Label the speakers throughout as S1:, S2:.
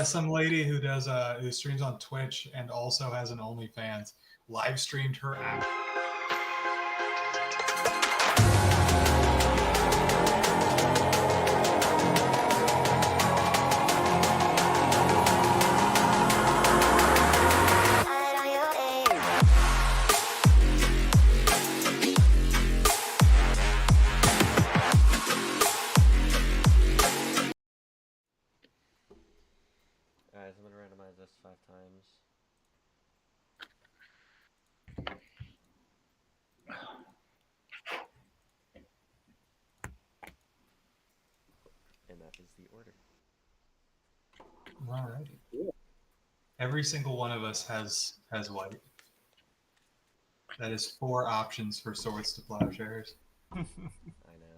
S1: some lady who does who streams on Twitch and also has an OnlyFans live streamed her app.
S2: Alright, so I'm gonna randomize this 5 times. And that is the order.
S1: All right. Every single one of us has white. That is 4 options for Swords to Plowshares.
S2: I know.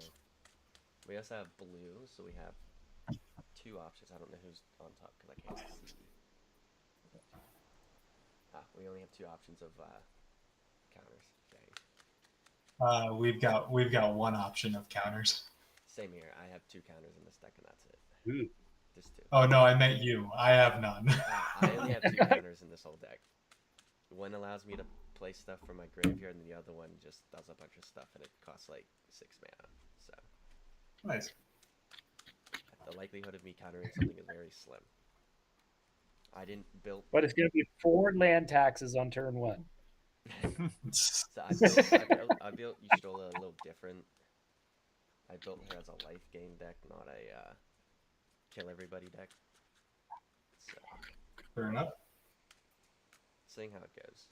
S2: We also have blue, so we have 2 options. I don't know who's on top because I can't see. We only have 2 options of counters. Dang.
S1: We've got 1 option of counters.
S2: Same here. I have 2 counters in this deck, and that's it.
S3: Ooh.
S2: Just 2.
S1: Oh no, I meant you. I have none.
S2: I only have 2 counters in this whole deck. One allows me to play stuff from my graveyard, and the other one just does a bunch of stuff, and it costs like 6 mana. So
S1: Nice.
S2: the likelihood of me countering something is very slim. I didn't build.
S3: But it's going to be 4 land taxes on turn 1.
S2: So I built Y'shtola a little different. I built her as a life gain deck, not a kill everybody deck. So,
S1: Fair enough.
S2: seeing how it goes.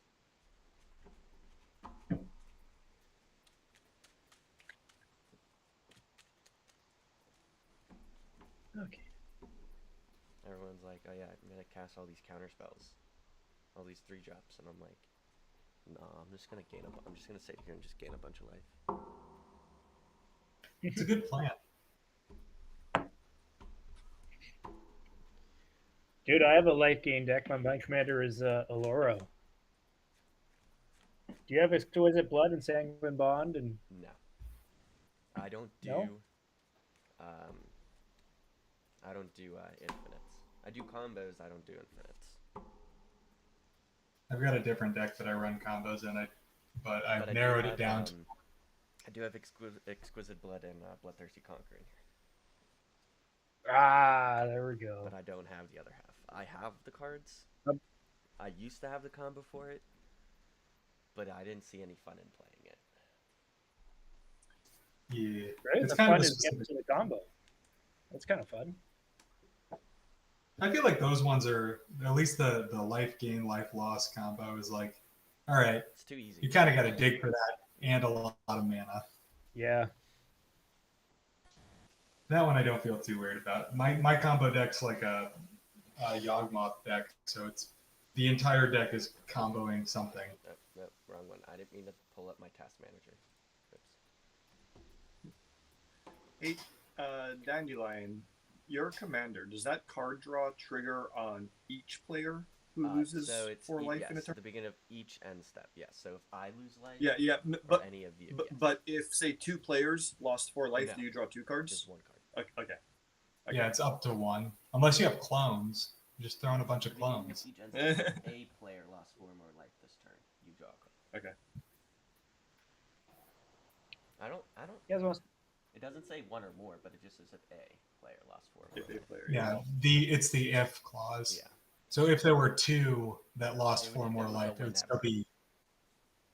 S3: Okay.
S2: Everyone's like, "Oh yeah, I'm gonna cast all these counter spells, all these 3-drops," and I'm like, "Nah, I'm just gonna I'm just gonna sit here and just gain a bunch of life."
S1: It's a good plan.
S3: Dude, I have a life gain deck. My mind commander is Aloro. Do you have Exquisite Blood and Sanguine Bond? And
S2: No, I don't do.
S3: No?
S2: I don't do infinites. I do combos. I don't do infinites.
S1: I've got a different deck that I run combos in, but I've
S2: But I do
S1: narrowed it
S2: have,
S1: down to
S2: I do have exquisite blood and bloodthirsty conquering,
S3: there we go.
S2: but I don't have the other half. I have the cards.
S3: Um,
S2: I used to have the combo for it, but I didn't see any fun in playing it.
S1: yeah.
S3: Right?
S1: It's
S3: The
S1: kind of
S3: fun
S1: a
S3: is getting
S1: specific.
S3: to the combo. That's kind of fun.
S1: I feel like those ones are at least the life gain, life loss combo is like, all right,
S2: It's too easy.
S1: you kind of got to dig for that and a lot of mana.
S3: Yeah.
S1: That one I don't feel too weird about. My combo deck's like a Yawgmoth deck, so it's the entire deck is comboing something.
S2: No, wrong one. I didn't mean to pull up my task manager. Oops.
S4: Hey, Dandelion, your commander, does that card draw trigger on each player who loses
S2: So it's
S4: 4 life
S2: yes,
S4: in a turn?
S2: at the beginning of each end step. Yes. So if I lose life,
S4: Yeah,
S2: or
S4: but
S2: any of you,
S4: but,
S2: yes,
S4: but if say 2 players lost 4 life,
S2: No.
S4: do you draw 2 cards?
S2: just 1 card.
S4: Okay.
S1: Yeah, it's up to 1, unless you have clones. You're just throwing a bunch of clones.
S2: Each end step, if a player lost 4 more life this turn, you draw a card.
S4: Okay.
S2: I don't.
S3: You guys want
S2: It doesn't say 1 or more, but it just says if a player lost 4 more
S4: If
S2: life.
S4: a player.
S1: Yeah, it's the if clause.
S2: Yeah.
S1: So if there were 2 that lost
S2: It would-
S1: 4
S2: it
S1: more
S2: would go
S1: life, it would still
S2: whenever.
S1: be.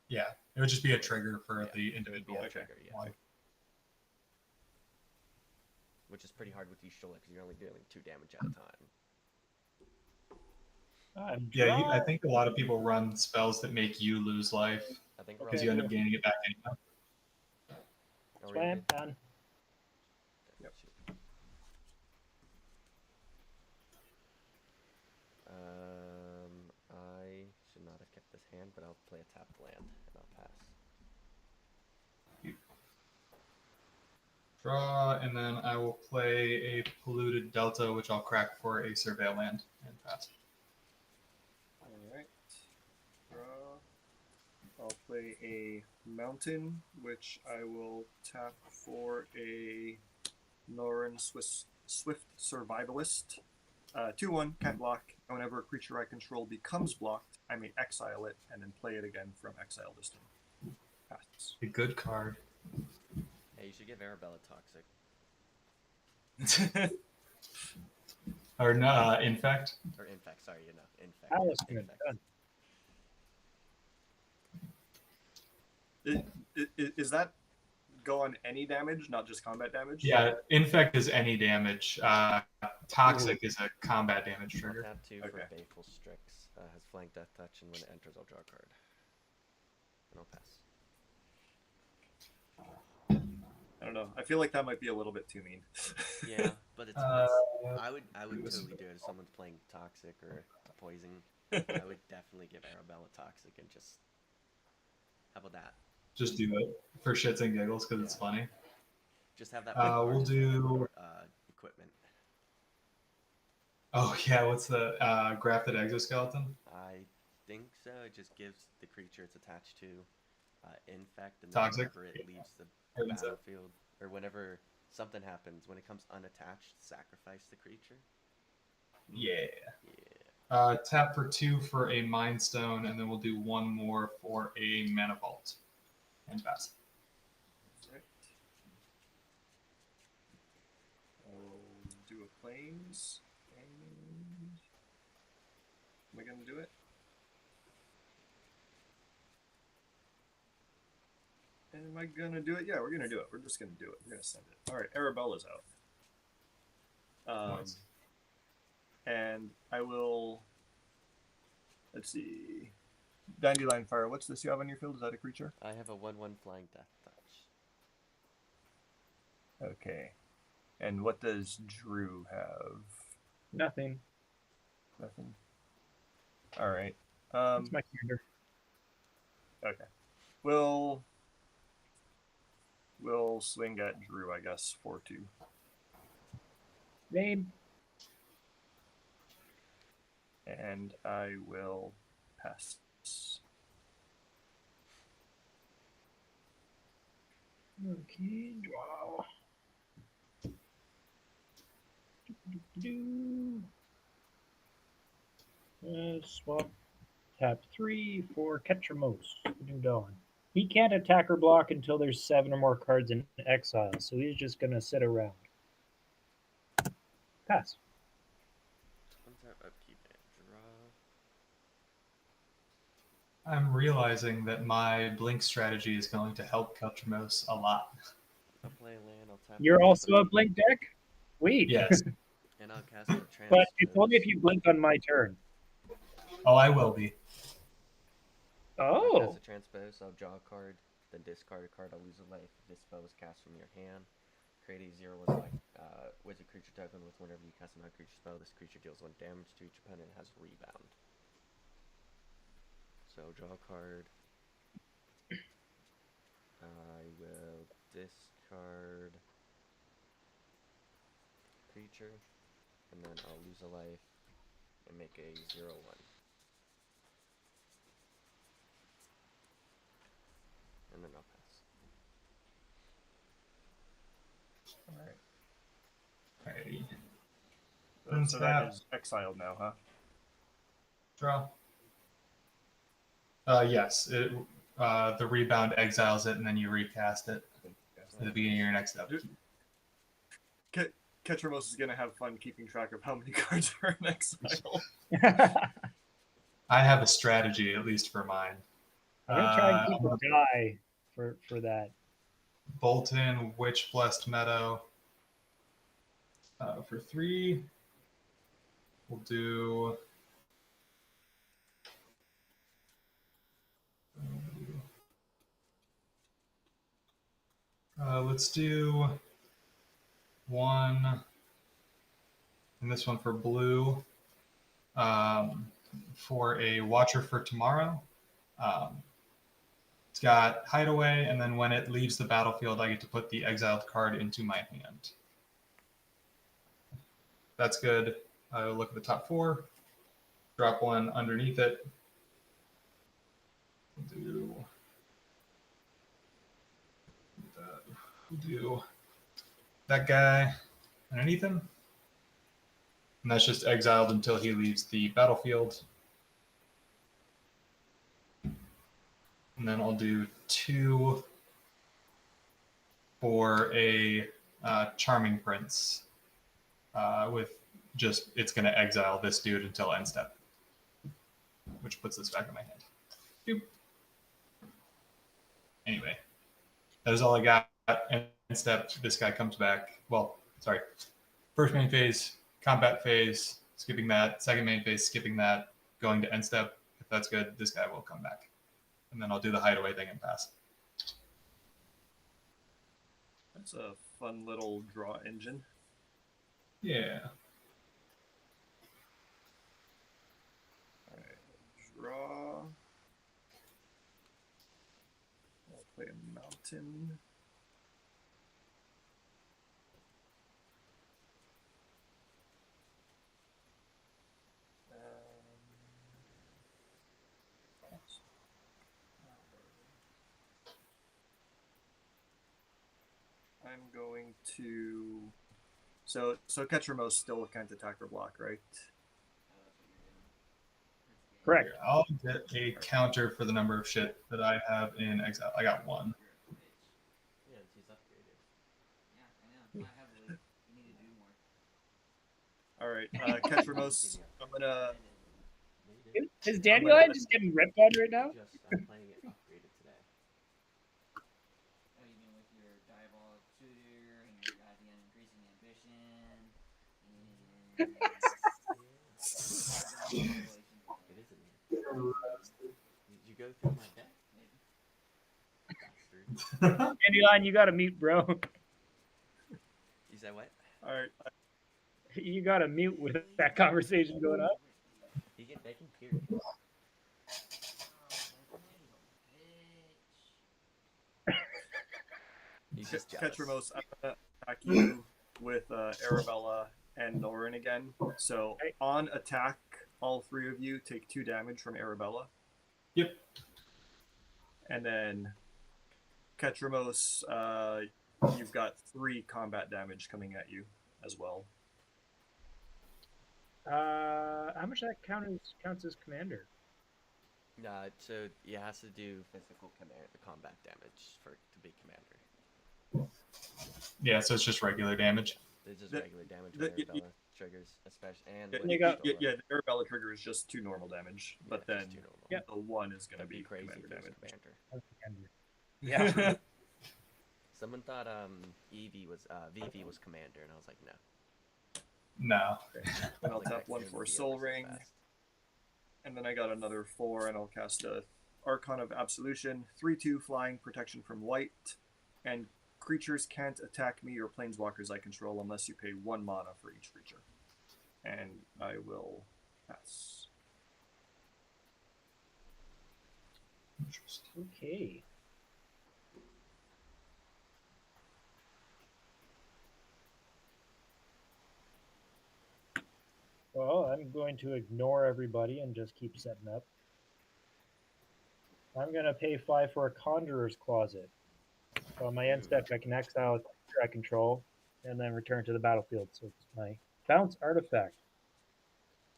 S1: Yeah, it would just be a trigger for
S2: Yeah,
S1: the
S2: It would be
S1: individual
S2: a
S4: Okay.
S2: trigger, yeah.
S1: one.
S2: Which is pretty hard with Y'shtola because you're only dealing 2 damage at a time.
S1: Yeah, I think a lot of people run spells that make you lose life
S2: I think
S1: because
S2: we're
S1: you
S2: all
S1: end up gaining it back anyway.
S2: Are we
S3: Swam
S2: good?
S3: done.
S4: Yep.
S2: Shoot. I should not have kept this hand, but I'll play a tapped land and I'll pass.
S1: Draw, and then I will play a Polluted Delta, which I'll crack for a Surveil land and pass.
S4: Alright. Draw. I'll play a mountain, which I will tap for a Norn Swift Survivalist. 2/1, can't block. And whenever a creature I control becomes blocked, I may exile it and then play it again from exile this turn. Passes.
S1: A good card.
S2: Hey, you should give Arabella Toxic.
S1: Or no, Infect.
S2: Or Infect, sorry, Infect.
S3: That was good.
S2: Infect.
S3: Done.
S4: Is that go on any damage, not just combat damage?
S1: Yeah, Infect is any damage. Toxic is a combat damage trigger.
S2: Tap 2 for
S4: Okay.
S2: Baleful Strix. Has flank death touch, and when it enters, I'll draw a card. And I'll pass.
S4: I don't know. I feel like that might be a little bit too mean.
S2: Yeah, but it's
S1: Uh,
S2: I would
S1: this is
S2: totally do it if someone's playing Toxic or Poison. I would definitely give Arabella Toxic and just. How about that?
S1: Just do it for shits and giggles because it's
S2: Yeah.
S1: funny.
S2: Just have that.
S1: We'll do.
S2: Equipment.
S1: Oh yeah, what's the grafted exoskeleton?
S2: I think so. It just gives the creature it's attached to infect, and then
S1: Toxic?
S2: whenever it leaves the
S1: I think so.
S2: battlefield, or whenever something happens, when it comes unattached, sacrifice the creature.
S1: Yeah.
S2: Yeah.
S1: Tap for 2 for a Mind Stone, and then we'll do 1 more for a Mana Vault. And pass.
S4: Right. I'll do a planes. And am I going to do it? Am I going to do it? Yeah, we're going to do it. We're just going to do it. We're going to send it. All right, Arabella's out.
S1: Nice.
S4: And I will. Let's see. Dandelion Fire. What's this you have on your field? Is that a creature?
S2: I have a 1/1 flying death touch.
S4: Okay. And what does Drew have?
S3: Nothing.
S4: Nothing. All right.
S3: That's my commander.
S4: Okay. We'll swing at Drew, I guess, 4-2.
S3: Name.
S4: And I will pass.
S3: Okay, draw. Do. Swap. Tap 3 for Ketramos. New Dawn. He can't attack or block until there's 7 or more cards in exile, so he's just gonna sit around. Pass.
S2: Untap, upkeep, and draw.
S1: I'm realizing that my Blink strategy is going to help Keltramos a lot.
S2: I'll play a land. I'll tap.
S3: You're
S2: it,
S3: also a blink deck? Wait.
S1: Yes.
S2: And I'll cast a transpose.
S3: But it's only if you blink on my turn.
S1: Oh, I will be.
S2: I'll
S3: Oh.
S2: cast a transpose. I'll draw a card, then discard a card. I'll lose a life. If this spell is cast from your hand, create a 0/1 wizard creature token with whenever you cast a non-creature spell. This creature deals 1 damage to each opponent and has rebound. So draw a card. I will discard creature, and then I'll lose a life and make a 0/1. And then I'll pass.
S4: All right.
S1: Alrighty.
S4: So that is exiled now, huh?
S1: Draw. Yes. The rebound exiles it, and then you recast it at the beginning of your next step.
S4: Ketramos is gonna have fun keeping track of how many cards are in exile.
S1: I have a strategy, at least for mine.
S3: I'm gonna try and keep a die for that.
S1: Bolton, Witch Blessed Meadow. For 3, we'll do. Let's do 1, and this one for blue. For a Watcher for Tomorrow. It's got Hideaway, and then when it leaves the battlefield, I get to put the exiled card into my hand. That's good. Look at the top 4. Drop 1 underneath it. We'll do that guy underneath him. And that's just exiled until he leaves the battlefield. And then I'll do 2 for a Charming Prince. With just, it's going to exile this dude until end step, which puts this back in my hand. Boop. Anyway, that is all I got. End step, this guy comes back. Well, sorry. First main phase, combat phase, skipping that. Second main phase, skipping that. Going to end step. If that's good, this guy will come back. And then I'll do the hideaway thing and pass.
S4: That's a fun little draw engine.
S1: Yeah.
S4: Alright, draw. I'll play a mountain. I'm going to. So Ketramos still can't attack or block, right?
S3: Correct.
S1: I'll get a counter for the number of shit that I have in exile. I got 1.
S2: Yeah, she's upgraded.
S5: Yeah, I know. I have the. You need to do more.
S4: All right, Ketramos. I'm gonna.
S3: Is Dandelion just getting ripped on right now?
S2: Just playing it upgraded today.
S5: Oh, you mean with your diabolic tutor and your goddamn increasing ambition and.
S2: It isn't. Did you go through my deck? Bastard.
S3: Dandelion, you got to mute, bro.
S2: You said what?
S4: All right,
S3: You got to mute with that conversation going on.
S2: He can, they can peer. He's just jealous.
S4: Ketramos, I'm gonna attack you with Arabella and Norin again. So on attack, all 3 of you take 2 damage from Arabella.
S1: Yep.
S4: And then Ketramos, you've got 3 combat damage coming at you as well.
S3: How much that counts as commander?
S2: Nah, so it has to do physical combat damage for to be commander.
S1: Yeah, so it's just regular damage.
S2: It's just
S4: The-
S2: regular damage
S4: the-
S2: when Arabella triggers, especially and
S4: Yeah,
S2: when
S3: you
S2: it's
S3: got-
S2: stolen.
S4: the Arabella trigger is just 2 normal damage,
S2: Yeah,
S4: but
S2: just
S4: then
S2: two normal.
S3: Yeah.
S4: the 1 is going to
S2: That'd
S4: be
S2: be crazy
S4: commander
S2: if it was
S4: damage.
S2: commander.
S3: Yeah.
S2: Someone thought Evie was VV was commander, and I was like, no.
S1: No.
S4: And I'll
S2: Like,
S4: tap
S2: that
S4: 1
S2: couldn't
S4: for
S2: be
S4: Soul
S2: ever so
S4: Ring.
S2: fast.
S4: And then I got another 4, and I'll cast a Archon of Absolution, 3/2 flying protection from light, and creatures can't attack me or planeswalkers I control unless you pay 1 mana for each creature. And I will pass.
S1: Interesting.
S3: Okay. Well, I'm going to ignore everybody and just keep setting up. I'm going to pay 5 for a Conjurer's Closet. So on my end step, I can exile a creature I control and then return to the battlefield. So it's my bounce artifact.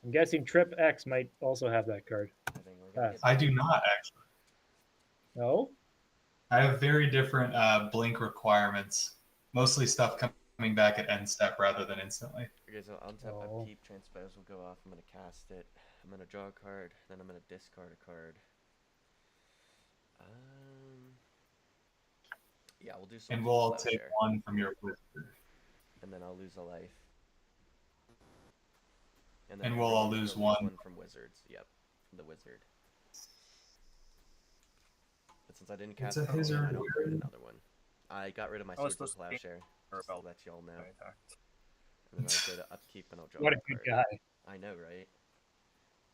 S3: I'm guessing Trip X might also have that card.
S2: I think we're gonna
S3: Pass.
S2: get
S1: I do not actually.
S3: No?
S1: I have very different blink requirements. Mostly stuff coming back at end step rather than instantly.
S2: Okay, so on tap,
S3: Oh.
S2: upkeep, transpose will go off. I'm gonna cast it. I'm gonna draw a card. Then I'm gonna discard a card. Yeah, we'll do some.
S1: And we'll all take 1 from your wizard.
S2: And then I'll lose a life.
S1: And
S2: then
S1: we'll all
S2: everyone
S1: lose
S2: will
S1: 1.
S2: from wizards. Yep, from the wizard. But since I didn't
S1: It's
S2: cast
S1: a
S2: it, I
S1: wizard.
S2: don't create another one. I got rid of my
S4: I was
S2: Swords of
S4: supposed to be
S2: Plowshare.
S4: or
S2: So
S4: about
S2: that y'all know.
S4: I attacked.
S2: And then I'll go to upkeep and I'll draw
S3: What
S2: a
S3: a good
S2: card.
S3: guy.
S2: I know, right?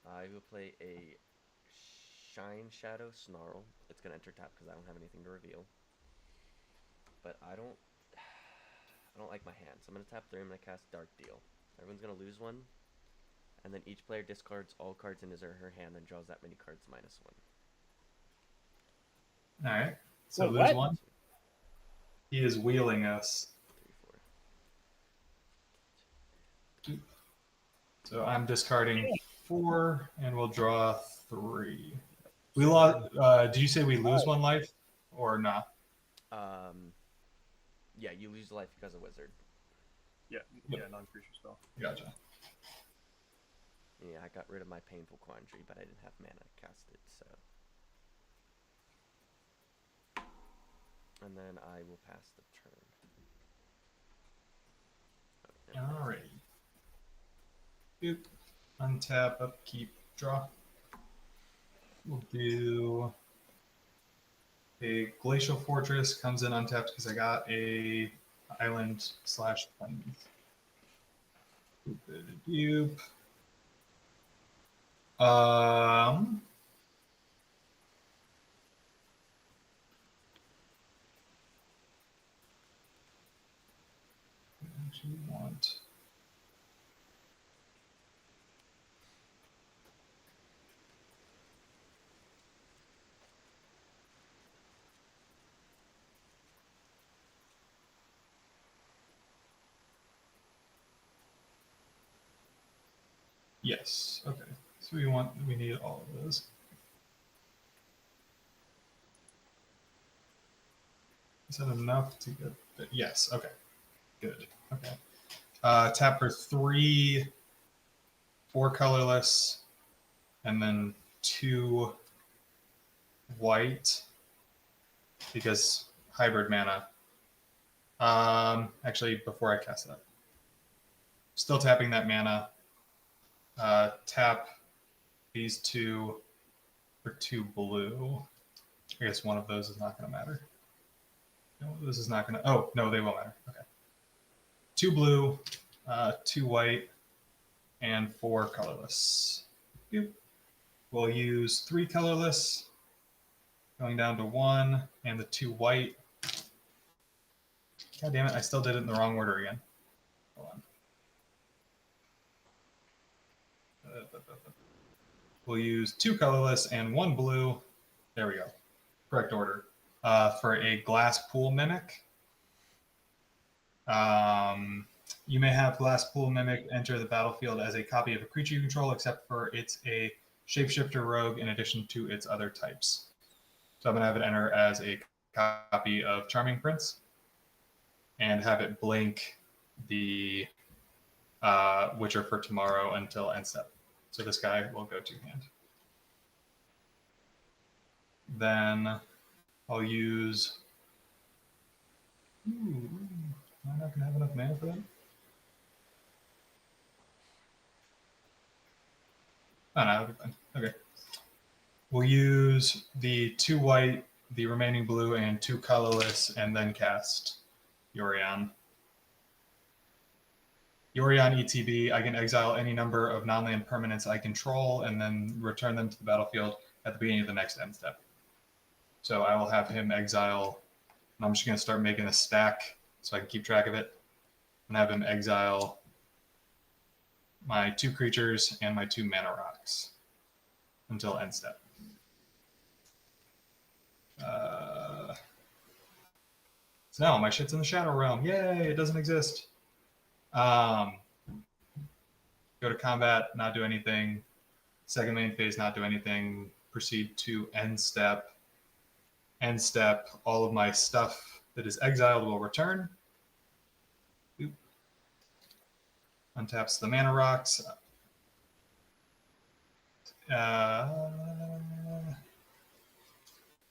S2: I will play a Shine Shadow Snarl. It's gonna enter tap because I don't have anything to reveal. But I don't like my hand, so I'm gonna tap 3. I'm gonna cast Dark Deal. Everyone's gonna lose 1, and then each player discards all cards in his or her hand and draws that many cards -1.
S1: All right. So
S3: Wait,
S1: lose
S3: what?
S1: 1. He is wheeling us.
S2: 3, 4.
S1: So I'm discarding 4, and we'll draw 3. We lost. Did you say we lose 1 life, or not?
S2: Yeah, you lose life because of wizard.
S4: Yeah,
S1: Yep.
S4: yeah, non-creature spell.
S1: Gotcha.
S2: Yeah, I got rid of my painful quandary, but I didn't have mana to cast it, so. And then I will pass the turn. Oh,
S1: Alrighty. Boop. Untap, upkeep, draw. We'll do a Glacial Fortress, comes in untapped because I got a island/plains. Boop. What do you want? Yes. Okay. So we need all of those. Is that enough to get? Yes. Okay. Good. Okay. Tap for 3, 4 colorless, and then 2 white because hybrid mana. Actually, before I cast that, still tapping that mana. Tap these 2 for 2 blue. I guess one of those is not going to matter. No, this is not going to. Oh, no, they will matter. Okay. 2 blue, 2 white, and 4 colorless. Boop. We'll use 3 colorless, going down to 1, and the 2 white. God damn it, I still did it in the wrong order again. Hold on. We'll use 2 colorless and 1 blue. There we go. Correct order. For a Glass Pool Mimic. You may have Glass Pool Mimic enter the battlefield as a copy of a creature you control, except for it's a shapeshifter rogue in addition to its other types. So I'm going to have it enter as a copy of Charming Prince and have it blink the Witcher for tomorrow until end step. So this guy will go to hand. Then I'll use. Am I not going to have enough mana for that? Oh, no, that'll be fine. Okay. We'll use the 2 white, the remaining blue, and 2 colorless, and then cast Yorion. Yorion ETB, I can exile any number of non-land permanents I control and then return them to the battlefield at the beginning of the next end step. So I will have him exile, and I'm just going to start making a stack so I can keep track of it, and have him exile my 2 creatures and my 2 mana rocks until end step. So now my shit's in the Shadow Realm. Yay, it doesn't exist. Go to combat, not do anything. Second main phase, not do anything. Proceed to end step. End step, all of my stuff that is exiled will return. Oop. Untaps the mana rocks.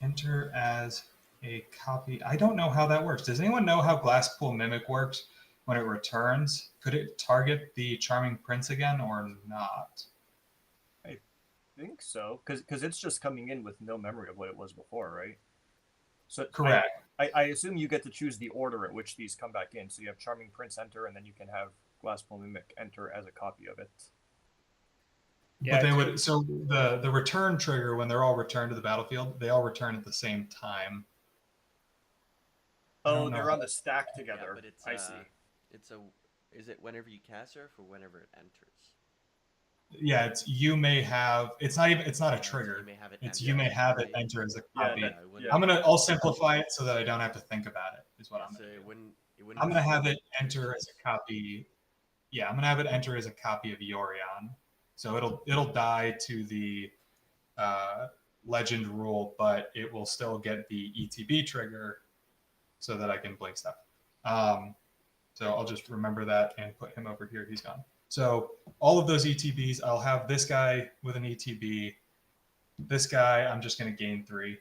S1: Enter as a copy. I don't know how that works. Does anyone know how Glasspool Mimic works when it returns? Could it target the Charming Prince again or not?
S4: I think so, because it's just coming in with no memory of what it was before, right? So
S1: Correct.
S4: I assume you get to choose the order at which these come back in. So you have Charming Prince enter, and then you can have Glasspool Mimic enter as a copy of it.
S3: Yeah,
S1: But they would. So the return trigger, when they're all returned to the battlefield, they all return at the same time. I
S4: Oh,
S1: don't know
S4: they're
S1: how-
S4: on the stack
S2: Yeah,
S4: together.
S2: but it's,
S4: I see.
S2: Is it whenever you cast her for whenever it enters?
S1: Yeah, it's you may have. It's not even. It's not a
S2: So
S1: trigger.
S2: you may have it
S1: It's
S2: enter
S1: you may
S2: as a
S1: have it
S2: copy.
S1: enter as a
S4: Yeah,
S1: copy.
S4: that-
S2: I wouldn't-
S1: I'll simplify it so that I don't have to think about it. Is what
S2: yeah,
S1: I'm
S2: so
S1: gonna do.
S2: it wouldn't
S1: I'm gonna have it
S2: trigger
S1: enter as a copy. Yeah, I'm gonna have it enter as a copy of Yorion. So it'll die to the legend rule, but it will still get the ETB trigger so that I can blink stuff. So I'll just remember that and put him over here. He's gone. So all of those ETBs, I'll have this guy with an ETB. This guy, I'm just going to gain 3.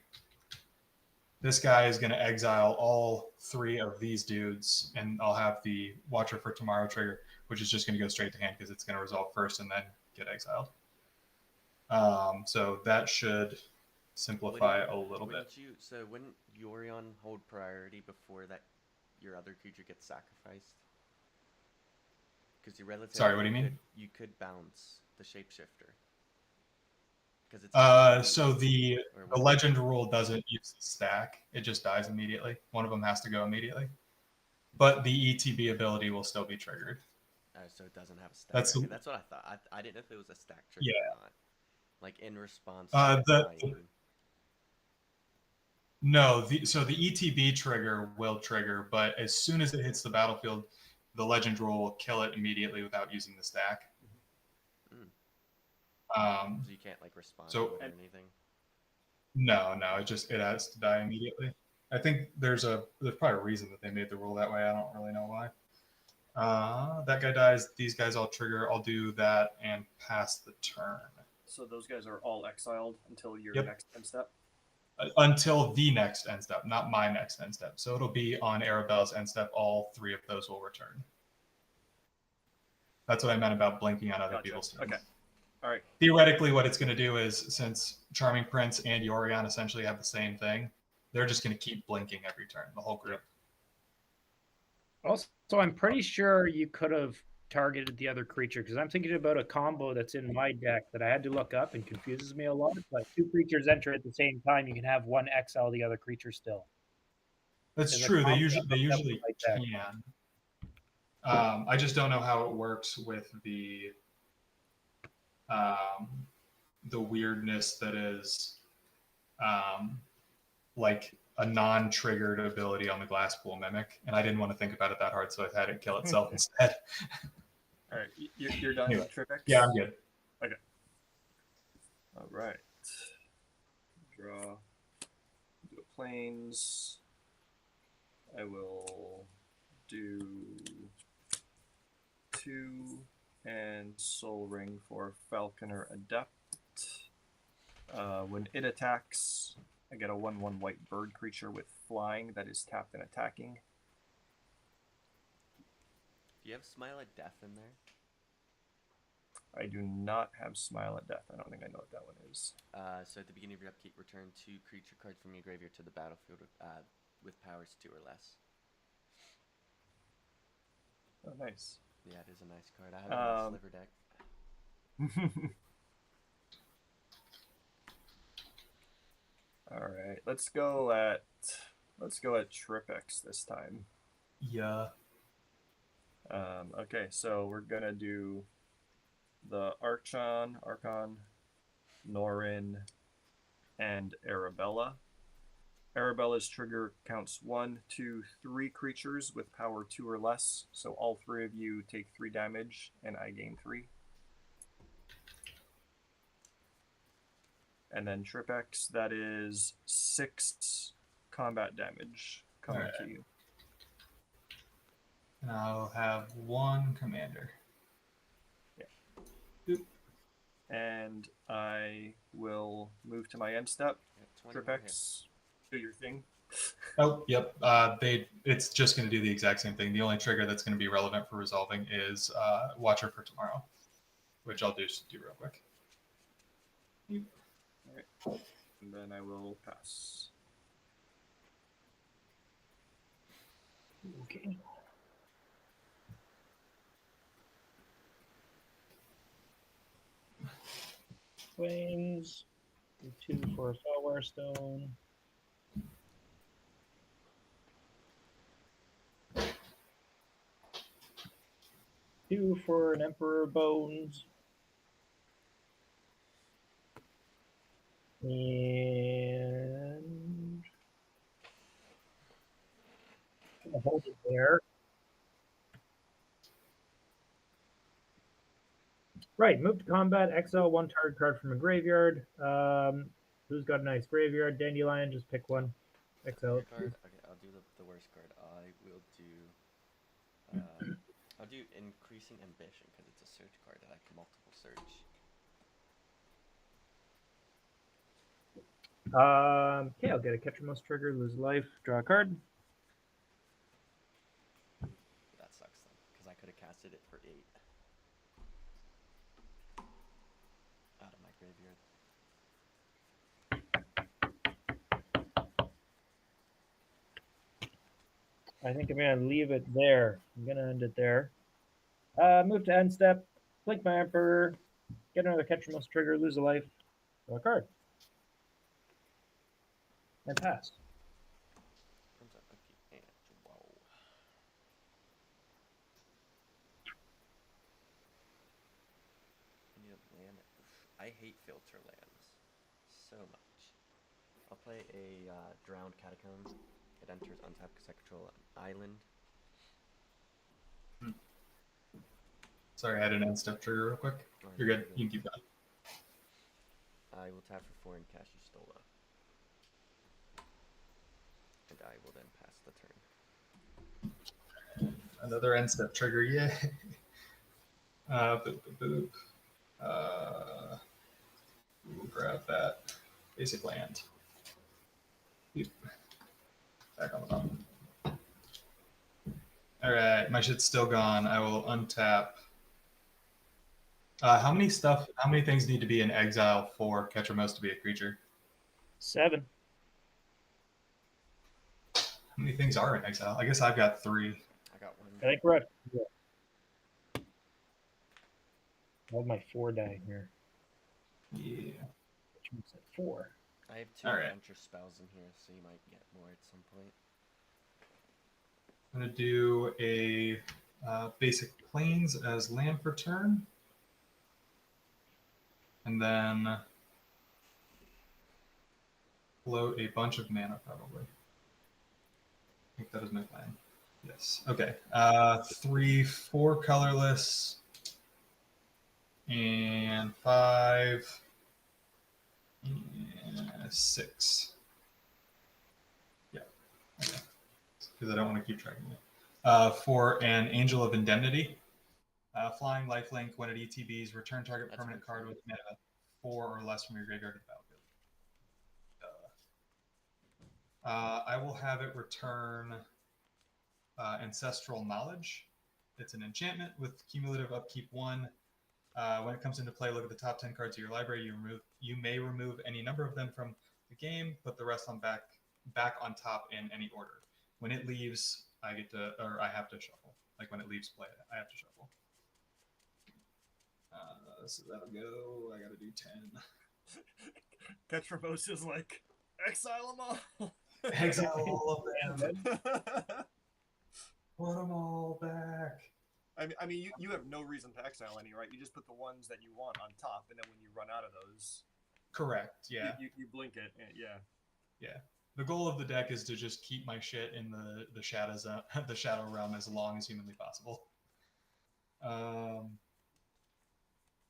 S1: This guy is going to exile all 3 of these dudes, and I'll have the Watcher for Tomorrow trigger, which is just going to go straight to hand because it's going to resolve first and then get exiled. So that should simplify a little bit.
S2: So wouldn't Yorion hold priority before that your other creature gets sacrificed? Because you relatively.
S1: Sorry, what do you mean?
S2: You could bounce the shapeshifter. Because it's.
S1: So the legend rule doesn't use the stack; it just dies immediately. One of them has to go immediately, but the ETB ability will still be triggered.
S2: So it doesn't have a stack.
S1: That's
S2: Okay, that's what I thought. I didn't know if it was a stack trigger
S1: Yeah.
S2: or not. Like in response.
S1: No, so the ETB trigger will trigger, but as soon as it hits the battlefield, the legend rule will kill it immediately without using the stack.
S2: So you can't like respond to it or anything.
S1: No, it has to die immediately. I think there's probably a reason that they made the rule that way. I don't really know why. That guy dies. These guys all trigger. I'll do that and pass the turn.
S4: So those guys are all exiled until your next end step?
S1: Until the next end step, not my next end step. So it'll be on Arabella's end step. All 3 of those will return. That's what I meant about blinking on other people's turns.
S4: Okay. All right.
S1: Theoretically, what it's going to do is, since Charming Prince and Yorion essentially have the same thing, they're just going to keep blinking every turn, the whole group.
S3: Also, I'm pretty sure you could have targeted the other creature, because I'm thinking about a combo that's in my deck that I had to look up and confuses me a lot. But 2 creatures enter at the same time, you can have one exile the other creature still.
S1: That's true. They usually can. I just don't know how it works with the weirdness that is like a non-triggered ability on the Glasspool Mimic, and I didn't want to think about it that hard, so I had it kill itself instead.
S4: All right, you're done with Tripix?
S1: Yeah, I'm good.
S4: Okay. All right. Draw. Do a planes. I will do 2 and Soul Ring for Falconer Adept. When it attacks, I get a 1/1 white bird creature with flying that is tapped and attacking.
S2: Do you have Smile at Death in there?
S4: I do not have Smile at Death. I don't think I know what that one is.
S2: So at the beginning of your upkeep, return 2 creature cards from your graveyard to the battlefield with powers 2 or less.
S4: Oh, nice.
S2: Yeah, it is a nice card. I have it in my Sliver deck.
S4: All right, let's go at Tripix this time.
S1: Yeah.
S4: Okay, so we're gonna do the Archon, Norin, and Arabella. Arabella's trigger counts 1, 2, 3 creatures with power 2 or less. So all 3 of you take 3 damage, and I gain 3. And then Tripix, that is 6 combat damage coming to you.
S1: And I'll have 1 commander.
S4: Yeah.
S1: Boop.
S4: And I will move to my end step. Tripix, do your thing.
S1: Oh, yep. It's just going to do the exact same thing. The only trigger that's going to be relevant for resolving is Watcher for Tomorrow, which I'll do real quick.
S4: All right. And then I will pass.
S3: Okay. Flames. 2 for a Fellware Stone. Two for an Emperor Bones. And I'll hold it there. Right, move to combat, exile one target card from a graveyard. Who's got a nice graveyard? Dandelion, just pick one. Exile it.
S2: Card. Okay, I'll do the worst card. I will do. I'll do increasing ambition because it's a search card that I can multiple search.
S3: Okay, I'll get a Ketramos trigger, lose life, draw a card.
S2: That sucks then, because I could have casted it for 8 out of my graveyard.
S3: I think I'm gonna leave it there. I'm gonna end it there. Move to end step, blink my Emperor, get another Ketramos trigger, lose a life, draw a card. And pass.
S2: Comes up cookie and whoa. I need a land. I hate filter lands so much. I'll play a drowned catacombs. It enters untapped because I control an island.
S1: Sorry, I had an end step trigger real quick.
S2: Or
S1: You're good. You can keep going.
S2: I will tap for 4 and cast Stola. And I will then pass the turn.
S1: Another end step trigger, yeah. Boop, boop, boop. We'll grab that basic land. Yep. Back on the bottom. All right, my shit's still gone. I will untap. How many things need to be in exile for Ketramos to be a creature?
S3: 7.
S1: How many things are in exile? I guess I've got 3.
S2: I got 1.
S3: I think we're at 4. I have my 4 dying here.
S1: Yeah.
S3: Which means at 4.
S2: I have 2
S1: All right.
S2: adventure spells in here, so you might get more at some point.
S1: I'm gonna do a basic plains as land for turn, and then float a bunch of mana probably. I think that is my plan. Yes. Okay. 3, 4 colorless, and 5, and 6. Yeah. Okay. Because I don't want to keep tracking it. For an Angel of Indemnity, flying lifelink, when it ETBs, return target
S2: That's
S1: permanent
S2: good.
S1: card with mana 4 or less from your graveyard to the battlefield. I will have it return Ancestral Knowledge. It's an enchantment with cumulative upkeep 1. When it comes into play, look at the top 10 cards of your library. You may remove any number of them from the game, put the rest on back on top in any order. When it leaves, I have to shuffle. Like when it leaves play, I have to shuffle. So that'll go. I gotta do 10.
S4: Ketramos is like, exile them all.
S1: Exile all of them. Put them all back.
S4: I mean, you have no reason to exile any, right? You just put the ones that you want on top, and then when you run out of those,
S1: correct. Yeah.
S4: You blink it. Yeah.
S1: Yeah. The goal of the deck is to just keep my shit in the shadow zone, the shadow realm as long as humanly possible.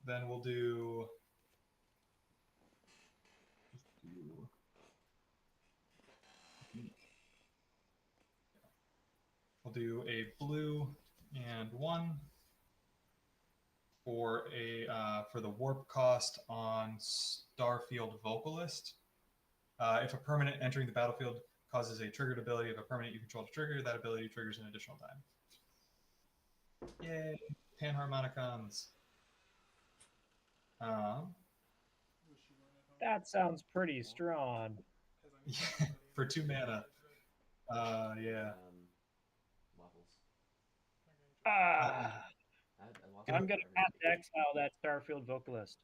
S1: Then we'll do. We'll do a blue and 1 for the warp cost on Starfield Vocalist. If a permanent entering the battlefield causes a triggered ability of a permanent you control to trigger, that ability triggers an additional time. Yay, Panharmonicons.
S3: That sounds pretty strong.
S1: Yeah, for 2 mana. Yeah.
S2: Waffles.
S3: Ah,
S2: I lost
S3: I'm
S2: my
S3: gonna
S2: card.
S3: have to exile that Starfield Vocalist.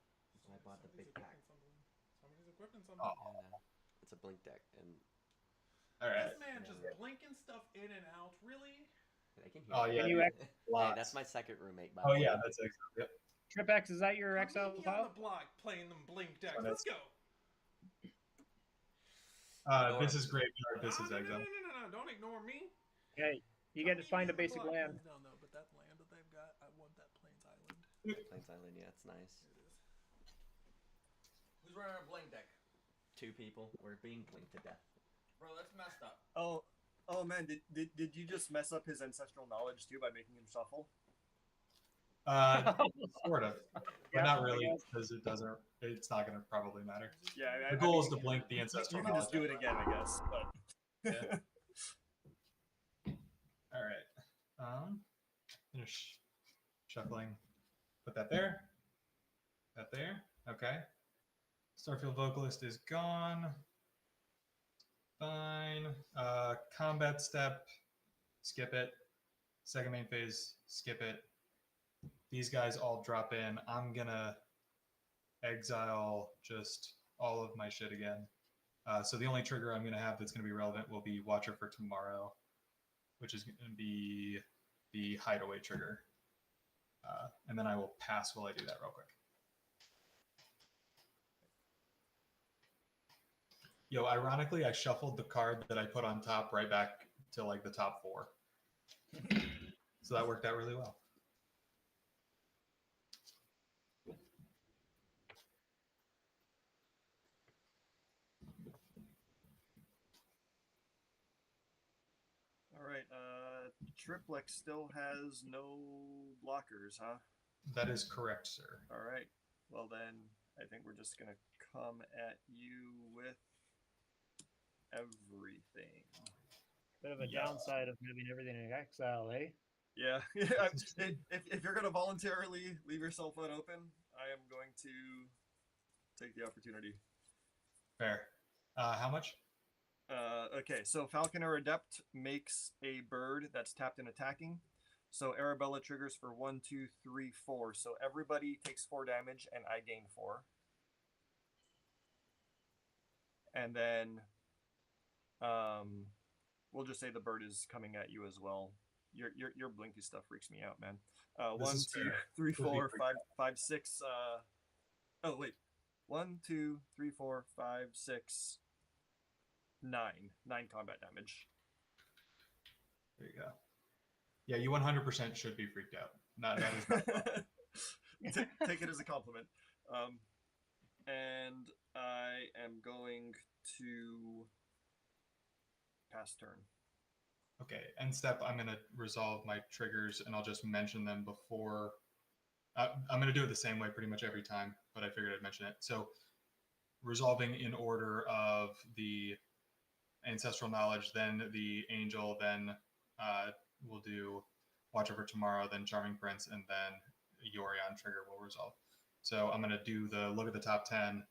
S2: I bought the big pack.
S6: Somebody's equipping something.
S1: Oh.
S2: And, it's a blink deck, and
S1: All right.
S6: This man just blinking stuff in and out. Really?
S2: I can hear.
S1: Oh,
S2: it.
S1: yeah.
S3: Can you
S2: Hey,
S1: Lots.
S2: that's my second roommate. By
S1: Oh
S2: the
S1: yeah,
S2: way.
S1: that's excellent. Yep.
S3: Tripex, is that your
S6: Come
S3: exile
S6: meet me on
S3: file?
S6: the block playing them blink decks.
S1: Oh,
S6: Let's go.
S1: This is graveyard. This is exile.
S6: No. Don't ignore me.
S3: Okay, you get to find a basic land.
S6: No, but that land that they've got, I want that Plains Island.
S2: Plains Island, yeah, it's nice.
S5: Who's running a blink deck?
S2: 2 people. We're being blinked to death.
S5: Bro, that's messed up.
S4: Oh man, did you just mess up his ancestral knowledge too by making him shuffle?
S1: Sort of, but
S3: Yeah,
S1: not
S3: I
S1: really
S3: guess.
S1: because it doesn't. It's not going to probably matter.
S4: Yeah,
S1: The goal is to blink the ancestral
S4: You can just do
S1: knowledge.
S4: it again, I guess. But
S1: Yeah. All right. Finish shuffling. Put that there. That there. Okay. Starfield Vocalist is gone. Fine. Combat step. Skip it. Second main phase. Skip it. These guys all drop in. I'm gonna exile just all of my shit again. So the only trigger I'm gonna have that's gonna be relevant will be Watcher for Tomorrow, which is gonna be the Hideaway trigger. And then I will pass while I do that real quick. Yo, ironically, I shuffled the card that I put on top right back to like the top 4. So that worked out really well.
S4: all right, Triplex still has no blockers, huh?
S1: That is correct, sir.
S4: All right. Well then, I think we're just gonna come at you with everything.
S3: Bit of a
S1: Yeah.
S3: downside of having everything in exile, eh?
S4: Yeah. if you're gonna voluntarily leave yourself unopen, I am going to take the opportunity.
S1: Fair. How much?
S4: Okay, so Falconer Adept makes a bird that's tapped and attacking. So Arabella triggers for 1, 2, 3, 4. So everybody takes 4 damage, and I gain 4. And then, we'll just say the bird is coming at you as well. Your blinky stuff freaks me out, man.
S1: This
S4: 1,
S1: is
S4: 2,
S1: fair.
S4: 3,
S1: Could be
S4: 4,
S1: freaked
S4: 5, 5, 6. Oh wait, 1, 2, 3, 4, 5, 6, 9. 9 combat damage.
S1: There you go. Yeah, you 100% should be freaked out. That is not.
S4: Take it as a compliment. And I am going to pass turn.
S1: Okay, end step, I'm going to resolve my triggers and I'll just mention them before. I'm going to do it the same way pretty much every time, but I figured I'd mention it. So, resolving in order of the ancestral knowledge, then the angel, then we'll do Watcher for Tomorrow, then Charming Prince, and then Yorion trigger will resolve. So, I'm going to do the look at the top 10.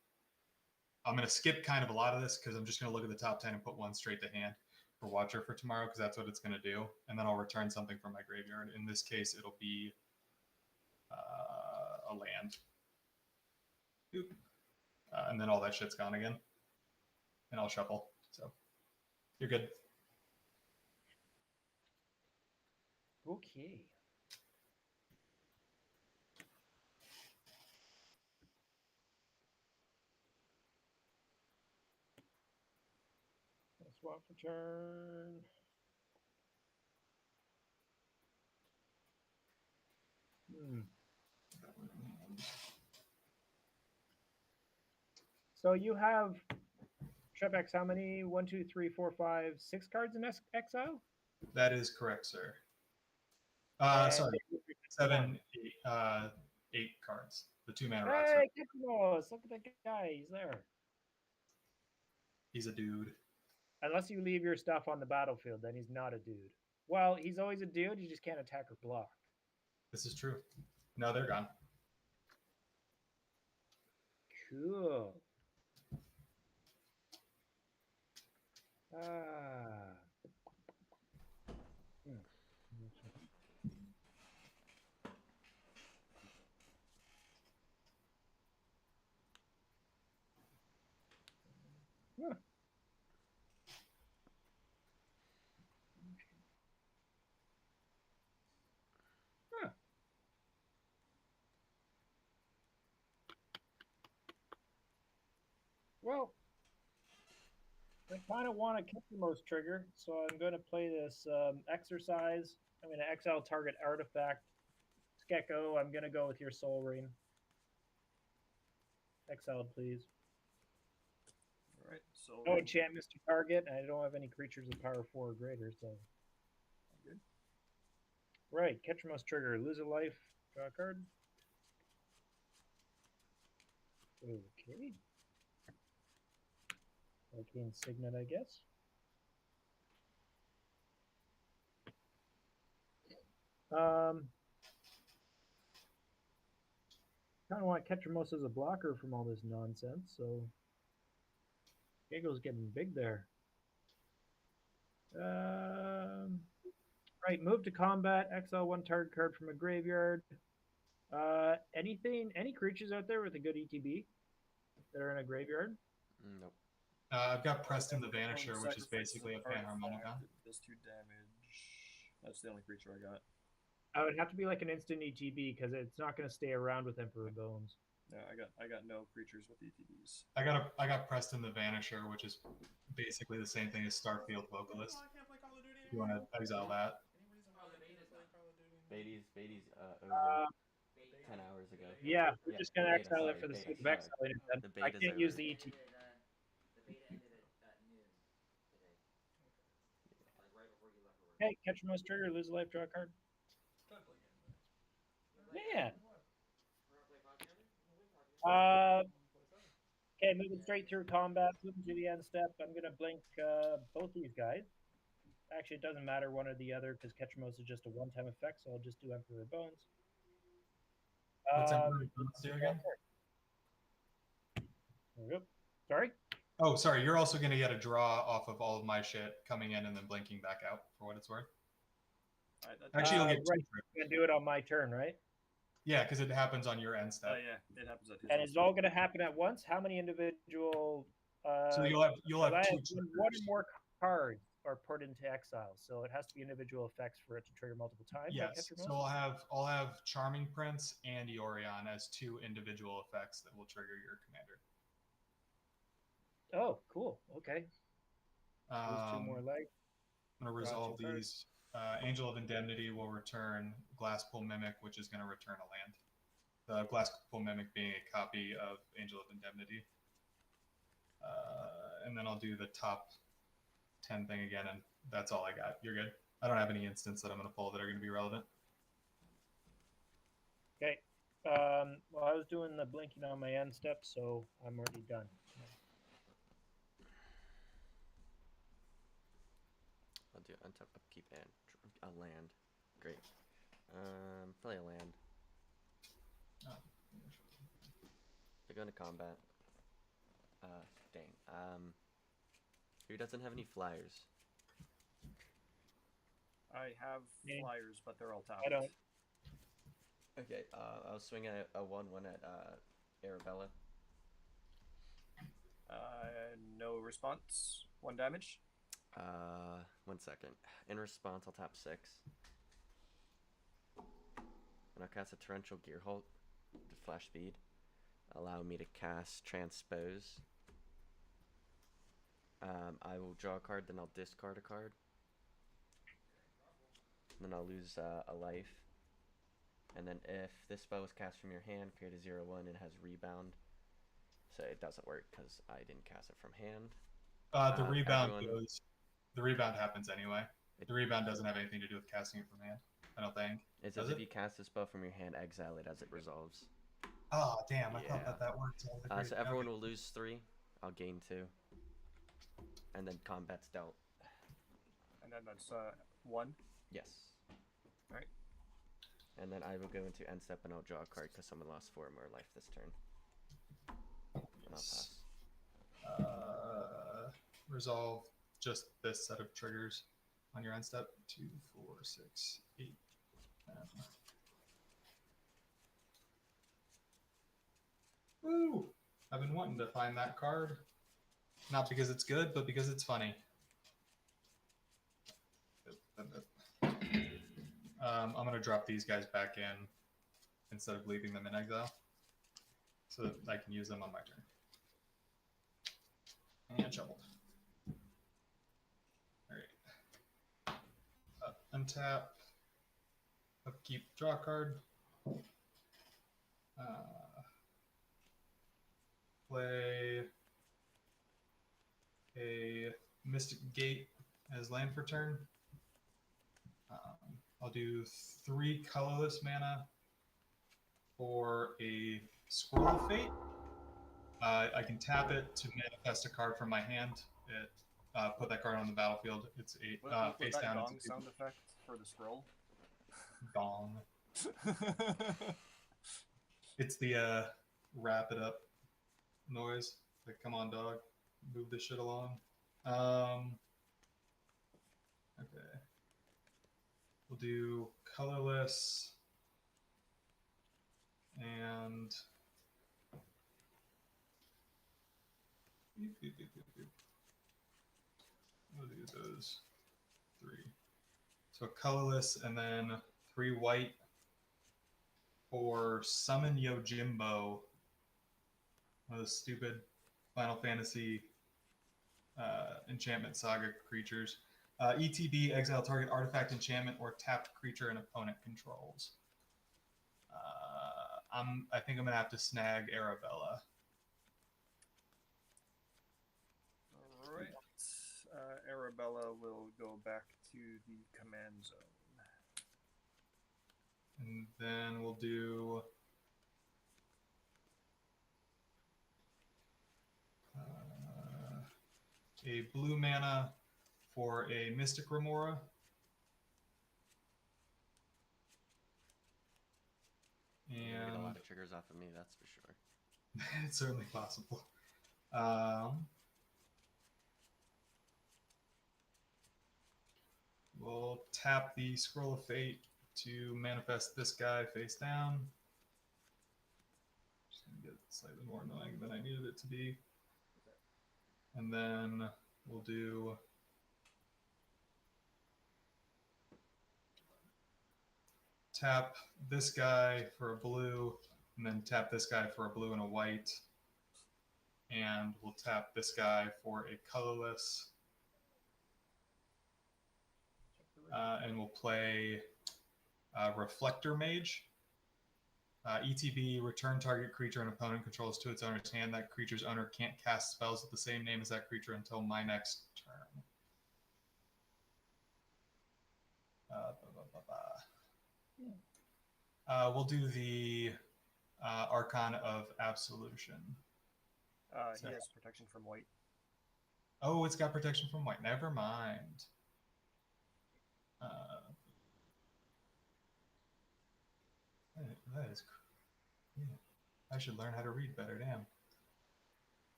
S1: I'm going to skip kind of a lot of this because I'm just going to look at the top 10 and put one straight to hand for Watcher for Tomorrow because that's what it's going to do. And then I'll return something from my graveyard. In this case, it'll be a land. Boop. And then all that shit's gone again. And I'll shuffle. So you're good.
S3: Okay. Swap for turn. So you have Trepex, how many? 1, 2, 3, 4, 5, 6 cards in exile?
S1: That is correct, sir.
S3: And
S1: Sorry,
S3: you pick
S1: 7,
S3: one.
S1: 8 cards. The 2 mana rocks.
S3: Hey, Kikimos, look at that guy. He's there.
S1: He's a dude.
S3: Unless you leave your stuff on the battlefield, then he's not a dude. Well, he's always a dude. You just can't attack or block.
S1: This is true. No, they're gone.
S3: Cool. Ah. Huh. Huh. Well, I kind of want to kick the most trigger, so I'm going to play this exercise. I'm going to exile target artifact, Gecko, I'm gonna go with your Soul Ring. Exiled, please.
S4: All right. So
S3: No enchantments to target, and I don't have any creatures of power 4 or greater, so.
S4: good.
S3: Right, Ketchumos trigger. Lose a life, draw a card. Okay. Arcane Signet, I guess. Kind of want Ketchumos as a blocker from all this nonsense, so Giggle's getting big there. Right, move to combat, exile 1 target card from a graveyard. Any creatures out there with a good ETB that are in a graveyard?
S2: Nope.
S1: I've got Preston the
S4: Going
S1: Vanisher, which is
S4: sacrifice
S1: basically a
S4: an artifact,
S1: Panharmonica.
S4: it does 2 damage. That's the only creature I got.
S3: I would have to be like an instant ETB because it's not going to stay around with Emperor Bones.
S4: No, I got no creatures with ETBs.
S1: I got Preston the Vanisher, which is basically the same thing as Starfield Vocalist.
S6: Oh, I can't play Call of Duty
S1: You want
S6: anymore.
S1: to exile that?
S6: Any reason
S5: Oh,
S6: why
S5: the
S6: I can't
S5: beta's
S6: play
S5: done.
S6: Call of Duty anymore?
S2: Beatty's over
S3: Uh,
S2: 10 hours ago.
S3: yeah, we're
S2: Yeah,
S3: just going to
S2: beta,
S3: exile it
S2: sorry,
S3: for the
S2: beta,
S3: sake of
S2: sorry.
S3: exiling it then.
S2: The
S3: I
S2: beta's
S3: can't use
S2: over.
S3: the
S5: The
S3: ETB.
S5: beta ended at noon today. Like right before you left for work.
S3: Hey, Ketchumos trigger, lose a life, draw a card.
S6: Try to play games.
S3: Yeah.
S5: We're gonna play Pod together? We'll play Pod together.
S6: Play seven.
S3: Okay, moving straight through combat, moving to the end step. I'm going to blink both these guys. Actually, it doesn't matter one or the other because Ketchumos is just a one-time effect, so I'll just do Emperor Bones.
S1: What's Emperor Bones do again?
S3: There we go. Sorry?
S1: Oh, sorry. You're also going to get a draw off of all of my shit coming in and then blinking back out for what it's worth.
S4: All right,
S1: Actually, you'll get two
S3: right.
S1: triggers.
S3: I'm going to do it on my turn, right?
S1: Yeah, because it happens on your end
S4: Oh
S1: step.
S4: yeah, it happens at his.
S3: And it's all going to happen at once? How many individual...
S1: So you'll have
S3: I
S1: two
S3: have
S1: triggers.
S3: one or more cards are put into exile, so it has to be individual effects for it to trigger multiple times. like
S1: Yes.
S3: Ketchumos?
S1: So I'll have Charming Prince and Eorion as two individual effects that will trigger your commander.
S3: Oh, cool. Okay. There's two more
S1: I'm
S3: legs.
S1: going to resolve
S3: Gotcha.
S1: these. Angel of Indemnity will return Glasspool Mimic, which is going to return a land. The Glasspool Mimic being a copy of Angel of Indemnity. And then I'll do the top 10 thing again, and that's all I got. You're good. I don't have any instants that I'm going to pull that are going to be relevant.
S3: Okay. Well, I was doing the blinking on my end step, so I'm already done.
S2: I'll do untap, upkeep, and a land. Great. Play a land.
S1: Oh.
S2: They're going to combat. Dang. Who doesn't have any flyers?
S4: I have
S3: Me.
S4: flyers, but they're all tapped.
S3: I don't.
S2: Okay, I'll swing at a 1/1 at Arabella.
S4: No response. 1 damage.
S2: 1 second. In response, I'll tap 6. And I'll cast a Torrential Gearhulk to flash speed. Allow me to cast Transpose. I will draw a card, then I'll discard a card. Then I'll lose a life. And then if this spell was cast from your hand, create a 0/1, it has rebound. So it doesn't work because I didn't cast it from hand.
S1: The rebound
S2: everyone-
S1: goes. The rebound happens anyway.
S2: It-
S1: The rebound doesn't have anything to do with casting it from hand. I don't think.
S2: It
S1: Does
S2: says if
S1: it?
S2: you cast a spell from your hand, exile it as it resolves.
S1: Oh damn! I
S2: Yeah.
S1: thought that worked.
S2: So everyone will lose 3. I'll gain 2. And then combat's dealt.
S4: And then that's 1.
S2: Yes.
S4: Alright.
S2: And then I will go into end step and I'll draw a card because someone lost 4 or more life this turn. And I'll pass.
S1: Resolve just this set of triggers on your end step. 2, 4, 6, 8, 10. Woo! I've been wanting to find that card. Not because it's good, but because it's funny. I'm going to drop these guys back in instead of leaving them in exile so that I can use them on my turn. And shuffled. Alright. Untap. Upkeep, draw a card. Play a Mystic Gate as land for turn. I'll do 3 colorless mana for a Scroll of Fate. I can tap it to manifest a card from my hand. Put that card on the battlefield. It's a
S4: Was
S1: face
S4: that
S1: down.
S4: gong
S1: It's a
S4: sound effect for the scroll?
S1: gong. It's the wrap it up noise. Like, come on, dog, move this shit along. Okay. We'll do colorless and we'll do those 3. So colorless and then 3 white for Summon Yojimbo, one of the stupid Final Fantasy enchantment saga creatures. ETB, exile target artifact, enchantment, or tapped creature an opponent controls. I think I'm gonna have to snag Arabella.
S4: All right. Arabella will go back to the command zone.
S1: And then we'll do a blue mana for a Mystic Remora.
S2: You're gonna get a lot
S1: And
S2: of triggers off of me, that's for sure.
S1: it's certainly possible. We'll tap the Scroll of Fate to manifest this guy face down. Just gonna get it slightly more annoying than I needed it to be. And then we'll do tap this guy for a blue, and then tap this guy for a blue and a white. And we'll tap this guy for a colorless. And we'll play Reflector Mage. ETB, return target creature an opponent controls to its owner's hand. That creature's owner can't cast spells with the same name as that creature until my next turn. We'll do the Archon of Absolution.
S4: He has protection from white.
S1: Oh, it's got protection from white. Never mind. That is. Yeah. I should learn how to read better. Damn.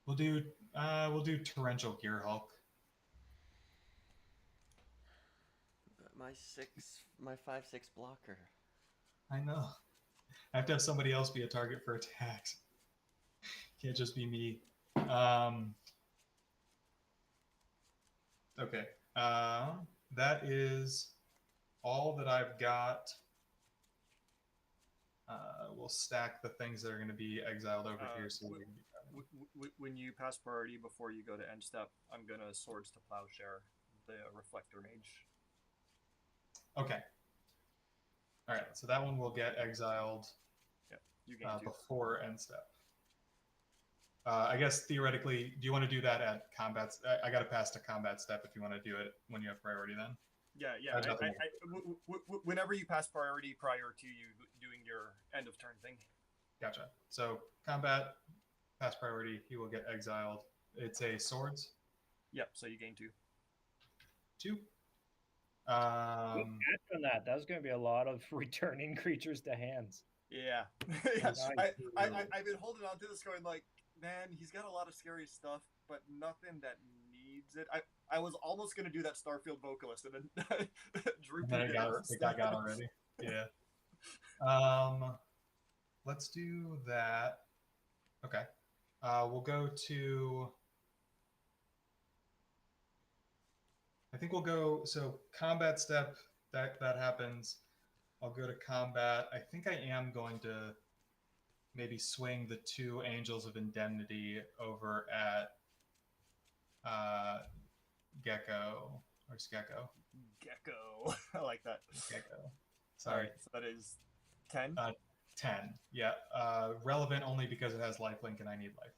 S1: We'll do Torrential Gear Hulk.
S2: But my 5/6 blocker.
S1: I know. I have to have somebody else be a target for attacks. Can't just be me. Okay. That is all that I've got. We'll stack the things that are going to be exiled over here. So we can be
S4: When you pass priority before you go to end step, I'm gonna Swords to Plowshare the Reflector Mage.
S1: okay. All right. So that one will get exiled
S4: You gain 2.
S1: before end step. I guess theoretically, do you want to do that at combat? I got to pass to combat step if you want to do it when you have priority then.
S4: Yeah.
S1: I've nothing
S4: Whenever you pass priority prior to you doing your end of turn thing.
S1: Gotcha. So combat, pass priority, he will get exiled. It's a swords.
S4: Yep. So you gain 2.
S1: 2.
S3: Good catch on that. That was going to be a lot of returning creatures to hands.
S4: Yeah.
S1: That's
S4: I've been holding on to this going like, man, he's got a lot of scary stuff, but nothing that needs it. I was almost going to do that Starfield Vocalist, and then Drew
S1: And then
S4: beat
S1: it got already. Yeah. Let's do that. Okay. We'll go to. I think we'll go. So combat step that happens. I'll go to combat. I think I am going to maybe swing the 2 Angels of Indemnity over at Gecko or Skekko.
S4: Gecko. I like that.
S1: Gecko. Sorry.
S4: So that is 10.
S1: 10. Yeah. Relevant only because it has lifelink and I need life.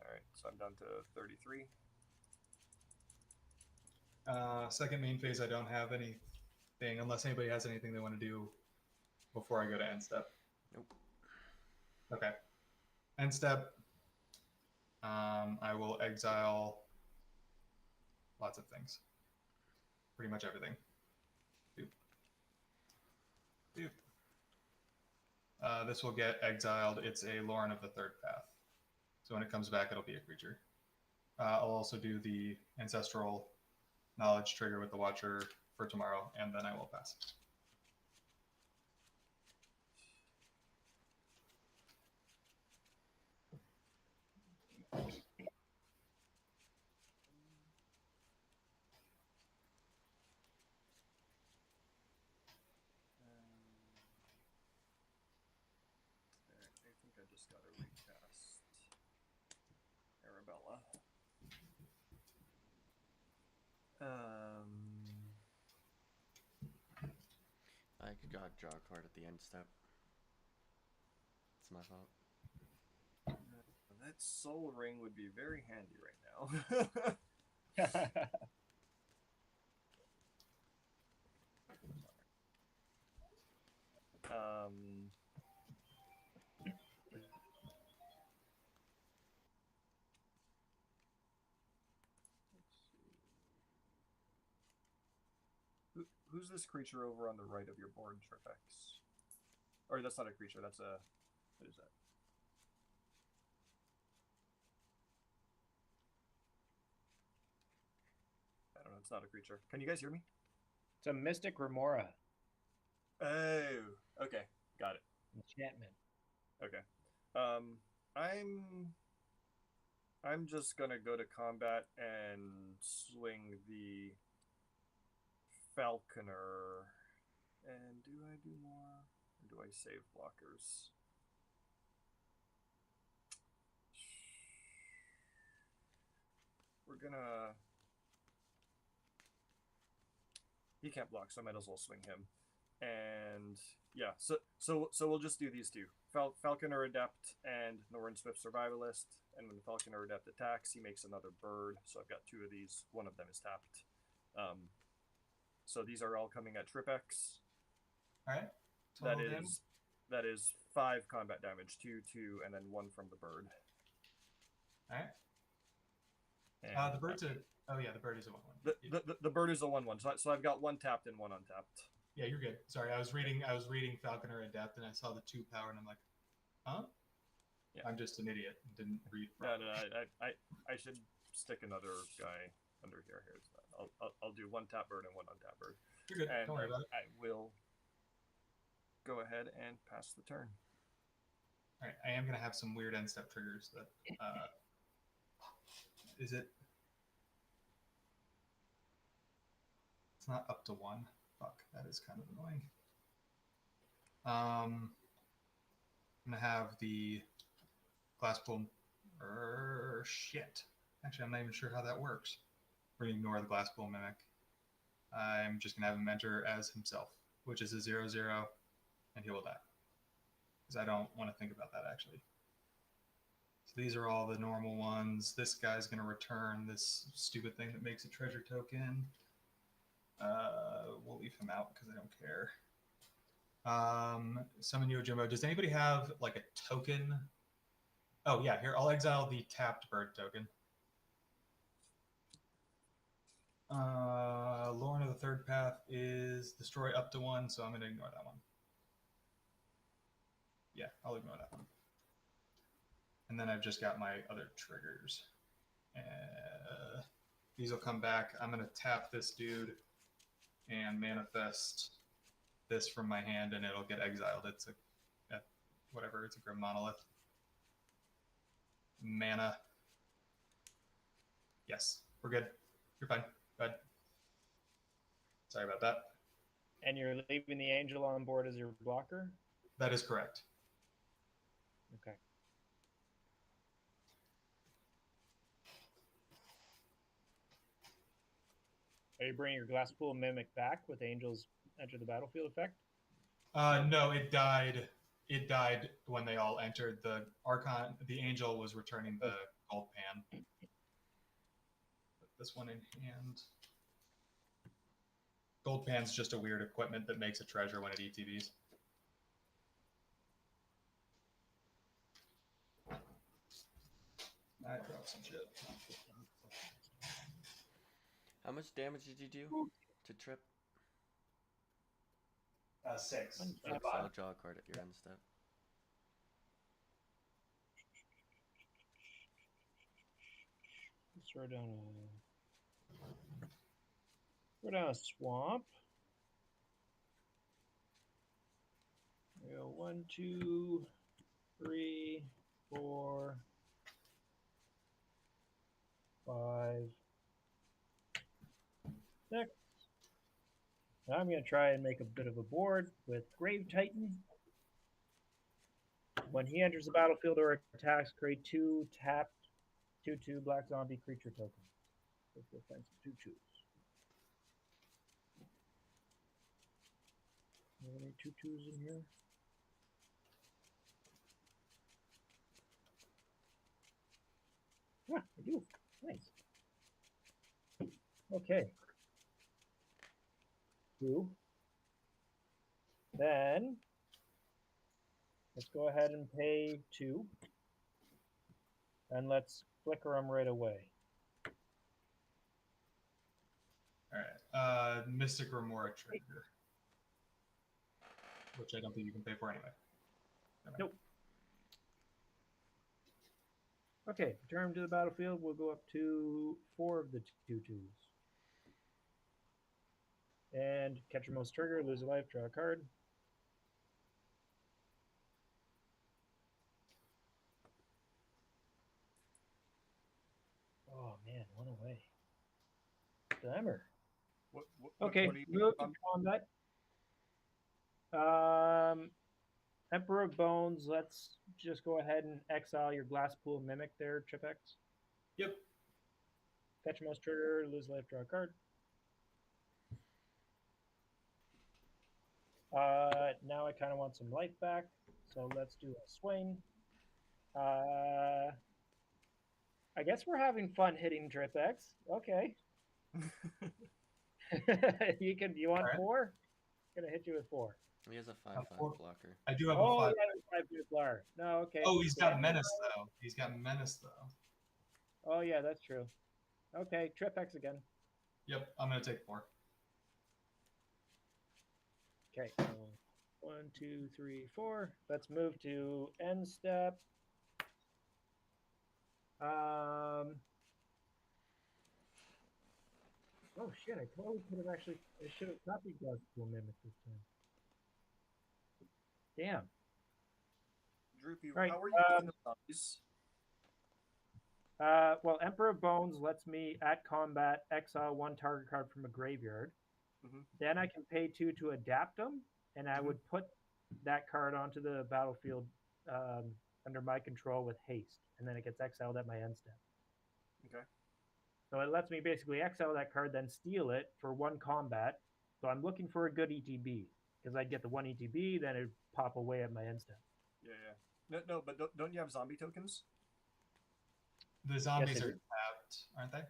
S4: All right, so I'm down to 33.
S1: Second main phase, I don't have anything unless anybody has anything they want to do before I go to end step.
S2: Nope.
S1: Okay. End step. I will exile lots of things. Pretty much everything. Doop. Doop. This will get exiled. It's a Lauren of the Third Path. So when it comes back, it'll be a creature. I'll also do the Ancestral Knowledge trigger with the Watcher for tomorrow, and then I will pass.
S4: I think I just got to recast Arabella.
S2: I could go draw a card at the end step. It's my fault.
S4: That Soul Ring would be very handy right now. um, who's this creature over on the right of your board, Trifex? Or that's not a creature, that's a... What is that? I don't know, it's not a creature. Can you guys hear me?
S3: It's a Mystic Remora
S4: Oh, okay. Got it.
S3: enchantment.
S4: Okay. I'm just gonna go to combat and swing the Falconer. And do I do more? Or do I save blockers? We're gonna... He can't block, so I might as well swing him. And yeah, so we'll just do these two. Falconer Adept and Northern Swift Survivalist. And when Falconer Adept attacks, he makes another bird. So I've got two of these. One of them is tapped. So these are all coming at Tripex.
S1: All right.
S4: That
S1: Total damage?
S4: that is 5 combat damage, 2, 2, and then 1 from the bird.
S1: All right.
S4: And
S1: The bird's a. Oh yeah, the bird is a 1/1.
S4: the bird is a 1/1. So I've got 1 tapped and 1 untapped.
S1: Yeah, you're good. Sorry, I was reading Falconer Adept and I saw the 2 power and I'm like, huh?
S4: Yeah.
S1: I'm just an idiot. Didn't read.
S4: No,
S1: properly.
S4: I should stick another guy under here. I'll do 1 tap bird and 1 untapped bird.
S1: You're good.
S4: And
S1: Don't worry about it.
S4: I will go ahead and pass the turn.
S1: All right, I am gonna have some weird end step triggers that. Is it? It's not up to 1. Fuck, that is kind of annoying. I'm gonna have the glass pool. Shit. Actually, I'm not even sure how that works. We're gonna ignore the glass pool mimic. I'm just gonna have him enter as himself, which is a 0/0, and he will die. Because I don't want to think about that actually. So these are all the normal ones. This guy's gonna return this stupid thing that makes a treasure token. We'll leave him out because I don't care. Summon Yojimbo. Does anybody have like a token? Oh yeah, here, I'll exile the tapped bird token. Lauren of the Third Path is destroy up to 1, so I'm gonna ignore that one. Yeah, I'll ignore that one. And then I've just got my other triggers. These will come back. I'm gonna tap this dude and manifest this from my hand, and it'll get exiled. It's whatever. It's a Grim Monolith. Mana. Yes, we're good. You're fine. Go ahead. Sorry about that.
S3: And you're leaving the angel on board as your blocker?
S1: That is correct.
S3: Okay. Are you bringing your Glasspool Mimic back with Angels enter the battlefield effect?
S1: No, it died. It died when they all entered. The Archon, the Angel, was returning the gold pan. Put this one in hand. Gold pan's just a weird equipment that makes a treasure when it ETBs. I dropped some shit.
S2: How much damage did you do to Trip?
S1: 6.
S3: One
S1: for the
S2: So I'll
S1: bot.
S2: draw a card at your end step.
S3: Let's throw down a swamp. We go 1, 2, 3, 4, 5, 6. Now I'm going to try and make a bit of a board with Grave Titan. When he enters the battlefield or attacks, create 2 tapped 2/2 black zombie creature tokens. With defense 2/2s. Are there any 2/2s in here? Yeah, I do. Nice. Okay. 2. Then let's go ahead and pay 2. And let's flicker them right away.
S1: All right. Mystic Remora trigger, which I don't think you can pay for anyway. Never mind.
S3: Nope. Okay, return to the battlefield. We'll go up to 4 of the 2/2s. And catch your most trigger, lose a life, draw a card. Oh man, one away. Dammer. Okay,
S4: What do you
S3: move to combat. Emperor of Bones, let's just go ahead and exile your Glasspool Mimic there, Chip X.
S1: Yep.
S3: Catch most trigger, lose life, draw a card. Now I kind of want some life back, so let's do a swing. I guess we're having fun hitting Trip X. Okay. You want
S1: Alright.
S3: 4? Gonna hit you with 4.
S2: He has a 5/5
S1: 4.
S2: blocker.
S1: I do have
S3: Oh,
S1: a 5.
S3: yeah, 5 Blar. No, okay.
S1: Oh, he's got Menace, though. He's got Menace, though.
S3: Oh, yeah, that's true. Okay, Trip X again.
S1: Yep, I'm going to take 4.
S3: Okay, so 1, 2, 3, 4. Let's move to end step. Oh shit! I totally could have actually. I should have copied Glasspool Mimic this time. Damn.
S4: Droopy,
S3: Right,
S4: how are you using the zombies?
S3: Well, Emperor of Bones lets me at combat exile 1 target card from a graveyard.
S4: Mhm.
S3: Then I can pay 2 to adapt them, and I would put that card onto the battlefield under my control with haste, and then it gets exiled at my end step.
S4: Okay.
S3: So it lets me basically exile that card, then steal it for 1 combat. So I'm looking for a good ETB because I'd get the 1 ETB, then it'd pop away at my end step.
S4: Yeah. No, but don't you have zombie tokens?
S1: The zombies
S3: I
S1: are
S3: do.
S1: tapped, aren't they?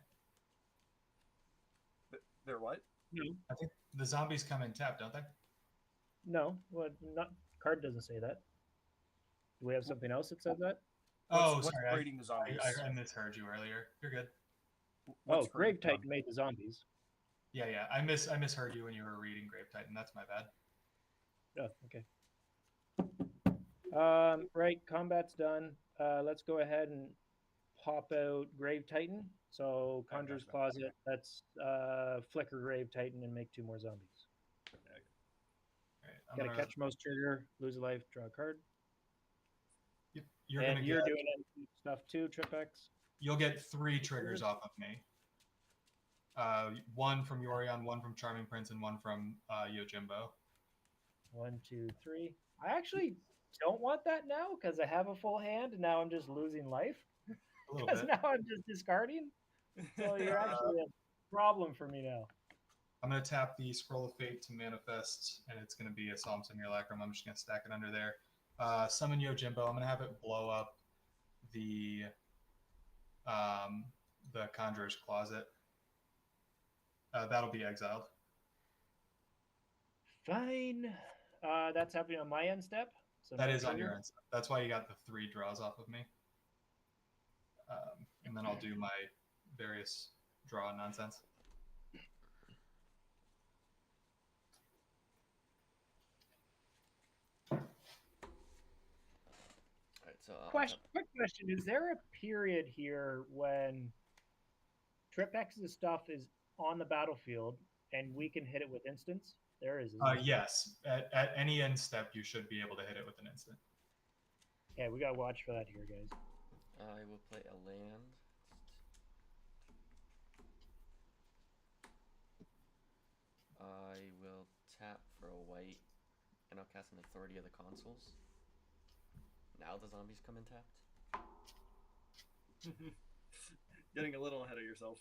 S4: They're what?
S3: No,
S1: I think the zombies come in tapped, don't they?
S3: no, well, card doesn't say that. Do we have something else that says that?
S4: What's
S1: Sorry.
S4: raiding the zombies?
S1: I misheard you earlier. You're good.
S4: What's
S3: Oh, Grave
S4: raiding the
S3: Titan made the zombies.
S1: Yeah. I misheard you when you were reading Grave Titan. That's my bad.
S3: Oh, okay. Right, combat's done. Let's go ahead and pop out Grave Titan. So Conjurer's
S4: Okay.
S3: Closet, let's flicker Grave Titan and make 2 more zombies.
S1: All right. I'm
S3: Gotta
S1: gonna,
S3: catch most trigger, lose a life, draw a card.
S1: You're
S3: And
S1: gonna
S3: you're
S1: get.
S3: doing stuff too, Trip X.
S1: You'll get 3 triggers off of me. 1 from Yorion, 1 from Charming Prince, and 1 from Yojimbo.
S3: 1, 2, 3. I actually don't want that now because I have a full hand and now I'm just losing life.
S1: A little
S3: Because
S1: bit.
S3: now I'm just discarding. So you're actually a problem for me now.
S1: I'm going to tap the Scroll of Fate to manifest, and it's going to be a Psalm Simulacrum. I'm just going to stack it under there. Summon Yojimbo. I'm going to have it blow up the Conjurer's Closet. That'll be exiled.
S3: Fine. That's happening on my end step. So
S1: That
S3: no
S1: is on
S3: trigger.
S1: your end. That's why you got the 3 draws off of me. And then I'll do my various draw nonsense.
S2: All right, so
S3: Quick question: is there a period here when Tripex's stuff is on the battlefield and we can hit it with instants? There is. isn't there?
S1: Yes, at any end step, you should be able to hit it with an instant.
S3: Yeah, we gotta watch for that here, guys.
S2: I will play a land. I will tap for a white, and I'll cast an Authority of the Consuls. Now the zombies come in tapped.
S4: Getting a little ahead of yourself.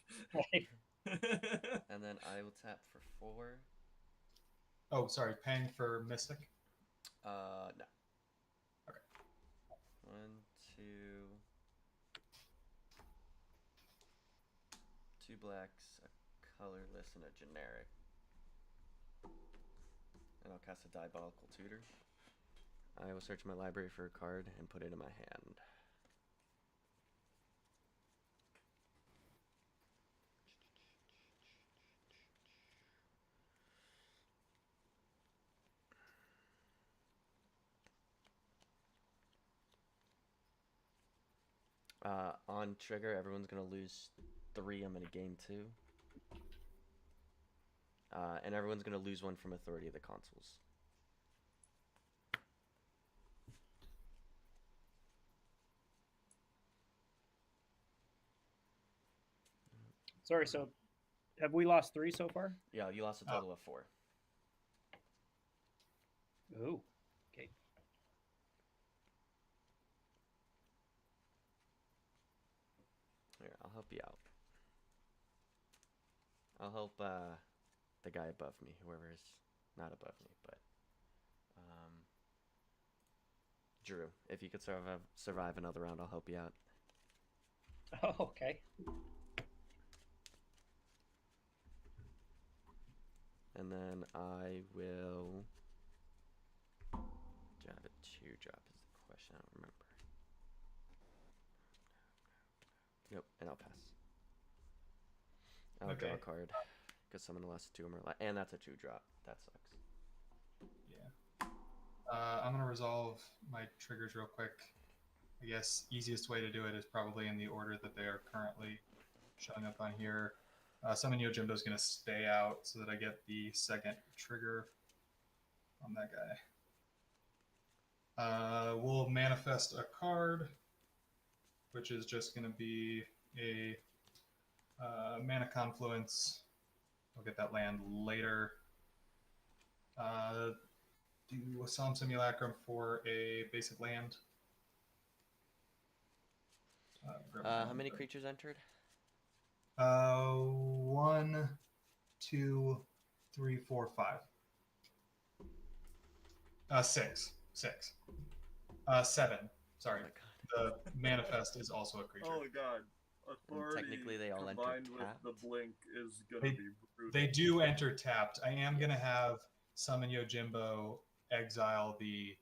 S2: And then I will tap for 4.
S1: Oh, sorry, paying for Mystic.
S2: No.
S1: Okay.
S2: 1, 2. 2 blacks, a colorless, and a generic. And I'll cast a Diabolical Tutor. I will search my library for a card and put it in my hand. On trigger, everyone's gonna lose 3. I'm gonna gain 2. And everyone's gonna lose 1 from Authority of the Consuls.
S3: Sorry. So, have we lost 3 so far?
S2: Yeah, you lost a total of 4.
S3: Ooh. Okay.
S2: Here, I'll help you out. I'll help the guy above me, whoever is not above me, but Drew, if you could survive another round, I'll help you out.
S3: Oh, okay.
S2: And then I will. Do I have a 2-drop? Is the question. I don't remember. Nope, and I'll pass. I'll draw a
S1: Okay.
S2: card. Because summon the last 2 or more. And that's a 2-drop. That sucks.
S1: Yeah. I'm gonna resolve my triggers real quick. I guess easiest way to do it is probably in the order that they are currently showing up on here. Summon Yojimbo is gonna stay out so that I get the second trigger on that guy. We'll manifest a card, which is just gonna be a Mana Confluence. I'll get that land later. Do a Psalm Simulacrum for a basic land.
S2: How many creatures entered?
S1: 1, 2, 3, 4, 5. 6. 7. Sorry.
S2: Oh my god.
S1: The manifest is also a creature.
S4: Oh god. Authority
S2: technically they all enter
S4: combined with
S2: tapped.
S4: the blink is gonna
S1: They-
S4: be brutal.
S1: They do enter tapped. I am gonna have Summon Yojimbo exile the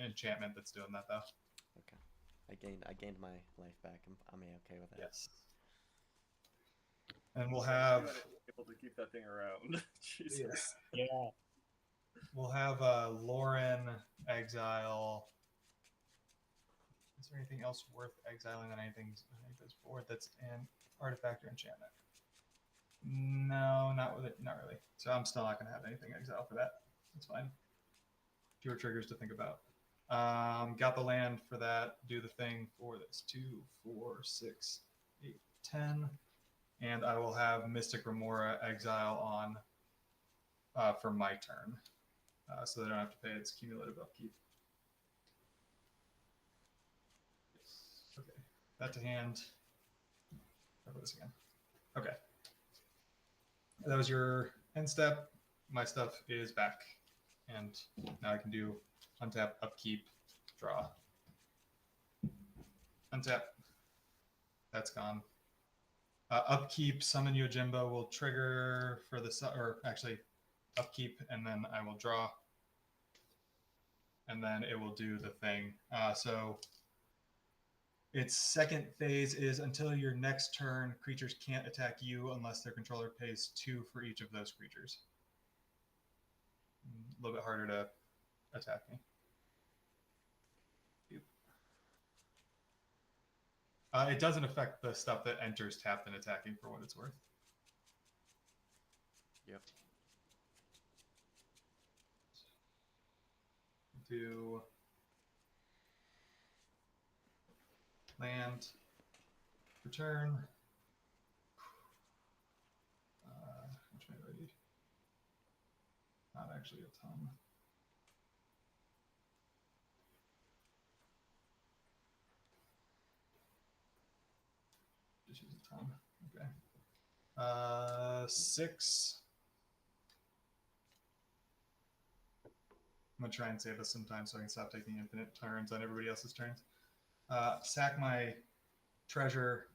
S1: enchantment that's doing that though.
S2: Okay. I gained my life back. I'm okay with that.
S1: Yes. And we'll
S4: You
S1: have
S4: gotta be able to keep that thing around. Jesus.
S3: Yeah.
S1: we'll have Lauren exile. Is there anything else worth exiling on anything underneath this board that's an artifact or enchantment? No, not with it, not really. So I'm still not going to have anything exile for that. That's fine. Fewer triggers to think about. Got the land for that. Do the thing for this. 2, 4, 6, 8, 10. And I will have Mystic Remora exile on for my turn. So that I don't have to pay its cumulative upkeep. Okay. That to hand. Cover this again. Okay. That was your end step. My stuff is back. And now I can do untap, upkeep, draw. Untap. That's gone. Upkeep, summon Yojimbo will trigger for the, or actually upkeep, and then I will draw. And then it will do the thing. So its second phase is until your next turn, creatures can't attack you unless their controller pays 2 for each of those creatures. A little bit harder to attack me. It doesn't affect the stuff that enters tapped and attacking for what it's worth.
S2: Yep.
S1: Do land, return. Which way do I need? Not actually a ton. Just use a ton. Okay. 6. I'm gonna try and save us some time so I can stop taking infinite turns on everybody else's turns. Sack my treasure,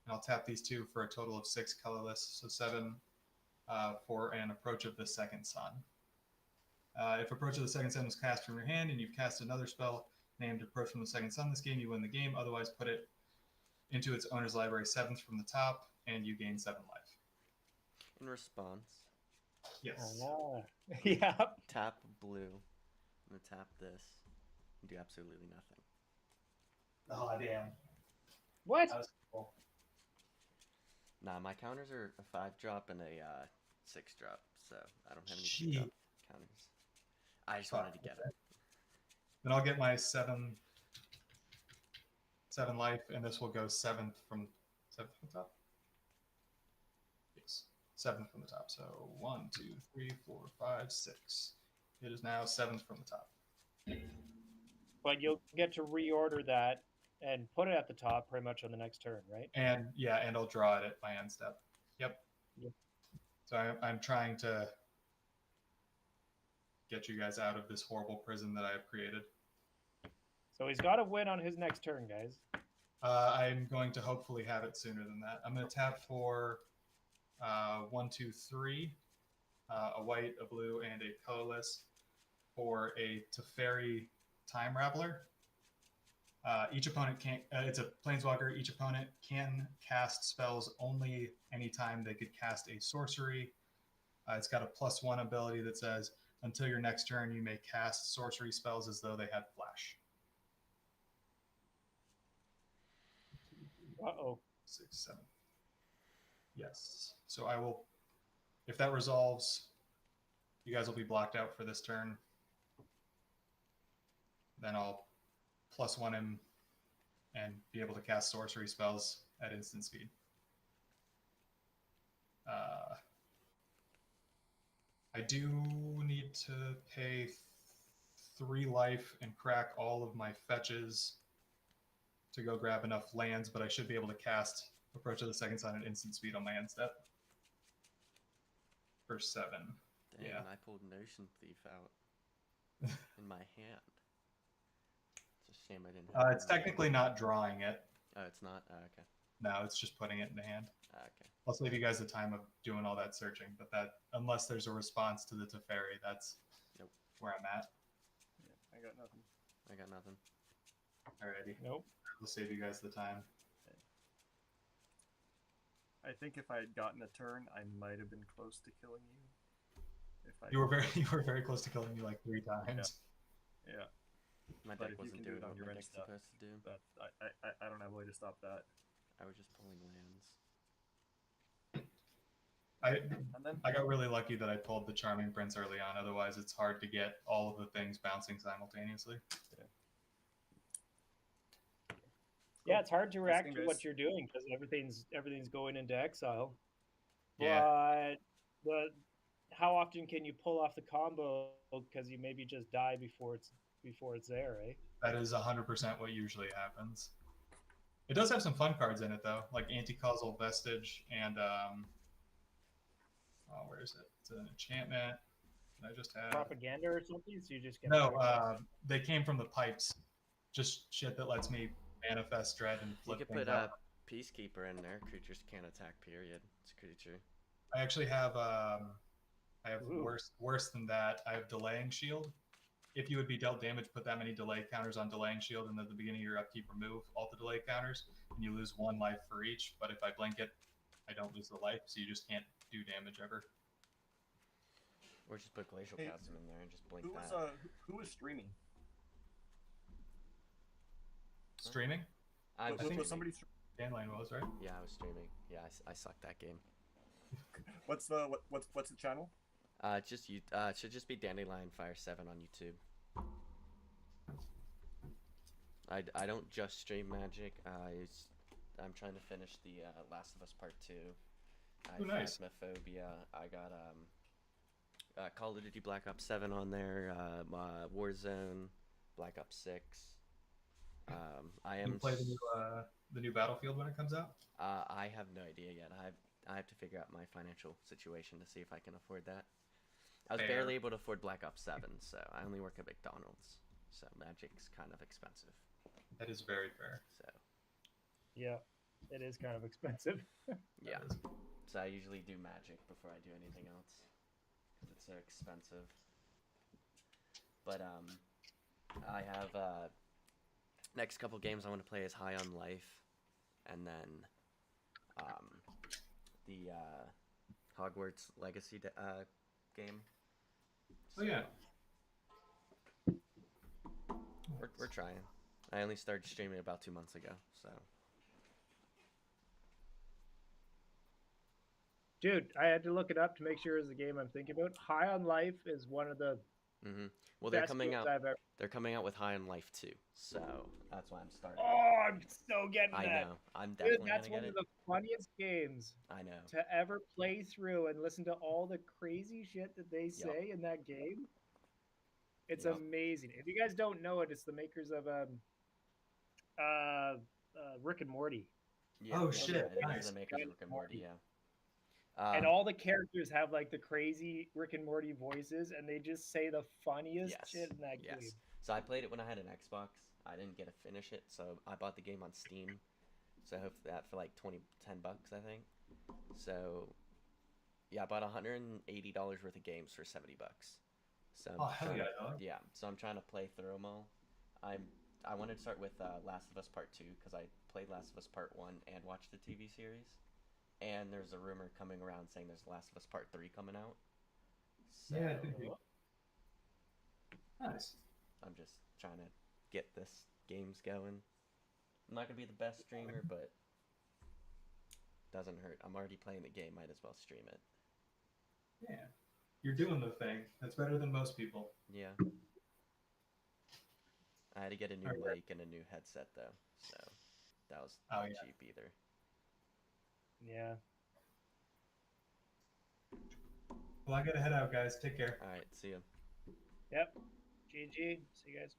S1: and I'll tap these 2 for a total of 6 colorless, so 7 for an Approach of the Second Sun. If Approach of the Second Sun is cast from your hand and you've cast another spell named Approach from the Second Sun this game, you win the game. Otherwise, put it into its owner's library 7th from the top, and you gain 7 life.
S2: In response,
S1: Yes.
S3: Oh, no. Yeah.
S2: tap blue. I'm gonna tap this and do absolutely nothing.
S1: Oh, damn.
S3: What?
S1: That was cool.
S2: Nah, my counters are a 5-drop and a 6-drop, so I don't have any
S1: Gee.
S2: 2-drop counters. I just wanted to get it.
S1: Then I'll get my 7 life, and this will go 7th from the top. Yes, 7th from the top. So 1, 2, 3, 4, 5, 6. It is now 7th from the top.
S3: But you'll get to reorder that and put it at the top pretty much on the next turn, right?
S1: And yeah, and I'll draw it at my end step. Yep.
S3: Yep.
S1: So I'm trying to get you guys out of this horrible prison that I have created.
S3: So he's got to win on his next turn, guys.
S1: I'm going to hopefully have it sooner than that. I'm going to tap for 1, 2, 3, a white, a blue, and a colorless for a Teferi Time Raveler. Each opponent can't. It's a planeswalker. Each opponent can cast spells only anytime they could cast a sorcery. It's got a +1 ability that says, until your next turn, you may cast sorcery spells as though they had flash.
S3: Uh-oh.
S1: 6, 7. Yes. So I will, if that resolves, you guys will be blocked out for this turn. Then I'll +1 him and be able to cast sorcery spells at instant speed. I do need to pay 3 life and crack all of my fetches to go grab enough lands, but I should be able to cast Approach of the Second Sun at instant speed on my end step. For 7.
S2: Dang,
S1: Yeah.
S2: I pulled Notion Thief out in my hand. It's a shame I didn't have
S1: It's
S2: it in my-
S1: technically not drawing it.
S2: Oh, it's not? Oh, okay.
S1: No, it's just putting it in the hand.
S2: Okay.
S1: I'll save you guys the time of doing all that searching, but that unless there's a response to the Teferi, that's
S2: Nope.
S1: where I'm at.
S4: Yeah, I got nothing.
S2: I got nothing.
S1: Alrighty.
S3: Nope.
S1: We'll save you guys the time.
S4: I think if I had gotten a turn, I might have been close to killing you. If I
S1: You were very close to killing me like 3 times.
S4: yeah,
S2: My
S4: But
S2: deck
S4: if you
S2: wasn't
S4: can do
S2: doing
S4: it on
S2: what
S4: your
S2: my
S4: end
S2: deck's
S4: stuff,
S2: supposed to do.
S4: but I don't have a way to stop that.
S2: I was just pulling lands.
S4: And then
S1: I got really lucky that I pulled the Charming Prince early on. Otherwise, it's hard to get all of the things bouncing simultaneously.
S3: Yeah, it's hard to react
S4: game,
S3: to
S4: guys.
S3: what you're doing because everything's going into exile.
S1: Yeah.
S3: But how often can you pull off the combo because you maybe just die before it's there, eh?
S1: That is 100% what usually happens. It does have some fun cards in it, though, like Anti-Causal Vestige and where is it? It's an enchantment. I just had.
S3: Propaganda or something? So you just get
S1: No, they came from the pipes. Just shit that lets me manifest dread and
S2: You
S1: flip
S2: could
S1: things
S2: put
S1: out.
S2: Peacekeeper in there. Creatures can't attack. Period. It's a creature.
S1: I actually have I have
S3: Ooh.
S1: worse than that. I have delaying shield. If you would be dealt damage, put that many delay counters on delaying shield, and at the beginning of your upkeep, remove all the delay counters, and you lose 1 life for each. But if I blink it, I don't lose the life, so you just can't do damage ever.
S2: Or just put Glacial
S4: Hey,
S2: Chasm in there and just blink
S4: Who
S2: that.
S4: was who was streaming?
S1: Streaming?
S2: I was
S4: Was
S2: streaming.
S4: somebody?
S1: Danline was, right?
S2: Yeah, I was streaming. Yeah, I sucked that game.
S4: What's the channel?
S2: Just you. It should just be Dandelion Fire 7 on YouTube. I don't just stream Magic. I'm trying to finish the Last of Us Part 2. I
S1: Ooh, nice.
S2: Phasmophobia. I got Call of Duty Black Ops 7 on there. Warzone, Black Ops 6. I am.
S1: You play the new Battlefield when it comes out?
S2: I have no idea yet. I have to figure out my financial situation to see if I can afford that. I was
S1: Fair.
S2: barely able to afford Black Ops 7, so I only work at McDonald's. So Magic's kind of expensive.
S1: That is very fair.
S2: So
S3: Yeah, it is kind of expensive.
S2: yeah.
S1: That is-
S2: So I usually do Magic before I do anything else because it's so expensive. But I have next couple games I want to play is High on Life, and then the Hogwarts Legacy game.
S1: Oh yeah.
S2: We're trying. I only started streaming about 2 months ago, so.
S3: Dude, I had to look it up to make sure it's the game I'm thinking about. High on Life is one of the
S2: Well, they're
S3: best
S2: coming
S3: games
S2: out.
S3: I've ever.
S2: They're coming out with High on Life 2, so that's why I'm starting.
S3: Oh, I'm so getting
S2: I
S3: that.
S2: know. I'm
S3: Dude,
S2: definitely
S3: that's
S2: gonna
S3: one
S2: get
S3: of
S2: it.
S3: the funniest games
S2: I know.
S3: to ever play through and listen to all the crazy shit that they say in that game. It's
S2: Yep.
S3: amazing. If you guys don't know it, it's the makers of Rick and Morty.
S2: Yeah,
S1: Oh,
S2: yeah,
S1: shit,
S2: yeah, it is
S1: nice.
S2: the makers of Rick and Morty, yeah.
S3: And all the characters have like the crazy Rick and Morty voices, and they just say the funniest
S2: Yes,
S3: shit in that
S2: yes.
S3: game.
S2: So I played it when I had an Xbox. I didn't get to finish it, so I bought the game on Steam. So I hope that for like 10 bucks, I think. So yeah, I bought $180 worth of games for 70 bucks. So I'm
S1: Oh hell
S2: trying
S1: yeah,
S2: to-
S1: dog.
S2: yeah, so I'm trying to play through them all. I wanted to start with Last of Us Part 2 because I played Last of Us Part 1 and watched the TV series. And there's a rumor coming around saying there's Last of Us Part 3 coming out. So
S1: Yeah, I think nice.
S2: I'm just trying to get this games going. I'm not gonna be the best streamer, but doesn't hurt. I'm already playing the game, might as well stream it.
S1: Yeah. You're doing the thing. That's better than most people.
S2: Yeah. I had to get a new
S1: Alright.
S2: mic and a new headset though, so that was
S1: Oh,
S2: not
S1: yeah.
S2: cheap either.
S3: Yeah.
S1: Well, I gotta head out, guys. Take care.
S2: Alright, see ya.
S3: Yep. GG. See you guys.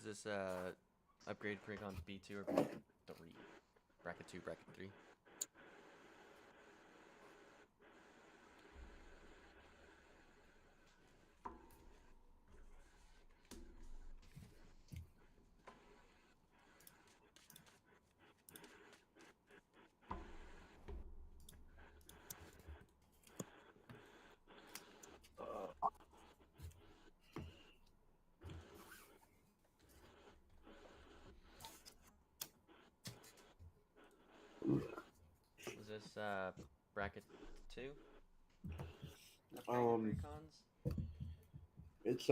S2: this upgrade Precon B2 or bracket 3? Bracket 2, bracket 3. Is this bracket 2? Upgraded Precons?
S7: It's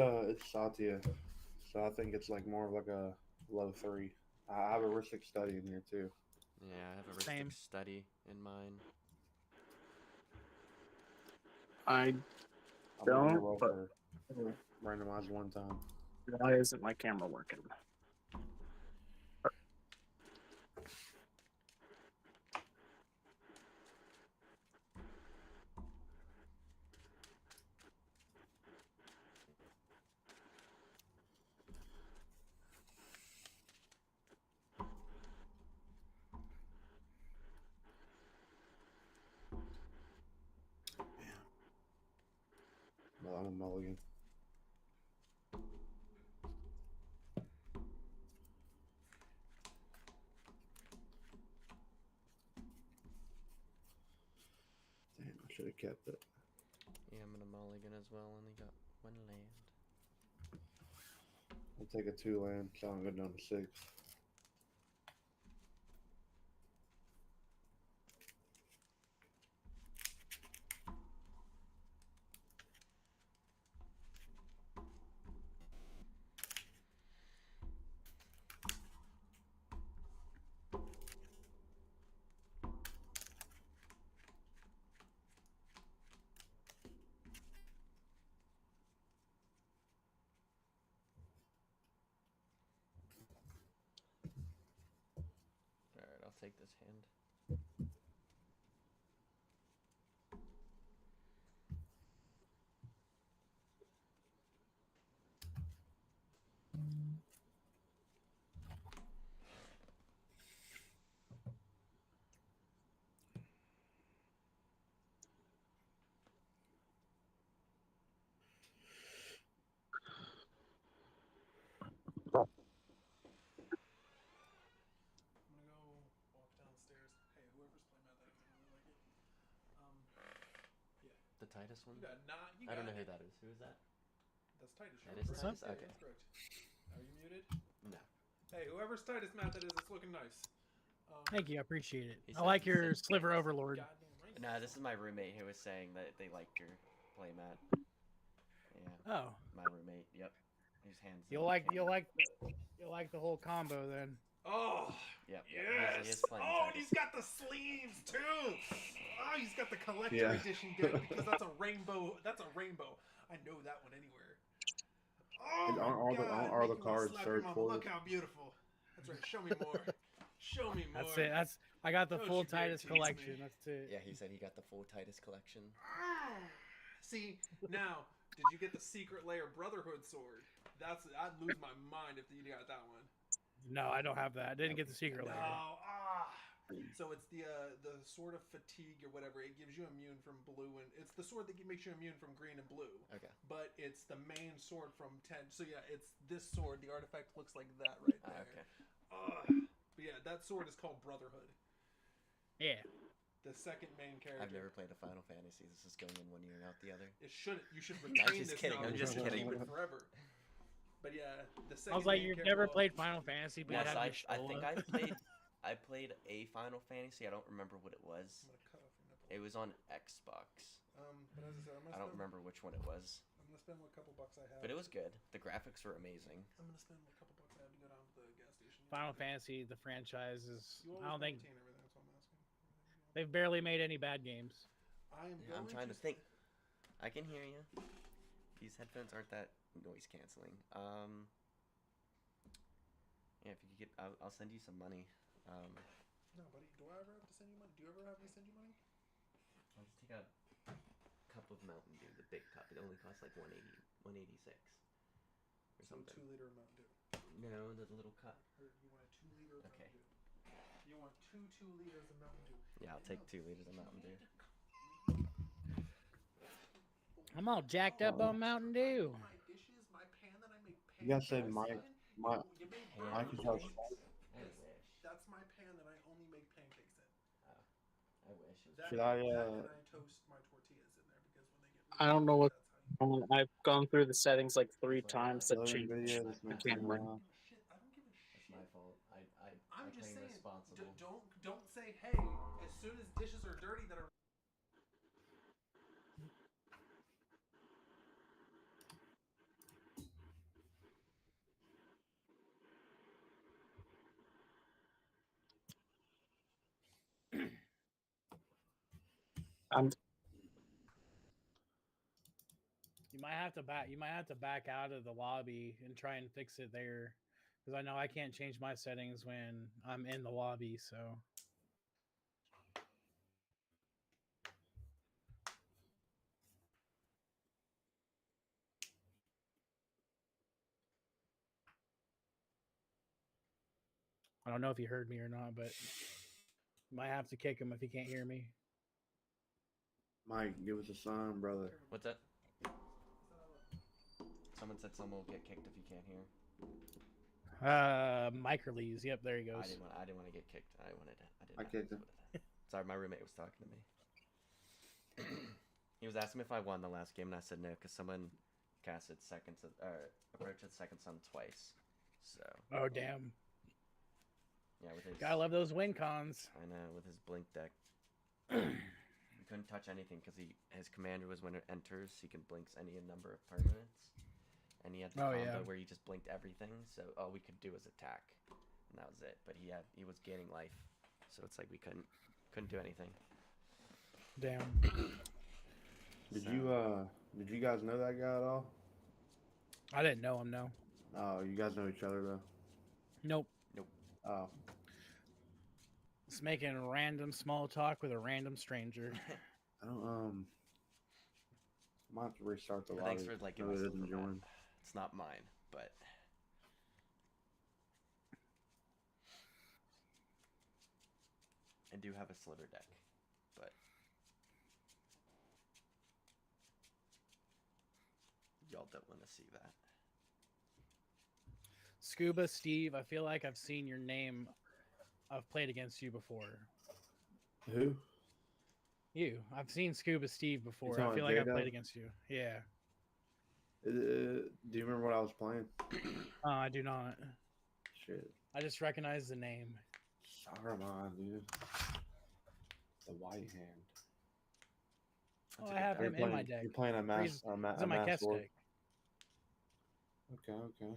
S7: Satya, so I think it's like more of like a low 3. I have a Ristic study in here too.
S2: Yeah, I have a
S8: Same.
S2: Ristic study in mine.
S7: I'm in here
S8: Don't,
S7: well
S8: but
S7: for randomized one time.
S8: why isn't my camera working?
S7: Well, I'm a mulligan. Damn, I should have kept it.
S2: Yeah, I'm gonna mulligan as well. Only got 1 land.
S7: I'll take a 2 land, so I'm good down to 6.
S2: Alright, I'll take this hand.
S6: I'm gonna go walk downstairs. Hey, whoever's playing that, I really like it.
S2: The Titus one?
S6: You got not. You
S2: I don't
S6: got
S2: know who
S6: it.
S2: that is. Who is that?
S6: That's Titus.
S2: That
S6: you're
S2: is
S6: correct.
S2: Titus?
S6: Yeah,
S2: Okay.
S6: that's correct. Are you muted?
S2: No.
S6: Hey, whoever's Titus Matt that is, it's looking nice.
S8: Thank you, I appreciate it.
S2: He
S8: I
S2: said-
S8: like
S2: he
S8: your
S2: said-
S8: Sliver Overlord.
S6: Goddamn right.
S2: Nah, this is my roommate who was saying that they liked your playmat. Yeah,
S8: Oh,
S2: my roommate. Yep. His hands.
S8: you'll like the whole combo then.
S6: Oh,
S2: Yep. He
S6: yes.
S2: is playing
S6: Oh, and
S2: Titus.
S6: he's got the sleeves too. Oh, he's got the collector
S7: Yeah.
S6: edition deck because that's a rainbow. That's a rainbow. I know that one anywhere. Oh
S7: And
S6: my
S7: are the-
S6: God!
S7: are
S6: make
S7: the
S6: you wanna
S7: cards
S6: slap your
S7: third
S6: mama.
S7: forward?
S6: Look how beautiful. That's right. Show me more. Show me more.
S8: That's it. I got the
S6: Don't
S8: full
S6: you dare
S8: Titus
S6: tease me.
S8: collection. That's it.
S2: Yeah, he said he got the full Titus collection.
S6: See, now, did you get the Secret Lair Brotherhood sword? I'd lose my mind if you got that one.
S8: No, I don't have that. I didn't get the secret
S6: No,
S8: layer.
S6: So it's the sword of fatigue or whatever. It gives you immune from blue, and it's the sword that makes you immune from green and blue.
S2: Okay.
S6: But it's the main sword from 10. So yeah, it's this sword. The artifact looks like that right there.
S2: Okay.
S6: But yeah, that sword is called Brotherhood.
S8: Yeah.
S6: The second main character.
S2: I've never played a Final Fantasy. This is going in one ear and out the other.
S6: It shouldn't. You should
S2: I'm
S6: retain
S2: just
S6: this
S2: kidding, I'm
S6: knowledge.
S2: just
S6: You should
S2: kidding.
S6: keep it forever. But yeah, the second.
S8: I was like,
S6: main
S8: you've
S6: character-
S8: never played Final Fantasy, but
S2: Yes,
S8: you have
S2: I
S8: Y'shtola.
S2: think I played a Final Fantasy. I don't remember what it was.
S6: I'm gonna cut off your nipple.
S2: It was on Xbox.
S6: But as I said,
S2: I don't remember which one it was,
S6: I'm gonna spend what couple bucks I have.
S2: but it was good. The graphics were amazing.
S6: I'm gonna spend what couple bucks I have to go down to the gas station.
S8: Final Fantasy, the franchise is.
S6: You
S8: I don't think
S6: retain everything. That's what I'm asking.
S8: they've barely made any bad games.
S6: I am.
S2: Yeah, I'm
S6: going
S2: trying to think. I can hear you. These headphones aren't that noise canceling. Yeah, if you could get, I'll send you some money.
S6: No, buddy. Do I ever have to send you money? Do you ever have me send you money?
S2: I'll just take a cup of Mountain Dew, the big cup. It only costs like 186 or
S6: So
S2: something.
S6: 2 liter Mountain Dew.
S2: No, the little cup.
S6: Or you want a 2 liter of
S2: Okay.
S6: Mountain Dew? You want two liters of Mountain Dew.
S2: Yeah, I'll take 2 liters of Mountain Dew.
S8: I'm all jacked up
S7: Oh.
S8: on Mountain Dew.
S6: My dishes, my pan that I make
S7: You guys
S6: pancakes
S7: said my
S6: in,
S7: my
S6: you made
S2: Pan.
S7: my
S6: burgers
S7: controls.
S6: once.
S2: I
S6: Yes,
S2: wish.
S6: that's my pan that I only make pancakes in.
S2: I wish. It was
S6: That,
S7: Should I,
S6: that and I toast my tortillas in there because when they get
S9: I don't know what-
S6: that's how you
S9: I've gone through the settings like 3
S2: That's what I
S9: times
S2: like.
S9: to
S7: Loading
S9: change
S7: video. This
S9: the
S7: makes
S9: camera.
S6: I don't give a shit. I don't give a
S2: That's
S6: shit.
S2: my fault. I
S6: I'm just
S2: claim
S6: saying.
S2: responsible.
S6: Don't say hey as soon as dishes are dirty that are.
S9: I'm
S8: You might have to back. You might have to back out of the lobby and try and fix it there, because I know I can't change my settings when I'm in the lobby. So I don't know if you heard me or not, but you might have to kick him if he can't hear me.
S7: Mike, give us a sign, brother.
S2: What's that? Someone said someone will get kicked if you can't hear.
S8: Microlees. Yep, there he
S2: I
S8: goes.
S2: didn't want to get kicked. I didn't.
S7: I kicked him.
S2: Sorry, my roommate was talking to me. He was asking me if I won the last game, and I said no because someone casted approached second sun twice. So
S8: Oh damn!
S2: yeah, with his
S8: Gotta love those win cons.
S2: I know with his blink deck, he couldn't touch anything because his commander was when it enters, he can blink any number of permanents, and he had the
S8: Oh,
S2: combo
S8: yeah.
S2: where he just blinked everything. So all we could do was attack, and that was it. But he was gaining life, so it's like we couldn't do anything.
S8: Damn.
S7: Did you guys know that guy at all?
S8: I didn't know him. No.
S7: Oh, you guys know each other though.
S8: Nope.
S7: Oh,
S8: It's making random small talk with a random stranger.
S7: I don't. I might have to restart the
S2: But
S7: lobby.
S2: thanks for like
S7: No,
S2: giving
S7: it
S2: us
S7: didn't join.
S2: It's not mine, but I do have a sliver deck, but y'all don't want to see that.
S8: Scuba Steve, I feel like I've seen your name. I've played against you before.
S7: Who?
S8: You. I've seen Scuba Steve before.
S7: talking
S8: I feel
S7: about
S8: like I've
S7: J-Dub?
S8: played against you. Yeah.
S7: Do you remember what I was playing?
S8: I do not.
S7: Shit.
S8: I just recognize the name.
S7: Saruman, dude. The white hand.
S8: Oh,
S2: That's a
S8: I
S2: good
S8: have
S2: deck.
S8: him in my deck.
S7: You're playing a mass.
S8: He's-
S7: A
S8: He's
S7: mass
S8: in my Kess
S7: sword.
S8: deck.
S7: Okay.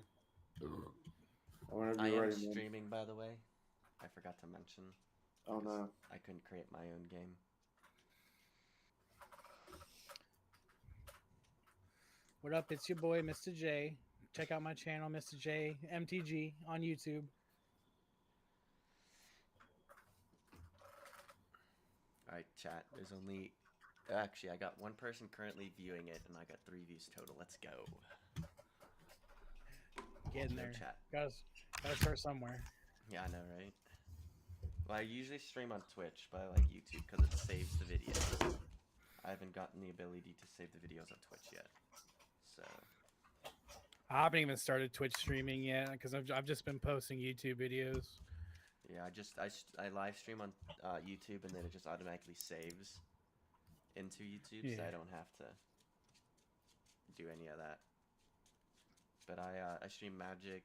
S7: Whenever
S2: I
S7: you're
S2: am
S7: ready, man.
S2: streaming, by the way. I forgot to mention.
S7: Oh no.
S2: I couldn't create my own game.
S8: What up? It's your boy, Mr. J. Check out my channel, Mr. J MTG on YouTube.
S2: Alright, chat. There's only... Actually, I got one person currently viewing it, and I got 3 views total. Let's go.
S8: Get in
S2: No
S8: there.
S2: chat.
S8: Gotta start somewhere.
S2: Yeah, I know, right? Well, I usually stream on Twitch, but I like YouTube because it saves the videos. I haven't gotten the ability to save the videos on Twitch yet. So,
S8: I haven't even started Twitch streaming yet because I've just been posting YouTube videos.
S2: yeah, I live stream on YouTube, and then it just automatically saves into YouTube, so
S8: Yeah.
S2: I don't have to do any of that. But I stream Magic,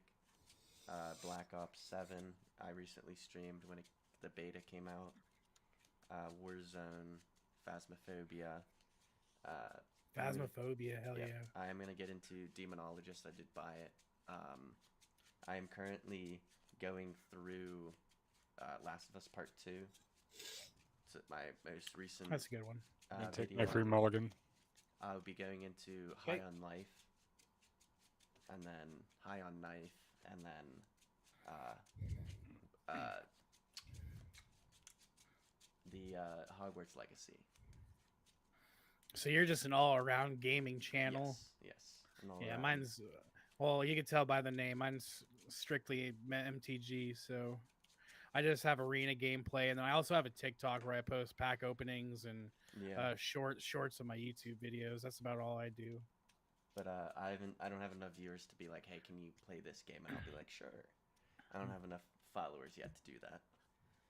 S2: Black Ops 7. I recently streamed when the beta came out. Warzone, Phasmophobia.
S8: Phasmophobia, hell yeah.
S2: I am gonna get into Demonologist. I did buy it. I am currently going through Last of Us Part 2. It's my most recent.
S8: That's a good one.
S10: Take
S2: video.
S10: my free mulligan.
S2: I'll be going into
S8: Okay.
S2: High on Life, and then High on Knife, and then the Hogwarts Legacy.
S8: So you're just an all-around gaming channel.
S2: Yes. And all
S8: Yeah,
S2: around.
S8: mine's well, you can tell by the name. Mine's strictly MTG, so I just have arena gameplay, and then I also have a TikTok where I post pack openings and
S2: Yeah.
S8: shorts of my YouTube videos. That's about all I do.
S2: But I don't have enough viewers to be like, hey, can you play this game? And I'll be like, sure. I don't have enough followers yet to do that.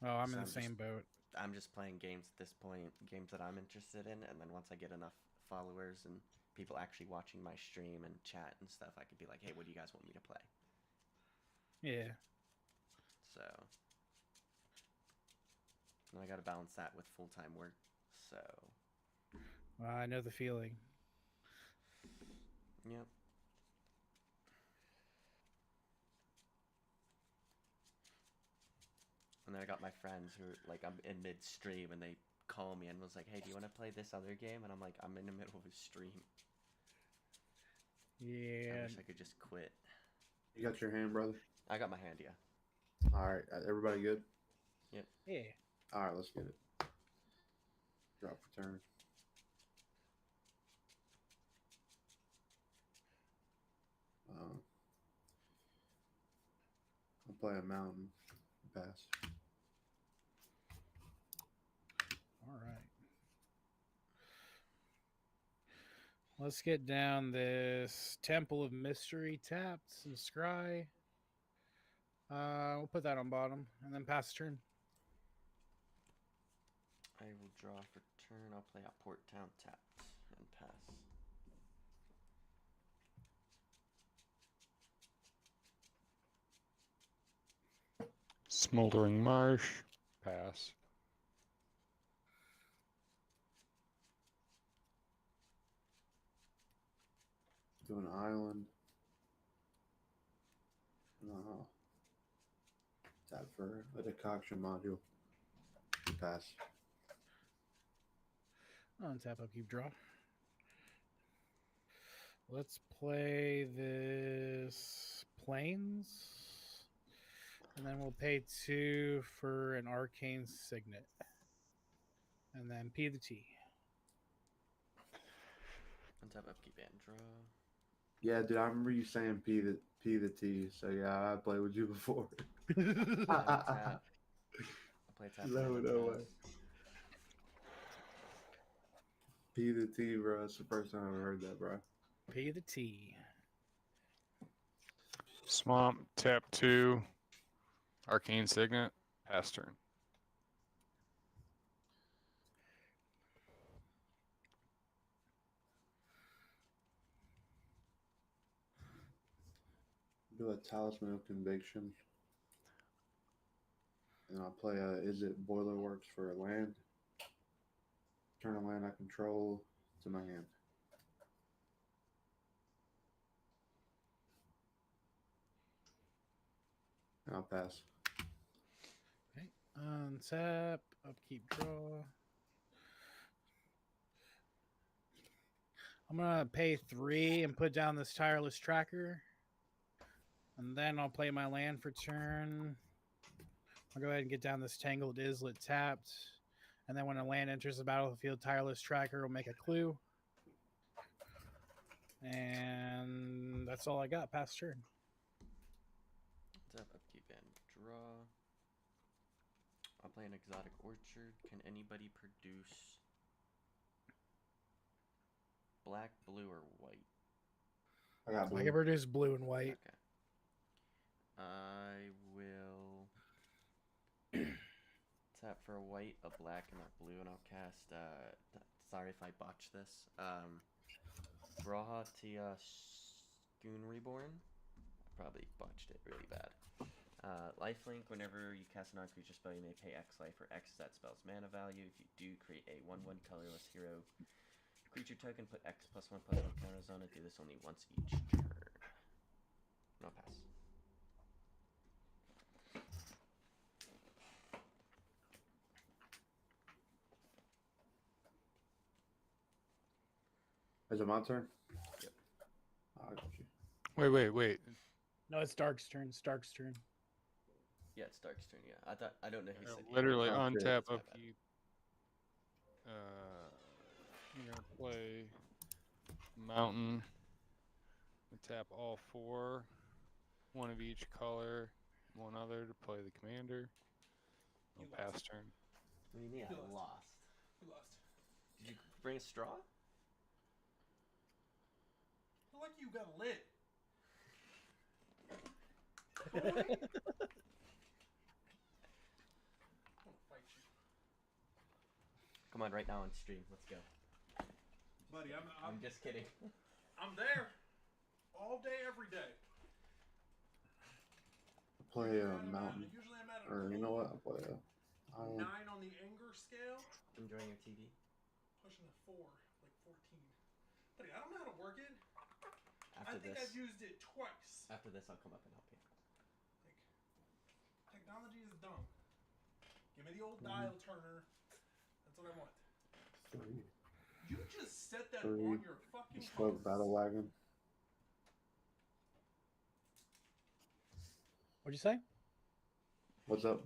S8: Oh, I'm
S2: So
S8: in
S2: I'm
S8: the same boat.
S2: I'm just playing games at this point, games that I'm interested in, and then once I get enough followers and people actually watching my stream and chat and stuff, I could be like, hey, what do you guys want me to play?
S8: Yeah.
S2: So, and I got to balance that with full-time work. So,
S8: I know the feeling.
S2: yep. And then I got my friends who, like, I'm in mid-stream and they call me and was like, hey, do you want to play this other game? And I'm like, I'm in the middle of a stream. I
S8: Yeah.
S2: wish I could just quit.
S7: You got your hand, brother?
S2: I got my hand, yeah.
S7: All right. Everybody good?
S8: Yeah.
S7: All right, let's get it. Drop return. I'll play a mountain. Pass.
S8: All right. Let's get down this Temple of Mystery tapped and scry. We'll put that on bottom and then pass turn.
S2: I will draw for turn. I'll play out Port Town tapped and pass.
S10: Smoldering Marsh, pass.
S7: Do an island. Tap for a decoction module. Pass.
S8: Untap, upkeep, draw. Let's play this Plains. And then we'll pay 2 for an Arcane Signet. And then P the T.
S2: Untap, upkeep, and draw.
S7: Yeah, dude, I remember you saying P the T. So yeah, I played with you before.
S2: Untap. I'll play tap.
S7: No way. P the T, bro. It's the first time I've heard that, bro.
S8: P the T.
S10: Swamp, tap 2. Arcane Signet, pass turn.
S7: Do a Talisman of Conviction. And I'll play Is It Boiler Works for a land. Turn a land I control to my hand. And I'll pass.
S8: Okay. Untap, upkeep, draw. I'm going to pay 3 and put down this Tireless Tracker. And then I'll play my land for turn. I'll go ahead and get down this Tangled Islet tapped. And then when a land enters the battlefield, Tireless Tracker will make a clue. And that's all I got. Pass turn.
S2: Untap, upkeep, and draw. I'll play an Exotic Orchard. Can anybody produce black, blue, or white?
S7: I got
S8: I
S7: blue.
S8: can produce blue and white.
S2: Okay. I will tap for a white, a black, and a blue, and I'll cast, sorry if I botch this, Braha Tia Scoon Reborn. I probably botched it really bad. Lifelink, whenever you cast a non-creature spell, you may pay X life or X that spell's mana value. If you do, create a 1/1 colorless hero creature token, put X+1/+1 counters on it. Do this only once each turn. And I'll pass.
S7: Is it my turn?
S2: Yep.
S7: Oh, I got you.
S10: Wait.
S8: No, it's Dark's turn. Stark's turn.
S2: Yeah, it's Dark's turn. Yeah, I don't know who said.
S10: Literally
S7: Oh, shit.
S10: untap,
S2: It's my bad.
S10: upkeep. I'm gonna play Mountain. Tap all 4. one of each color, one other to play the commander.
S6: You
S10: I'll pass
S6: lost.
S10: turn.
S2: What do you mean
S6: You
S2: I
S6: lost.
S2: lost?
S6: You lost.
S2: Did you bring a straw?
S6: Look like you got lit. Boy. I want to fight you.
S2: Come on, right now on stream. Let's go.
S6: Buddy,
S2: I'm just kidding.
S6: I'm there. All day, every day.
S7: Play
S6: Usually
S7: a
S6: I'm at-
S7: mountain,
S6: Usually I'm at a
S7: or you know what?
S6: cold
S7: I'll play a island.
S6: 9 on the anger scale.
S2: Enjoying your TV?
S6: Pushing a 4, like 14. Buddy, I don't know how to work it.
S2: After
S6: I think
S2: this,
S6: I've used it twice.
S2: after this, I'll come up and help you.
S6: Like, technology is dumb. Give me the old dial turner. That's what I want.
S7: 3.
S6: You just set that
S7: 3.
S6: on your fucking
S7: Bespoke
S6: house.
S7: battle wagon.
S8: What'd you say?
S7: What's up?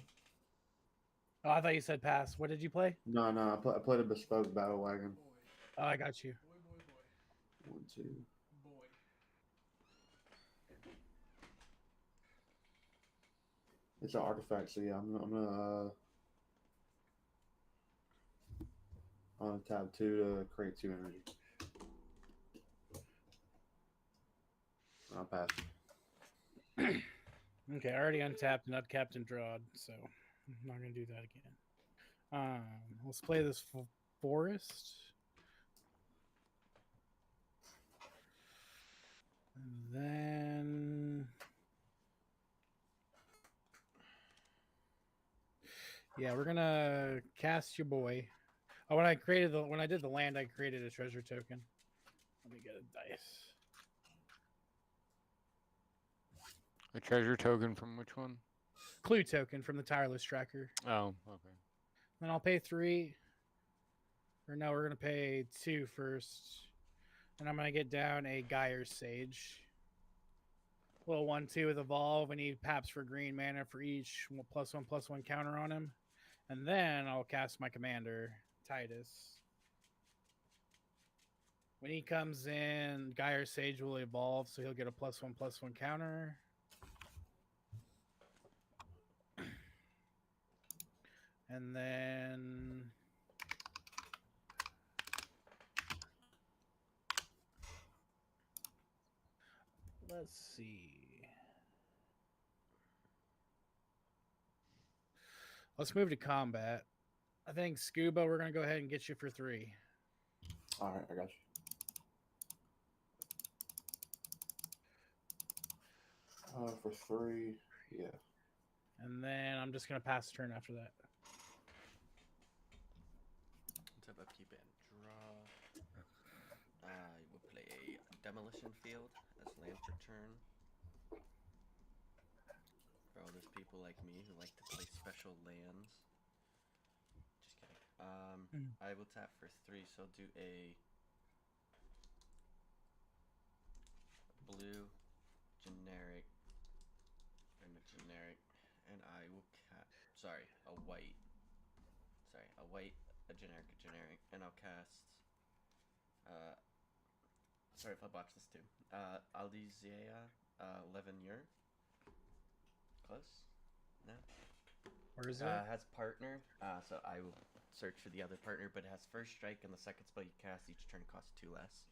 S8: Oh, I thought you said pass. What did you play?
S7: No, I played a bespoke battle wagon.
S6: Boy,
S8: Oh, I got you.
S6: boy.
S7: 1, 2.
S6: Boy.
S7: It's an artifact, so yeah, I'm gonna on tab 2 to create 2 energy. I'll pass.
S8: Okay, I already untapped and uncapped and drawed, so I'm not gonna do that again. Let's play this forest. And then yeah, we're gonna cast your boy. Oh, when I did the land, I created a treasure token. Let me get a dice.
S10: A treasure token from which one?
S8: Clue token from the tireless tracker.
S10: Oh, okay.
S8: Then I'll pay 3. Or no, we're gonna pay 2 first. And I'm gonna get down a Gyre's Sage. Little 1/2 with evolve, and he paps for green mana for each +1/+1 counter on him. And then I'll cast my commander, Titus. When he comes in, Gyre's Sage will evolve, so he'll get a +1/+1 counter. And then let's see. Let's move to combat. I think Scuba, we're going to go ahead and get you for 3.
S7: Alright, I got you. For 3, yeah.
S8: And then I'm just going to pass the turn after that.
S2: Tap upkeep and draw. I will play a demolition field as land for turn. For all those people like me who like to play special lands. Just kidding. I will tap for 3, so I'll do a blue, generic, and a generic, and I will sorry, a white. Sorry, a white, a generic, and I'll cast. Sorry if I botched this too. Alizea, 11 year. Close? No?
S8: Where is it?
S2: Has partner, so I will search for the other partner, but it has first strike, and the second spell you cast each turn costs 2 less.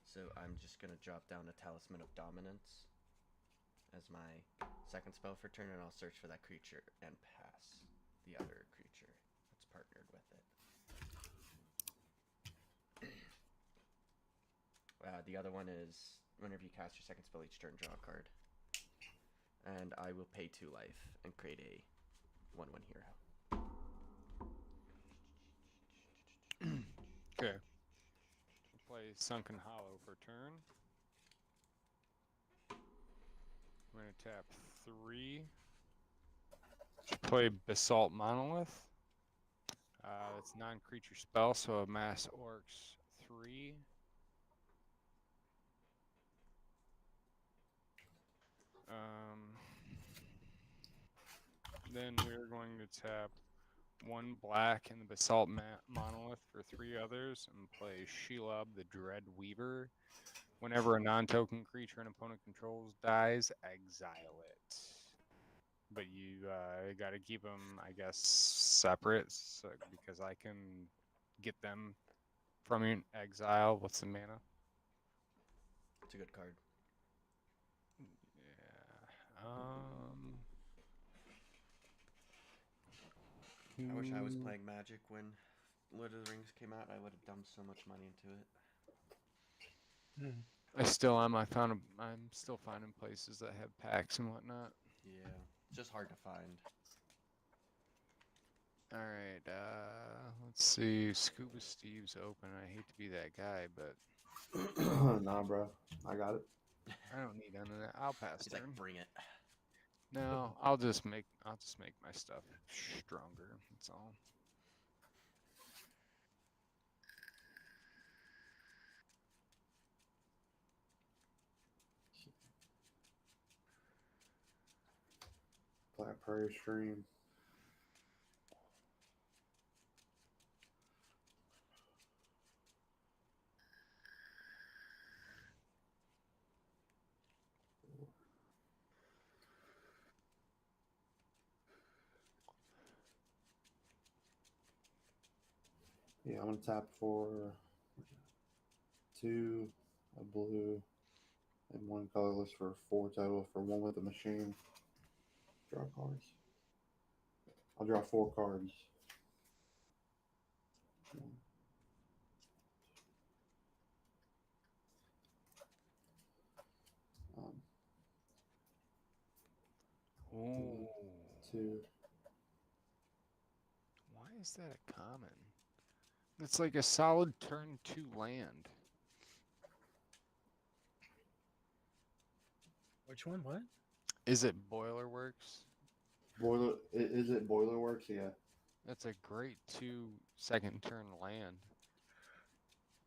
S2: So I'm just gonna drop down a Talisman of Dominance as my second spell for turn, and I'll search for that creature and pass the other creature that's partnered with it. The other one is whenever you cast your second spell each turn, draw a card. And I will pay 2 life and create a 1/1 hero.
S10: Okay. We'll play Sunken Hollow for turn. I'm going to tap 3. Play Basalt Monolith. It's non-creature spell, so a Mass Orcs 3. Then we're going to tap 1 black in the Basalt Monolith for 3 others and play Shelob the Dread Weaver. Whenever a non-token creature an opponent controls dies, exile it. But you got to keep them, I guess, separate, so, because I can get them from your exile. What's the mana?
S2: It's a good card.
S10: Yeah.
S2: I wish I was
S10: hmm,
S2: playing Magic when Lord of the Rings came out. I would have dumped so much money into it.
S10: I still am. I'm still finding places that have packs and whatnot.
S2: Yeah, it's just hard to find.
S10: All right. Let's see. Scuba Steve's open. I hate to be that guy, but
S7: Nah, bro. I got it.
S10: I don't need none of that. I'll pass
S2: He's
S10: turn.
S2: like, bring it.
S10: No, I'll just make my stuff stronger. That's all.
S7: Black Prairie Stream. Yeah, I'm gonna tap for 2, a blue, and 1 colorless for 4 total for 1 with the machine. Draw cards. I'll draw 4 cards. Um,
S10: Ooh.
S7: 2.
S10: Why is that a common? It's like a solid turn 2 land.
S8: Which one? What?
S10: Is it Boilerworks?
S7: Is it Boilerworks? Yeah.
S10: That's a great 2-second turn land.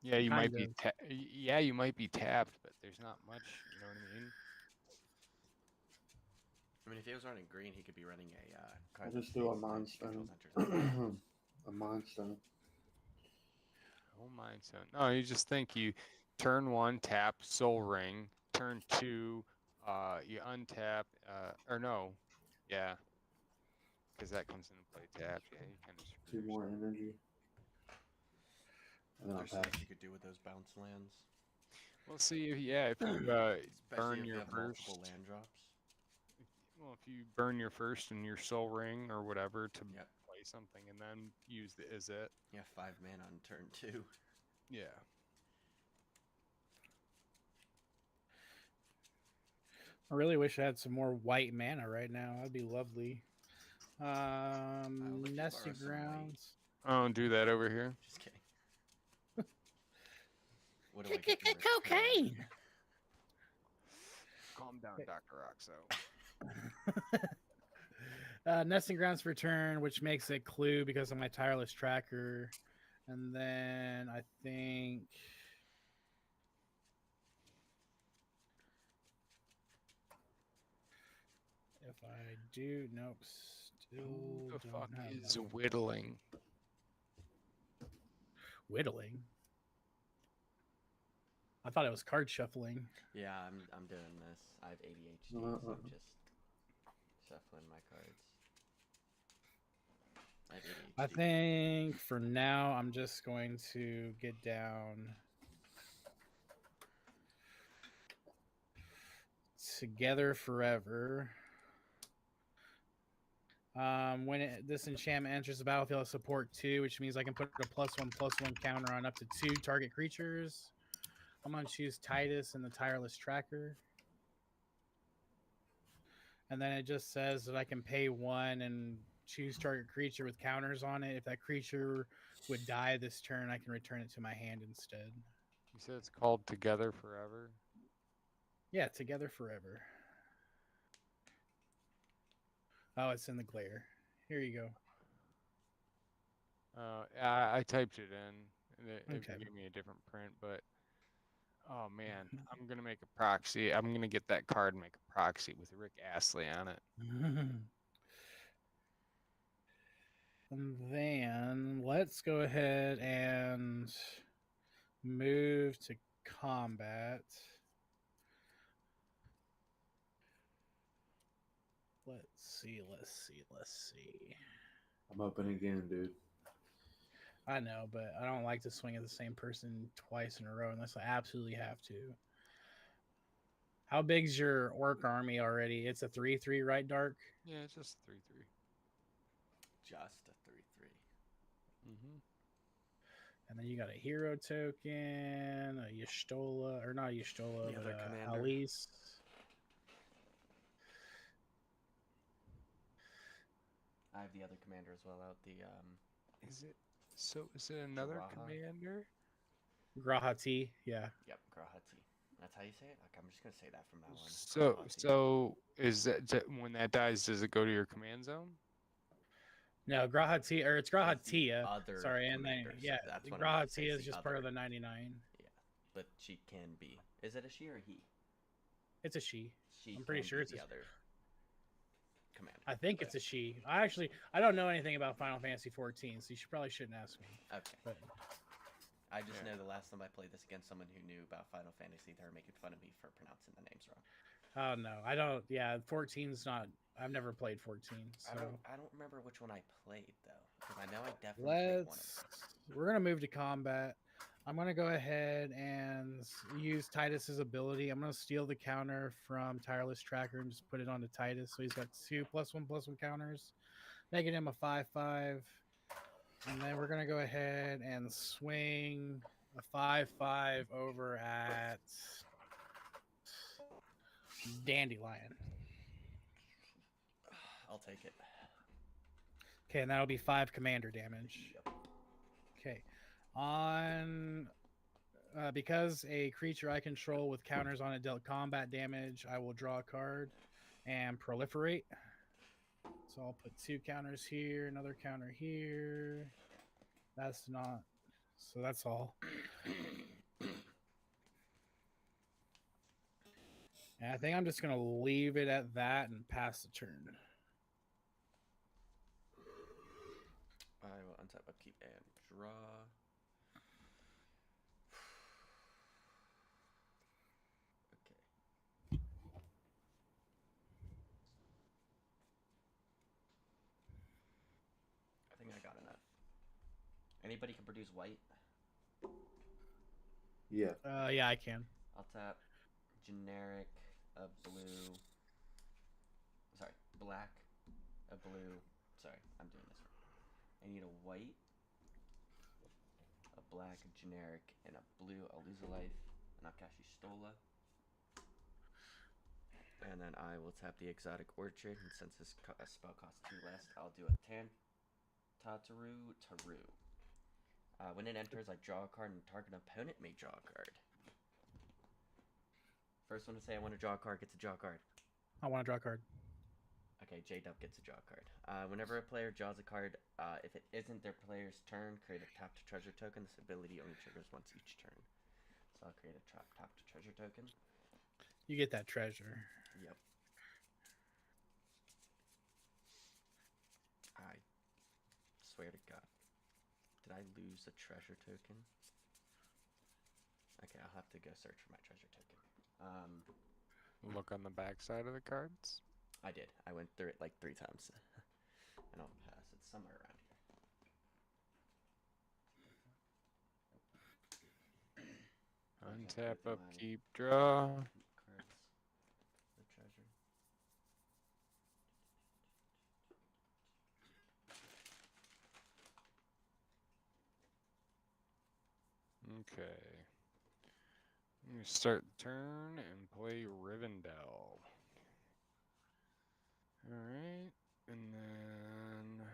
S10: Yeah, you might be you might be tapped, but there's not much. You know what I mean?
S2: I mean, if he was running green, he could be running a
S7: I'll
S2: card.
S7: just do a
S2: that
S7: Mind
S2: controls
S7: Stone.
S2: enters.
S7: A Mind Stone.
S10: Oh, Mindstone. No, you just think you turn 1, tap Soul Ring. Turn 2, you untap. Or no, yeah, because that comes into play tapped. Yeah, you kind of
S7: 2 more energy. And then I'll
S2: There's so
S7: pass.
S2: much you could do with those bounce lands.
S10: Well, see, if you
S2: Especially
S10: burn
S2: if you
S10: your
S2: have
S10: first.
S2: multiple land drops.
S10: Well, if you burn your first and your Soul Ring or whatever to
S2: Yep.
S10: play something, and then use the Is It.
S2: Yeah, 5 mana on turn 2.
S10: Yeah.
S8: I really wish I had some more white mana right now. That'd be lovely.
S2: let you
S8: Nesty
S2: borrow some white.
S8: Grounds.
S10: I don't do that over here.
S2: Just kidding. What do I get? for
S8: Cocaine.
S10: Calm down, Dr. Oxo.
S8: Nesting Grounds for turn, which makes it Clue because of my Tireless Tracker. And then I think if I do, nope, still
S10: Who the
S8: don't
S10: fuck
S8: have
S10: is
S8: that one.
S10: whittling?
S8: Whittling. I thought it was card shuffling.
S2: Yeah, I'm doing this. I have ADHD, so I'm just shuffling my cards. I have ADHD.
S8: I think for now I'm just going to get down Together Forever. When this enchantment enters the battlefield, I support 2, which means I can put a +1/+1 counter on up to 2 target creatures. I'm going to choose Titus and the Tireless Tracker. And then it just says that I can pay 1 and choose target creature with counters on it. If that creature would die this turn, I can return it to my hand instead.
S10: You said it's called Together Forever?
S8: Yeah, Together Forever. Oh, it's in the glare. Here you go.
S10: I typed it in. It
S8: Okay.
S10: gave me a different print, but oh man, I'm gonna make a proxy. I'm gonna get that card and make a proxy with Rick Astley on it.
S8: And then let's go ahead and move to combat. Let's see.
S7: I'm open again, dude.
S8: I know, but I don't like to swing at the same person twice in a row unless I absolutely have to. How big's your orc army already? It's a 3/3, right, Dark?
S10: Yeah, it's just 3/3.
S2: Just a 3/3.
S10: Mm-hmm.
S8: And then you got a hero token, a Y'shtola, or not Y'shtola,
S2: The
S8: but
S2: other commander.
S8: Alice.
S2: I have the other commander as well out. The
S10: Is it another
S2: Jiraha.
S10: commander?
S8: Grahati, yeah.
S2: Yep, Grahati. That's how you say it. Okay, I'm just gonna say that from now on.
S10: So
S2: Grahati.
S10: is that when that dies, does it go to your command zone?
S8: No, Grahati, or it's Grahatia.
S2: other
S8: Sorry, and then
S2: commander, so
S8: yeah,
S2: that's what I meant to say,
S8: Grahatia
S2: is
S8: is
S2: the
S8: just part of
S2: other.
S8: the 99.
S2: Yeah, but she can be. Is it a she or a he?
S8: It's a she.
S2: She.
S8: I'm pretty
S2: can
S8: sure
S2: be
S8: it's
S2: the
S8: a
S2: other commander.
S8: I think it's a she. I don't know anything about Final Fantasy 14, so you probably shouldn't ask me.
S2: Okay.
S8: But
S2: I just know the last time I played this against someone who knew about Final Fantasy, they were making fun of me for pronouncing the names wrong.
S8: oh no, I don't. Yeah, 14's not. I've never played 14, so
S2: I don't remember which one I played though, because I know I definitely played one of them.
S8: we're gonna move to combat. I'm gonna go ahead and use Titus's ability. I'm gonna steal the counter from Tireless Tracker and just put it onto Titus. So he's got 2 +1/+1 counters, making him a 5/5. And then we're gonna go ahead and swing a 5/5 over at Dandelion.
S2: I'll take it.
S8: Okay, and that'll be 5 commander damage.
S2: Yep.
S8: Okay, on because a creature I control with counters on it dealt combat damage, I will draw a card and proliferate. So I'll put 2 counters here, another counter here. That's not. So that's all. And I think I'm just gonna leave it at that and pass the turn.
S2: I will untap, upkeep, and draw. Okay. I think I got enough. Anybody can produce white.
S7: Yeah.
S8: Yeah, I can.
S2: I'll tap generic, a blue. Sorry, black, a blue. Sorry, I'm doing this wrong. I need a white, a black, a generic, and a blue. I'll lose a life, and I'll cast Y'shtola. And then I will tap the Exotic Orchard, and since this spell costs 2 less, I'll do a Tataru Taru. When it enters, I draw a card, and target opponent may draw a card. First one to say I want to draw a card gets a draw card.
S8: I want to draw a card.
S2: Okay, J-Dub gets a draw card. Whenever a player draws a card, if it isn't their player's turn, create a tapped treasure token. This ability only triggers once each turn. So I'll create a tapped treasure token.
S8: You get that treasure.
S2: Yep. I swear to God. Did I lose a treasure token? Okay, I'll have to go search for my treasure token.
S10: Look on the back side of the cards.
S2: I did. I went through it like 3 times. And I'll pass. It's somewhere around here.
S10: Untap, upkeep, draw.
S2: Cards. The treasure.
S10: Okay. I'm gonna start the turn and play Rivendell. Alright, and then...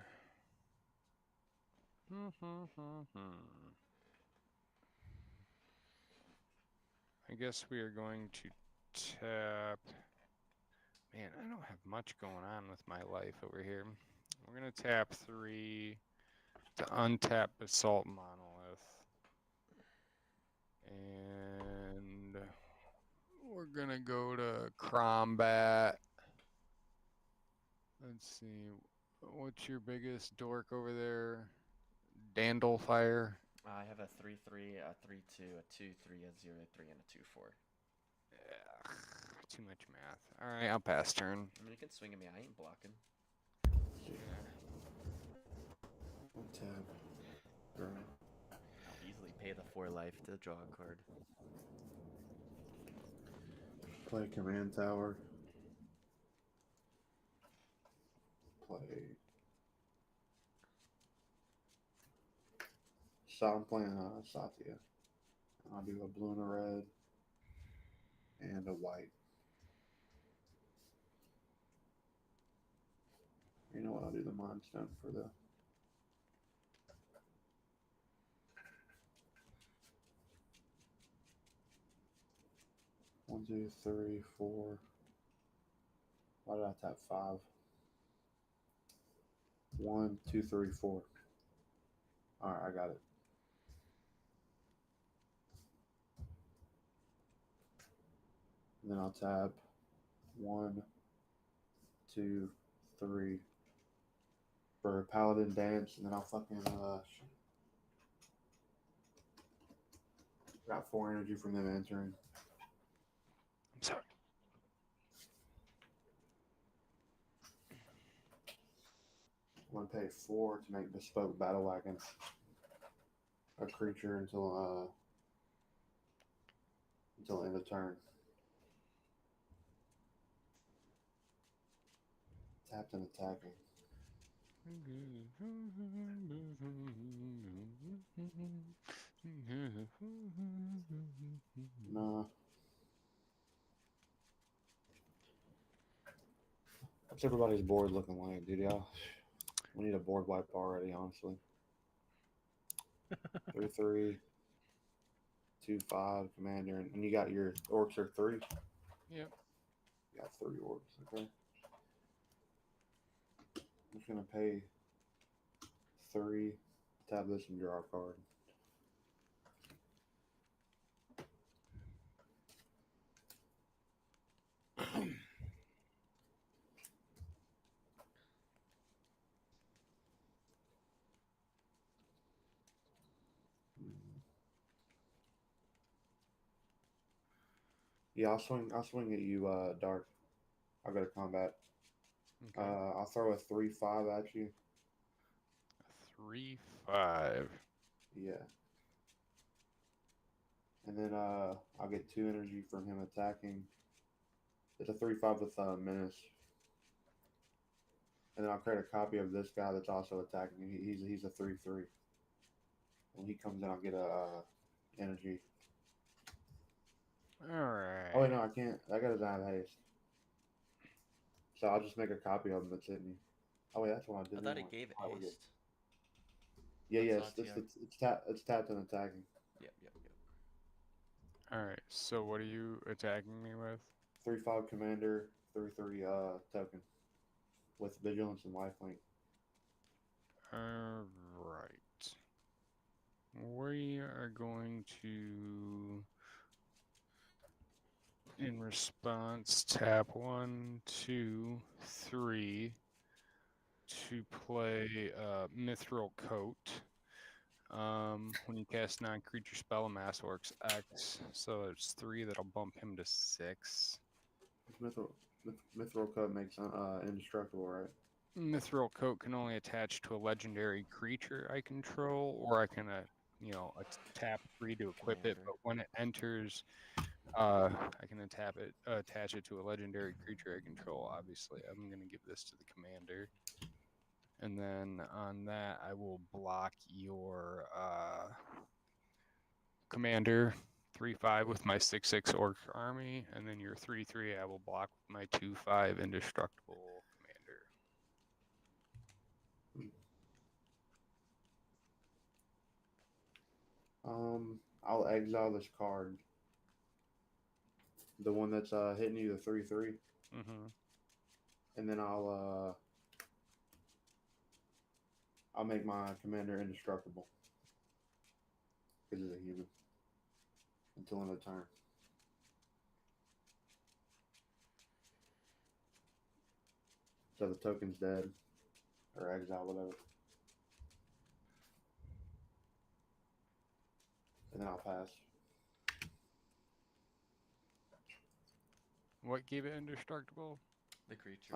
S10: I guess we are going to tap... Man, I don't have much going on with my life over here. We're going to tap 3 to untap Basalt Monolith. And we're going to go to Combat. Let's see. What's your biggest dork over there? Dandlefire.
S2: I have a 3/3, a 3/2, a 2/3, a 0/3, and a 2/4.
S10: Yeah, too much math. All right, I'll pass turn.
S2: I mean, you can swing at me. I ain't blocking.
S7: One tab. Draw.
S2: I'll easily pay the 4 life to draw a card.
S7: Play command tower. Play. So I'm playing Satya. I'll do a blue and a red and a white. You know what? I'll do the Mind Stone for the. One, two, three, four. Why did I tap 5? 1, 2, 3, 4. All right, I got it. And then I'll tap 1, 2, 3 for a Paladin Dance, and then I'll fucking got 4 energy from them entering.
S10: I'm sorry.
S7: I'm gonna pay 4 to make bespoke battle wagon a creature until end of turn. Tapped and attacking. Nah. What's everybody's board looking like, dude? Y'all, we need a board wipe already, honestly. 3/3, 2/5 commander, and you got your orcs are 3.
S10: Yep.
S7: You got 3 orcs, okay. I'm just gonna pay 3, tab this, and draw a card. Yeah, I'll swing at you, Dark. I'll go to combat.
S10: Okay.
S7: I'll throw a 3/5 at you.
S10: 3/5.
S7: Yeah. And then I'll get 2 energy from him attacking. It's a 3/5 with menace. And then I'll create a copy of this guy that's also attacking. He's a 3/3. When he comes in, I'll get a energy.
S10: All right.
S7: Oh wait, no, I can't. I gotta have haste. So I'll just make a copy of him that's hitting you. Oh wait, that's what I did.
S2: I thought
S7: anyway.
S2: it gave it
S7: Oh, we're good.
S2: haste.
S7: Yeah, yeah,
S2: That's
S7: it's tapped and attacking.
S2: Yep.
S10: All right. So what are you attacking me with?
S7: 3/5 commander, 3/3 token with vigilance and lifelink.
S10: All right. We are going to, in response, tap 1, 2, 3 to play Mithril Coat. When you cast non-creature spell, a mass works X, so it's 3 that'll bump him to 6.
S7: Mithril Code makes indestructible, right?
S10: Mithril Coat can only attach to a legendary creature I control, or I can, tap 3 to equip it. But when it enters, I can attach it to a legendary creature I control. Obviously, I'm going to give this to the commander, and then on that, I will block your commander 3/5 with my 6/6 orc army, and then your 3/3 I will block with my 2/5 indestructible commander.
S7: I'll exile this card. The one that's hitting you, the 3/3.
S10: Mm-hmm.
S7: And then I'll make my commander indestructible. Because he's a human. Until end of turn. So the token's dead. Or exile, whatever. and then I'll pass.
S10: What gave it indestructible?
S2: The creature.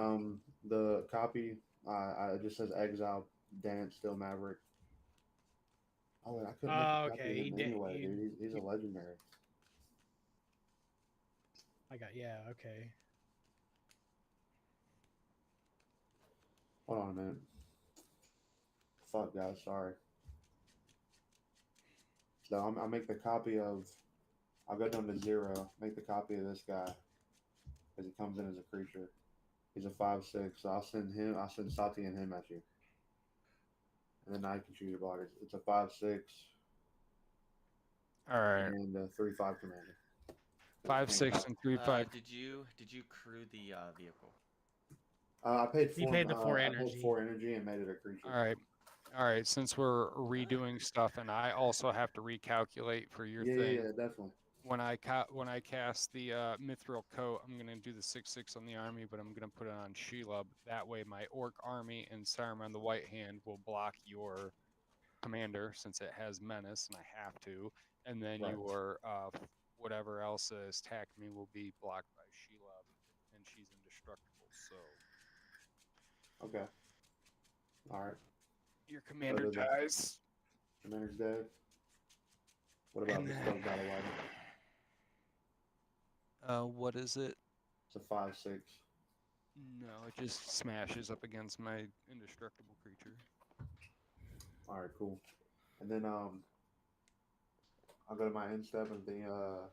S7: The copy, it just says exile, dance, still Maverick. Oh, I couldn't make a copy
S8: Okay,
S7: of
S8: he
S7: him
S8: did-
S7: anyway,
S8: he-
S7: dude. He's a legendary.
S8: Yeah, okay.
S7: Hold on a minute. Fuck, guys, sorry. So I'll make the copy of. I'll go down to 0. Make the copy of this guy, because he comes in as a creature. He's a 5/6. So I'll send him. I'll send Sati and him at you, and then I can choose your blockers. It's a 5/6
S10: All right,
S7: and a 3/5 commander.
S10: 5/6 and 3/5.
S2: Did you crew the vehicle?
S7: I paid
S8: He
S7: 4.
S8: paid the 4
S7: I paid
S8: energy.
S7: 4 energy and made it a creature.
S10: All right. Since we're redoing stuff, and I also have to recalculate for your thing.
S7: Yeah, definitely.
S10: When I cast the Mithril Coat, I'm gonna do the 6/6 on the army, but I'm gonna put it on Shelob. That way, my Orc army and Saruman the White Hand will block your commander, since it has menace, and I have to. And then
S7: Right.
S10: your whatever else has attacked me will be blocked by Shelob, and she's indestructible. So
S7: Okay. All right.
S10: your commander
S7: does it-
S10: dies.
S7: Commander's dead. What about
S10: And
S7: the
S10: then-
S7: Stone Battle Wagon?
S10: What is it?
S7: It's a 5/6.
S10: No, it just smashes up against my indestructible creature.
S7: All right, cool. And then I'll go to my end step and the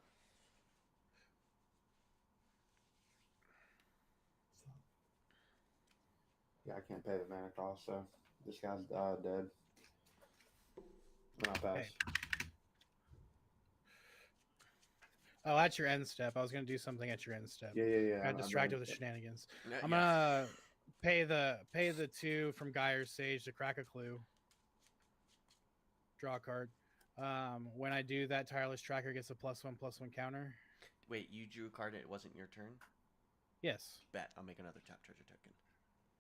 S7: yeah, I can't pay the mana cost, so this guy's dead. And I'll pass.
S8: Oh, that's your end step. I was gonna do something at your end step.
S7: Yeah.
S8: I got
S7: I'm
S8: distracted
S7: end
S8: with the
S7: step.
S8: shenanigans.
S2: No,
S8: I'm
S2: yeah.
S8: gonna pay the 2 from Geyer's Sage to crack a clue. Draw a card. When I do that, Tireless Tracker gets a +1/+1 counter.
S2: Wait, you drew a card and it wasn't your turn?
S8: Yes.
S2: Bet. I'll make another tap treasure token.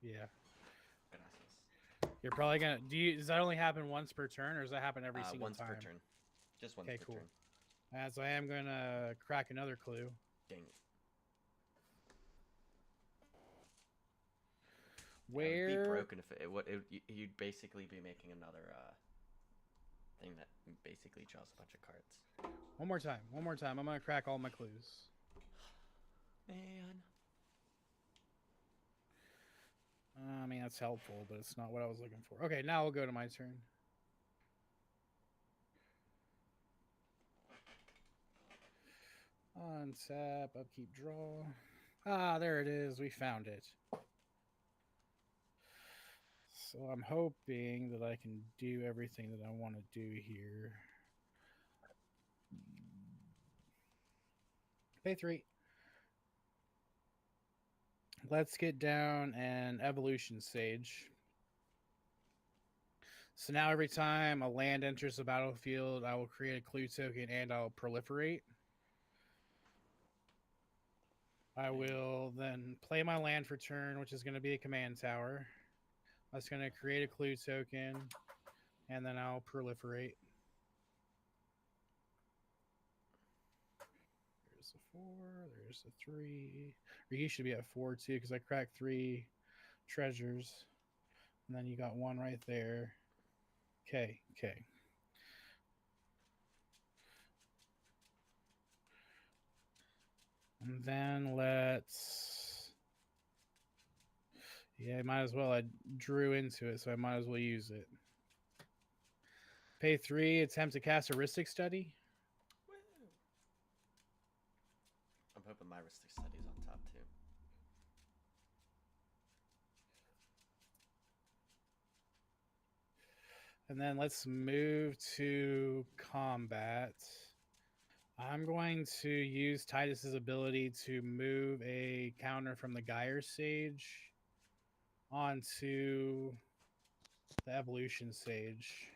S8: Yeah.
S2: Gracias.
S8: You're probably gonna does that only happen once per turn, or does that happen every single
S2: Once
S8: time?
S2: per turn. Just once
S8: Okay,
S2: per
S8: cool.
S2: turn.
S8: As I am gonna crack another clue.
S2: Dang it. It would be
S8: Where
S2: broken if you'd basically be making another thing that basically draws a bunch of cards.
S8: one more time. I'm gonna crack all my clues.
S2: Man.
S8: I mean, that's helpful, but it's not what I was looking for. Okay, now we'll go to my turn. Untap, upkeep, draw. Ah, there it is. We found it. So I'm hoping that I can do everything that I want to do here. Pay 3. Let's get down an Evolution Sage. So now every time a land enters the battlefield, I will create a clue token and I'll proliferate. I will then play my land for turn, which is going to be a command tower. That's going to create a clue token, and then I'll proliferate. There's a 4, there's a 3. Or you should be at 4 too, because I cracked 3 treasures. And then you got 1 right there. Okay. And then let's... Yeah, might as well. I drew into it, so I might as well use it. Pay 3, attempt to cast a Rhystic Study.
S2: Woo. I'm hoping my Rhystic Study's on top too.
S8: And then let's move to combat. I'm going to use Titus's ability to move a counter from the Geyer's Sage onto the Evolution Sage.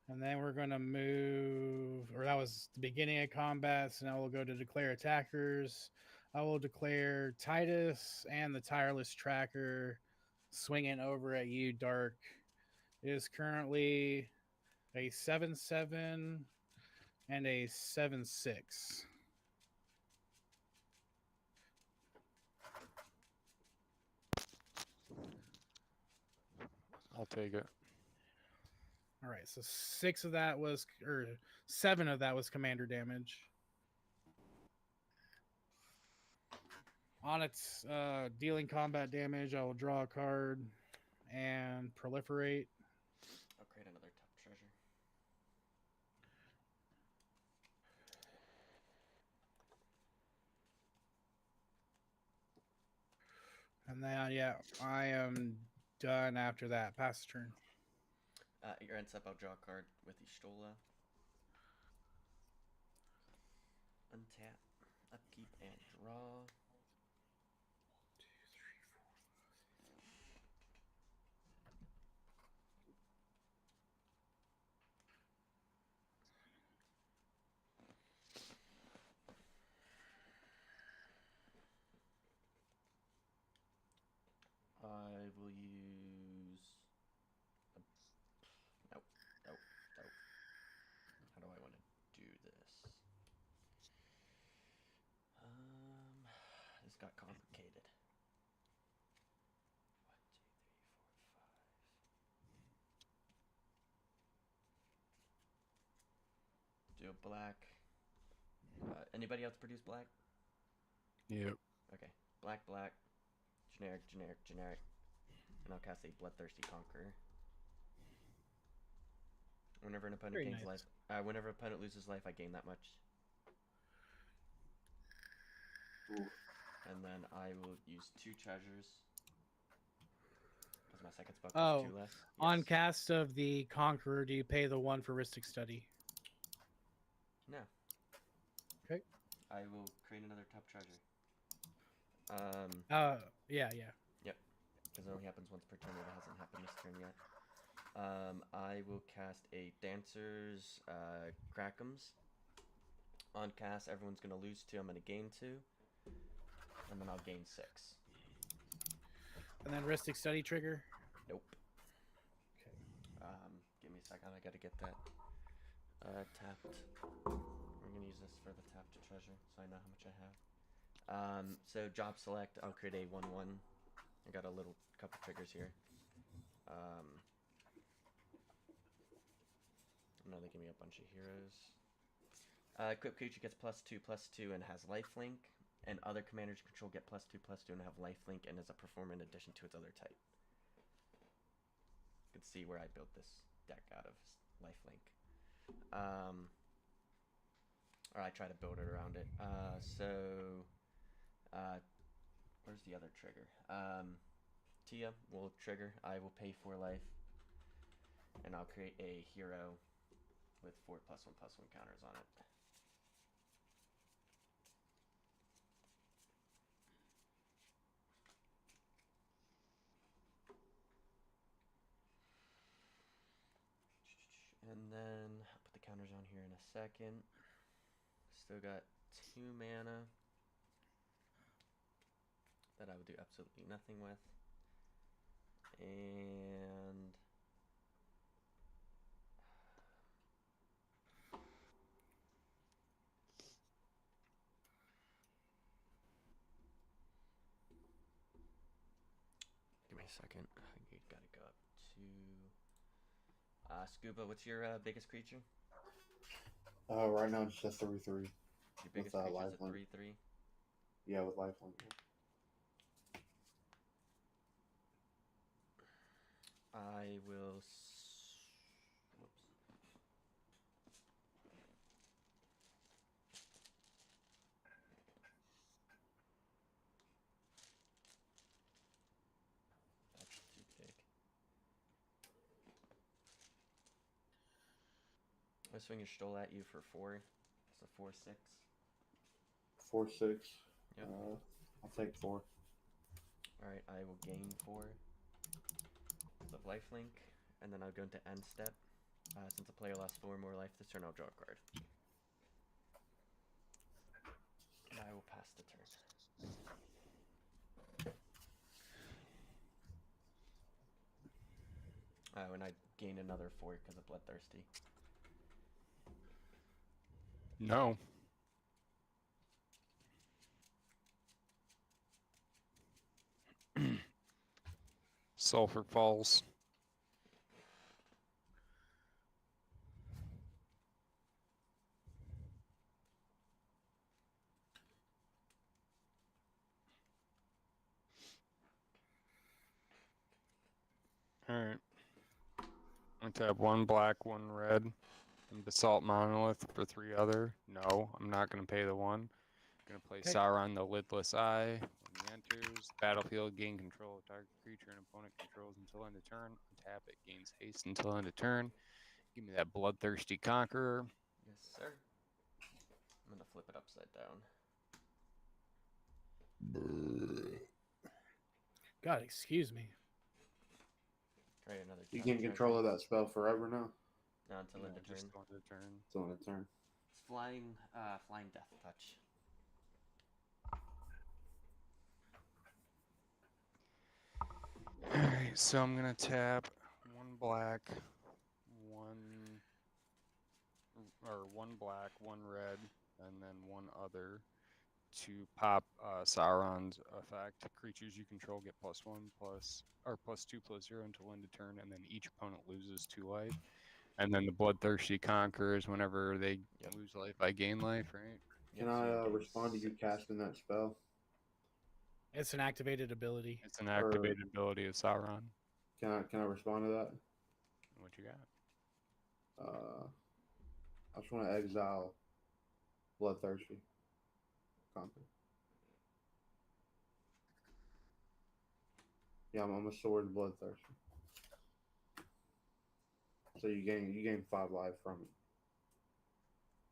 S8: And then we're going to move, or that was the beginning of combat, so now we'll go to declare attackers. I will declare Titus and the Tireless Tracker swinging over at you, Dark. It is currently a 7/7, and a 7/6.
S10: I'll take it.
S8: All right, so 6 of that was, or 7 of that was commander damage. On its dealing combat damage, I will draw a card and proliferate.
S2: I'll create another top treasure.
S8: And then, yeah, I am done after that. Pass the turn.
S2: Your end step, I'll draw a card with Y'shtola. Untap, upkeep, and draw. I will use. Nope. How do I want to do this? This got complicated. 1, 2, 3, 4, 5. Do a black. Anybody else produce black?
S10: Yep.
S2: Okay. Black, generic, and I'll cast a Bloodthirsty Conqueror. Whenever an opponent
S8: Very
S2: gains
S8: nice.
S2: life, whenever an opponent loses life, I gain that much.
S7: Ooh.
S2: And then I will use 2 treasures. Because my second spell
S8: Oh,
S2: costs 2 less.
S8: On
S2: Yes.
S8: cast of the Conqueror, do you pay the 1 for Rhystic Study?
S2: No.
S8: Okay.
S2: I will create another top treasure.
S8: Yeah.
S2: Because it only happens once per turn. It hasn't happened this turn yet. I will cast a Dancer's Krakums. On cast, everyone's going to lose 2. I'm going to gain 2. And then I'll gain 6.
S8: And then Rhystic Study trigger?
S2: Nope.
S8: Okay.
S2: Give me a second. I got to get that tapped. We're going to use this for the tapped treasure so I know how much I have. So job select, I'll create a 1/1. I got a little couple triggers here. No, they give me a bunch of heroes. Equipped creature gets +2/+2 and has lifelink, and other commanders you control get +2/+2 and have lifelink and is a performer in addition to its other type. You can see where I built this deck out of lifelink. Or I try to build it around it. Where's the other trigger? Tia will trigger. I will pay 4 life. And I'll create a hero with 4 +1/+1 counters on it. And then I'll put the counters on here in a second. Still got 2 mana that I would do absolutely nothing with. And give me a second. You gotta go up to Scuba. What's your biggest creature?
S7: Right now it's just 3/3.
S2: Your biggest
S7: With,
S2: creature is a
S7: lifelink.
S2: 3/3.
S7: Yeah, with lifelink.
S2: I will. Whoops. That's too big. I'll swing your Stola at you for 4. It's a 4/6.
S7: 4/6.
S2: Yep.
S7: I'll take 4.
S2: Alright, I will gain 4 of lifelink, and then I'll go into end step. Since a player lost 4 more life this turn, I'll draw a card. And I will pass the turn. When I gain another 4 because of Bloodthirsty?
S10: No. Sulfur Falls. Alright. I tap 1 black, 1 red, and Basalt Monolith for 3 other. No, I'm not going to pay the 1. Gonna play
S8: Okay.
S10: Sauron the Lidless Eye. When he enters battlefield, gain control of target creature and opponent controls until end of turn. Untap it, gains haste until end of turn. Give me that Bloodthirsty Conqueror.
S2: Yes, sir. I'm gonna flip it upside down.
S8: God, excuse me.
S2: Try another.
S7: You
S2: counter
S7: gain control of that spell forever now.
S2: Not until end of turn.
S10: Just on the turn.
S7: It's on a turn.
S2: It's flying, flying death touch.
S10: Alright, so I'm gonna tap 1 black, 1 black, 1 red, and then 1 other to pop Sauron's effect. Creatures you control get +1 +2/+0 until end of turn, and then each opponent loses 2 life. And then the Bloodthirsty Conquerors, whenever they lose life, I gain life, right?
S7: Can I respond to you casting that spell?
S8: It's an activated ability.
S10: It's an activated ability of Sauron.
S7: Can I respond to that?
S10: What you got?
S7: I just want to exile Bloodthirsty Conquer. Yeah, I'm a sword Bloodthirsty. So you gain 5 life from it.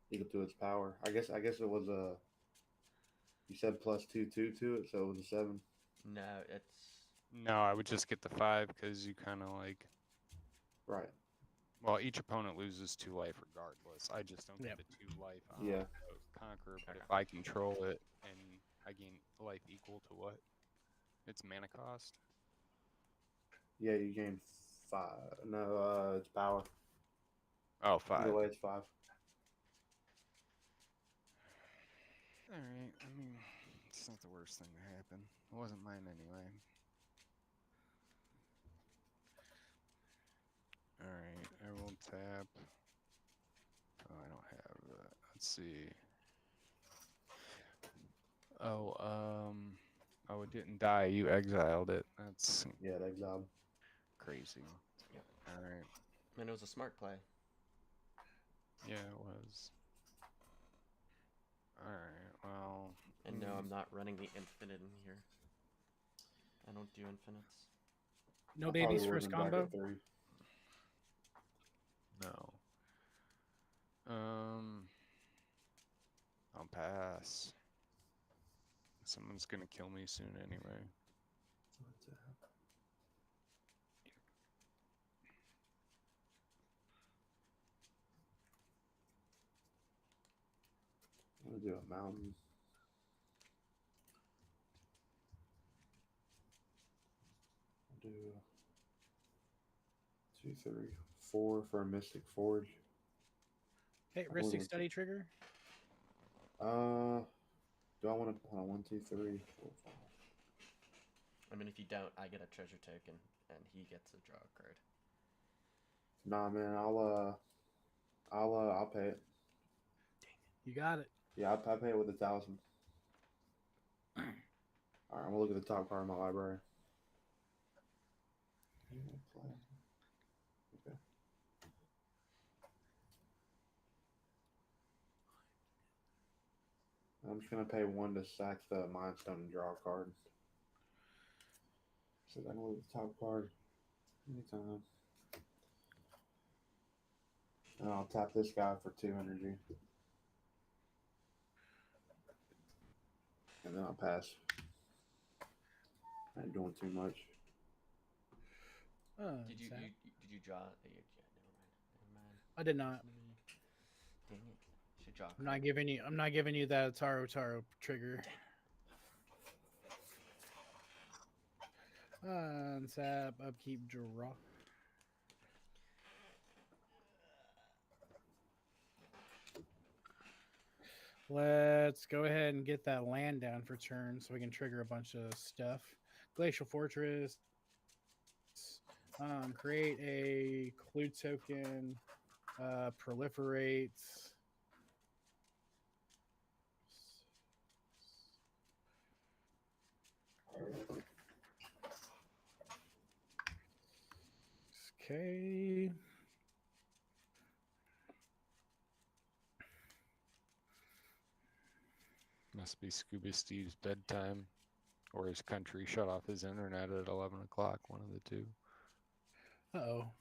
S7: Equal to its power. I guess it was a. You said +2/2 to it, so it was a 7.
S2: No, it's.
S10: No, I would just get the 5 because you kind of like.
S7: Right.
S10: Well, each opponent loses 2 life regardless. I just don't get the 2 life on
S7: Yeah.
S10: the Conqueror, but if I control it and I gain life equal to what? Its mana cost?
S7: Yeah, you gain 5. No, it's power.
S10: Oh, 5.
S7: Either way, it's 5.
S10: Alright, I mean, it's not the worst thing to happen. It wasn't mine anyway. Alright, I will tap. Oh, I don't have that. Let's see. Oh, oh, it didn't die. You exiled it. That's
S7: Yeah, it exiled.
S10: crazy.
S2: Yep.
S10: Alright.
S2: And it was a smart play.
S10: Yeah, it was. Alright, well.
S2: And no, I'm not running the infinite in here. I don't do infinites.
S8: No
S7: I
S8: babies
S7: probably
S8: first
S7: would've been back
S8: combo.
S7: at 3.
S10: No. I'll pass. Someone's gonna kill me soon anyway.
S7: I'm gonna do a mountain. I'll do 2, 3, 4 for a Mystic Forge.
S8: Hey,
S7: I believe
S8: Ristic
S7: it's-
S8: Study trigger.
S7: Do I want to? Hold on, 1, 2, 3, 4, 5.
S2: I mean, if you don't, I get a treasure token, and he gets to draw a card.
S7: Nah, man, I'll pay it.
S8: You got it.
S7: Yeah, I'll pay it with 1,000. All right, I'm gonna look at the top card of my library. Okay. I'm just gonna pay 1 to sack the Mind Stone and draw a card. So then we'll look at the top card anytime. And I'll tap this guy for 2 energy. And then I'll pass. I ain't doing too much.
S8: Oh,
S2: Did you
S8: sad.
S2: did you draw? Yeah, never mind.
S8: I did not.
S2: Dang it! Should draw. A
S8: I'm
S2: card.
S8: not giving you that Taro trigger. Untap, upkeep, draw. Let's go ahead and get that land down for turn so we can trigger a bunch of stuff. Glacial Fortress. Create a clue token. Proliferate. Okay.
S10: Must be Scuba Steve's bedtime, or his country shut off his internet at 11 o'clock. One of the two.
S8: Uh-oh.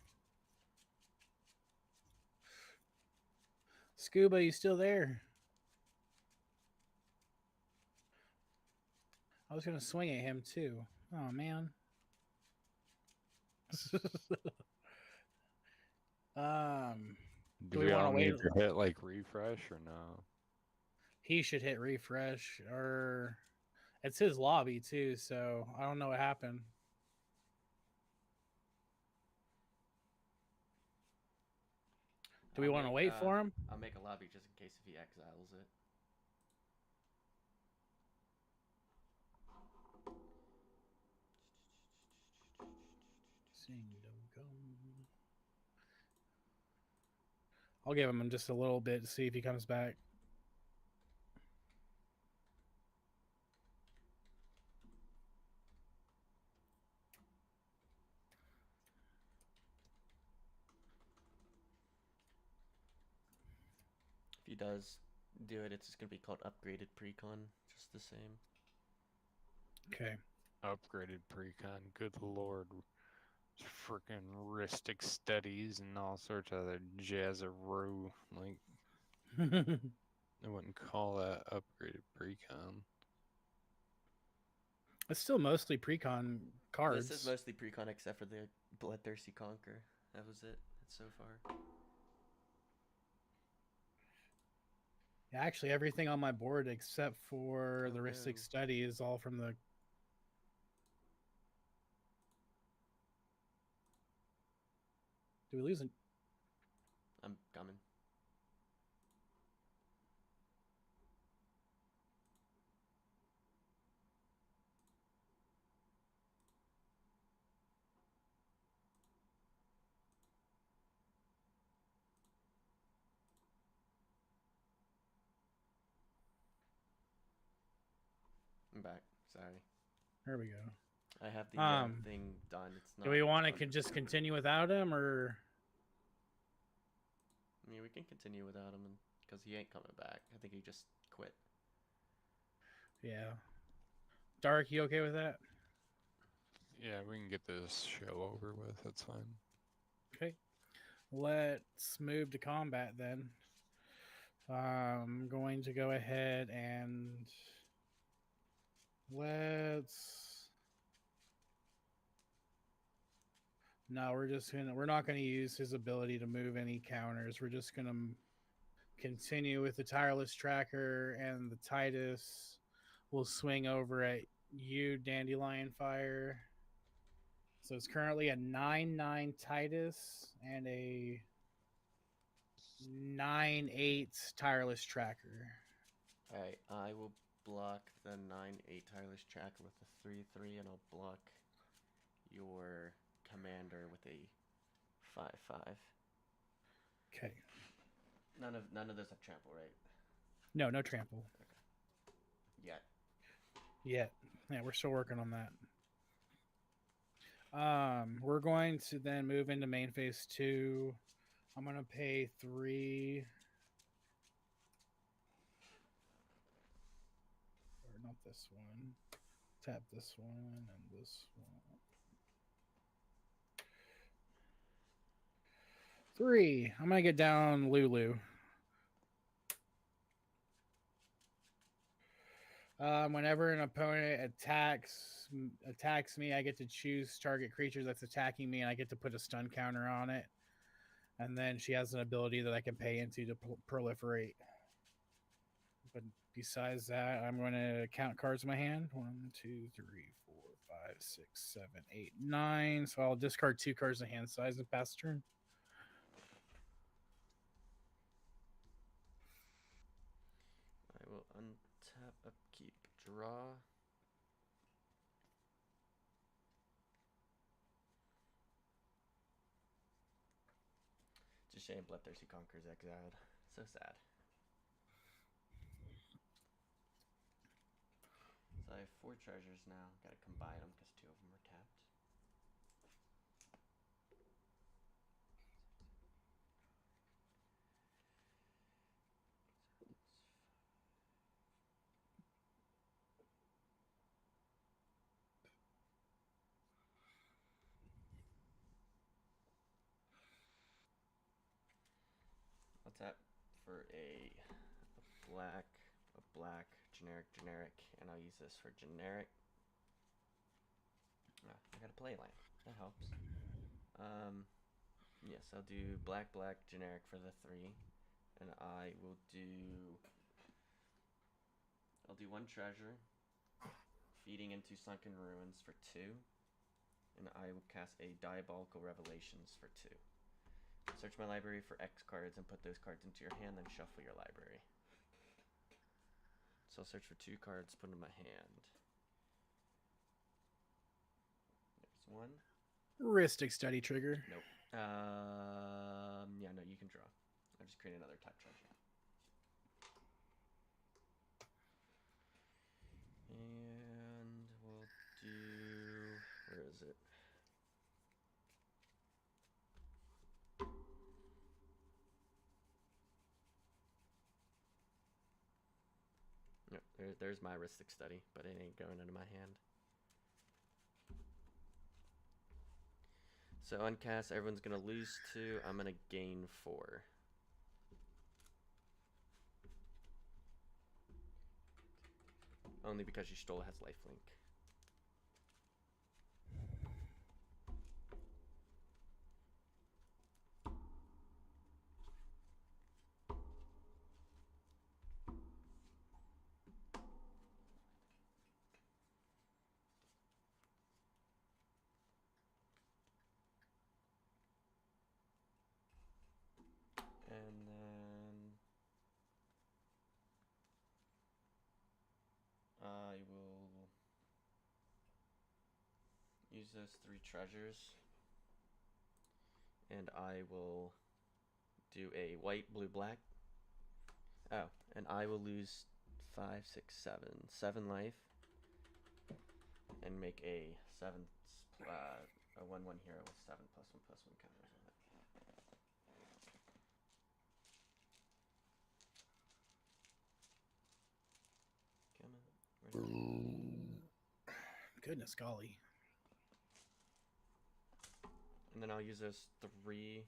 S8: Scuba, you still there? I was gonna swing at him too. Oh man.
S10: Do
S8: we
S10: we
S8: wanna
S10: all
S8: wait-
S10: need to hit like refresh or no?
S8: He should hit refresh, or it's his lobby too, so I don't know what happened. Do we
S2: I'll
S8: want to
S2: make,
S8: wait for him?
S2: I'll make a lobby just in case if he exiles it.
S8: I'll give him just a little bit to see if he comes back.
S2: If he does do it, it's just gonna be called upgraded precon, just the same.
S8: Okay.
S10: Upgraded precon. Good lord. Freaking Ristic studies and all sorts of other jazzaroo. Like, I wouldn't call that upgraded precon.
S8: It's still mostly precon cards.
S2: This is mostly precon except for the Bloodthirsty Conquer. That was it so far.
S8: Yeah, actually, everything on my board except for the Ristic
S2: no.
S8: Study is all from the. Do we lose it?
S2: I'm coming. I'm back. Sorry.
S8: There we go.
S2: I have the thing done. It's not.
S8: Do we want to
S2: done.
S8: just continue without him, or?
S2: I mean, we can continue without him because he ain't coming back. I think he just quit.
S8: Yeah. Dark, you okay with that?
S10: Yeah, we can get this show over with. That's fine.
S8: Okay. Let's move to combat then. I'm going to go ahead and No, we're not gonna use his ability to move any counters. We're just gonna continue with the Tireless Tracker, and the Titus will swing over at you, Dandelion Fire. So it's currently a 9/9 Titus and a 9/8 Tireless Tracker.
S2: Alright, I will block the 9/8 Tireless Tracker with a 3/3, and I'll block your commander with a 5/5.
S8: Okay.
S2: None of those have trample, right?
S8: No, no trample.
S2: Yet.
S8: Yet. Yeah, we're still working on that. We're going to then move into main phase 2. I'm gonna pay 3. Or not this one. Tap this one and this one. 3. I'm gonna get down Lulu. Whenever an opponent attacks me, I get to choose target creature that's attacking me, and I get to put a stun counter on it. And then she has an ability that I can pay into to proliferate. But besides that, I'm going to count cards in my hand. 1, 2, 3, 4, 5, 6, 7, 8, 9. So I'll discard 2 cards in hand size and pass turn.
S2: draw. It's a shame Bloodthirsty Conqueror's exiled. So sad. So I have 4 treasures now. Gotta combine them because 2 of them are tapped. I'll tap for a black, generic, and I'll use this for generic. Ah, I got a play line. That helps. Yes, I'll do black, generic for the 3, and I'll do 1 treasure, feeding into Sunken Ruins for 2, and I will cast a Diabolical Revelations for 2. Search my library for X cards and put those cards into your hand, then shuffle your library. So I'll search for 2 cards, put them in my hand. There's 1.
S8: Ristic Study trigger.
S2: Nope. Yeah, no, you can draw. I'll just create another type treasure. And we'll do... Where is it? Yep, there's my Ristic Study, but it ain't going into my hand. So uncast, everyone's gonna lose 2. I'm gonna gain 4. Only because Y'shtola has lifelink. And then I will use those 3 treasures, and I will do a white, blue, black. Oh, and I will lose 5, 6, 7 life, and make a 7, a 1/1 hero with 7+1/+1 counters on it. Come on.
S8: Goodness golly.
S2: And then I'll use those 3.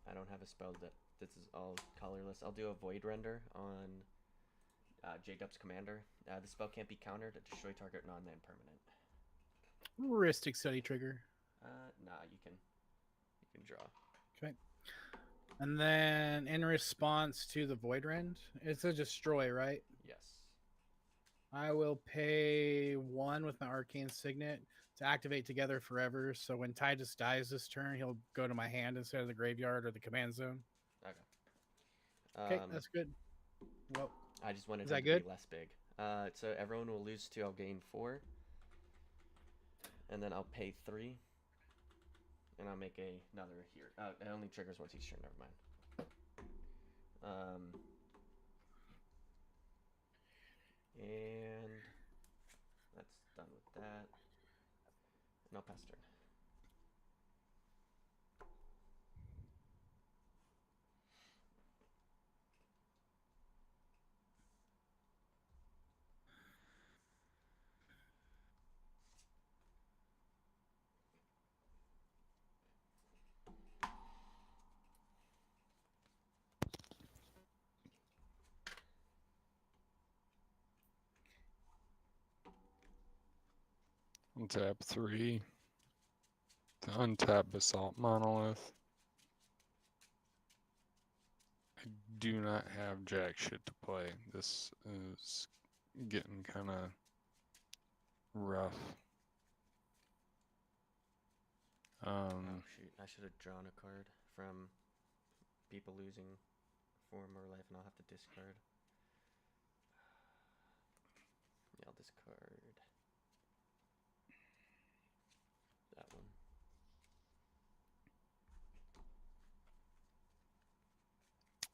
S2: I don't have a spell that this is all colorless. I'll do a Void Render on J-Dub's commander. The spell can't be countered. Destroy target non-land permanent.
S8: Ristic Study trigger.
S2: Nah, you can draw.
S8: Okay. And then in response to the Void Rend, it's a destroy, right?
S2: Yes.
S8: I will pay 1 with my Arcane Signet to activate Together Forever. So when Titus dies this turn, he'll go to my hand instead of the graveyard or the command zone.
S2: Okay.
S8: Okay, that's good. Well,
S2: I just wanted
S8: is
S2: him
S8: that
S2: to
S8: good?
S2: be less big. So everyone will lose 2. I'll gain 4. And then I'll pay 3. And I'll make another here. It only triggers once each turn. Never mind. And that's done with that. And I'll pass turn.
S10: Untap 3. To untap Basalt Monolith. I do not have jack shit to play. This is getting kind of rough.
S2: Oh shoot, I should have drawn a card from people losing 4 more life, and I'll have to discard. Yeah, I'll discard that one.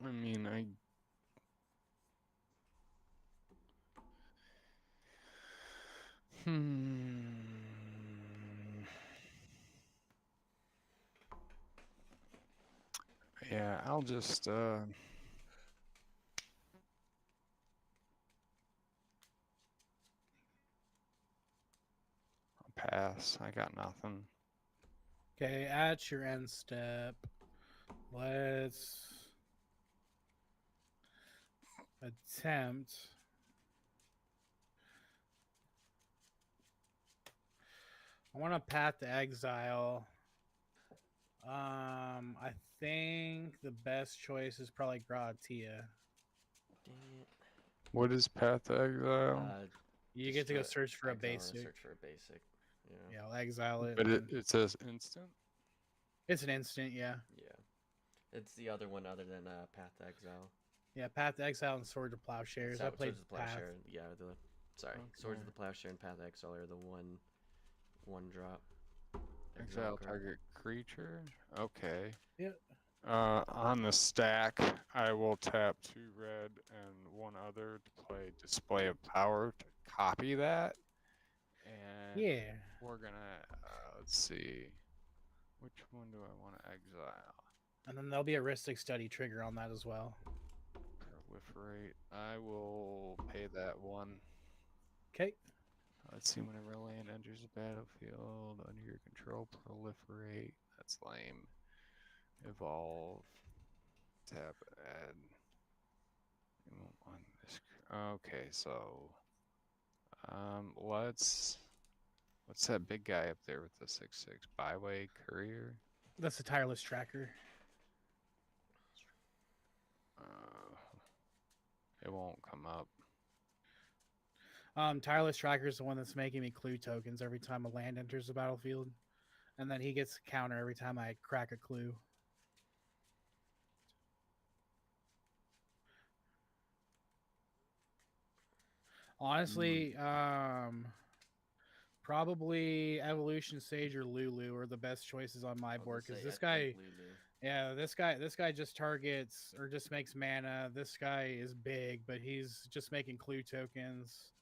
S10: I mean, Yeah, I'll just I'll pass. I got nothing.
S8: Okay, at your end step, let's attempt. I want to Path to Exile. I think the best choice is probably Gratia.
S2: Dang it.
S10: What is Path to Exile?
S8: You get to go
S2: Destroy-
S8: search for a
S2: exile and
S8: basic.
S2: Search for a basic. Yeah.
S8: Yeah, I'll exile it.
S10: But
S8: and
S10: it says instant.
S8: it's an instant, yeah.
S2: Yeah. It's the other one other than Path to Exile.
S8: Yeah, Path to Exile and Sword to Plowshares. I played
S2: Swords of the Plowshare. Yeah, sorry. Swords of
S10: Okay.
S2: the Plowshare and Path to Exile are the one drop.
S10: Exile
S2: card.
S10: target creature. Okay.
S8: Yep.
S10: On the stack, I will tap 2 red and 1 other to play Display of Power to copy that. And
S8: Yeah.
S10: we're gonna let's see, which one do I want to exile?
S8: And then there'll be a Ristic Study trigger on that as well.
S10: Proliferate. I will pay that 1.
S8: Okay.
S10: Let's see, whenever a land enters the battlefield under your control, proliferate. That's lame. Evolve. Tap, add. You won't want this. Okay, so what's that big guy up there with the 6/6 byway courier?
S8: That's the Tireless Tracker.
S10: It won't come up.
S8: Tireless Tracker is the one that's making me clue tokens every time a land enters the battlefield. And then he gets a counter every time I crack a clue. Honestly, probably Evolution Sage or Lulu are the best choices on my board because this guy, yeah, this guy just targets or just makes mana. This guy is big, but he's just making clue tokens.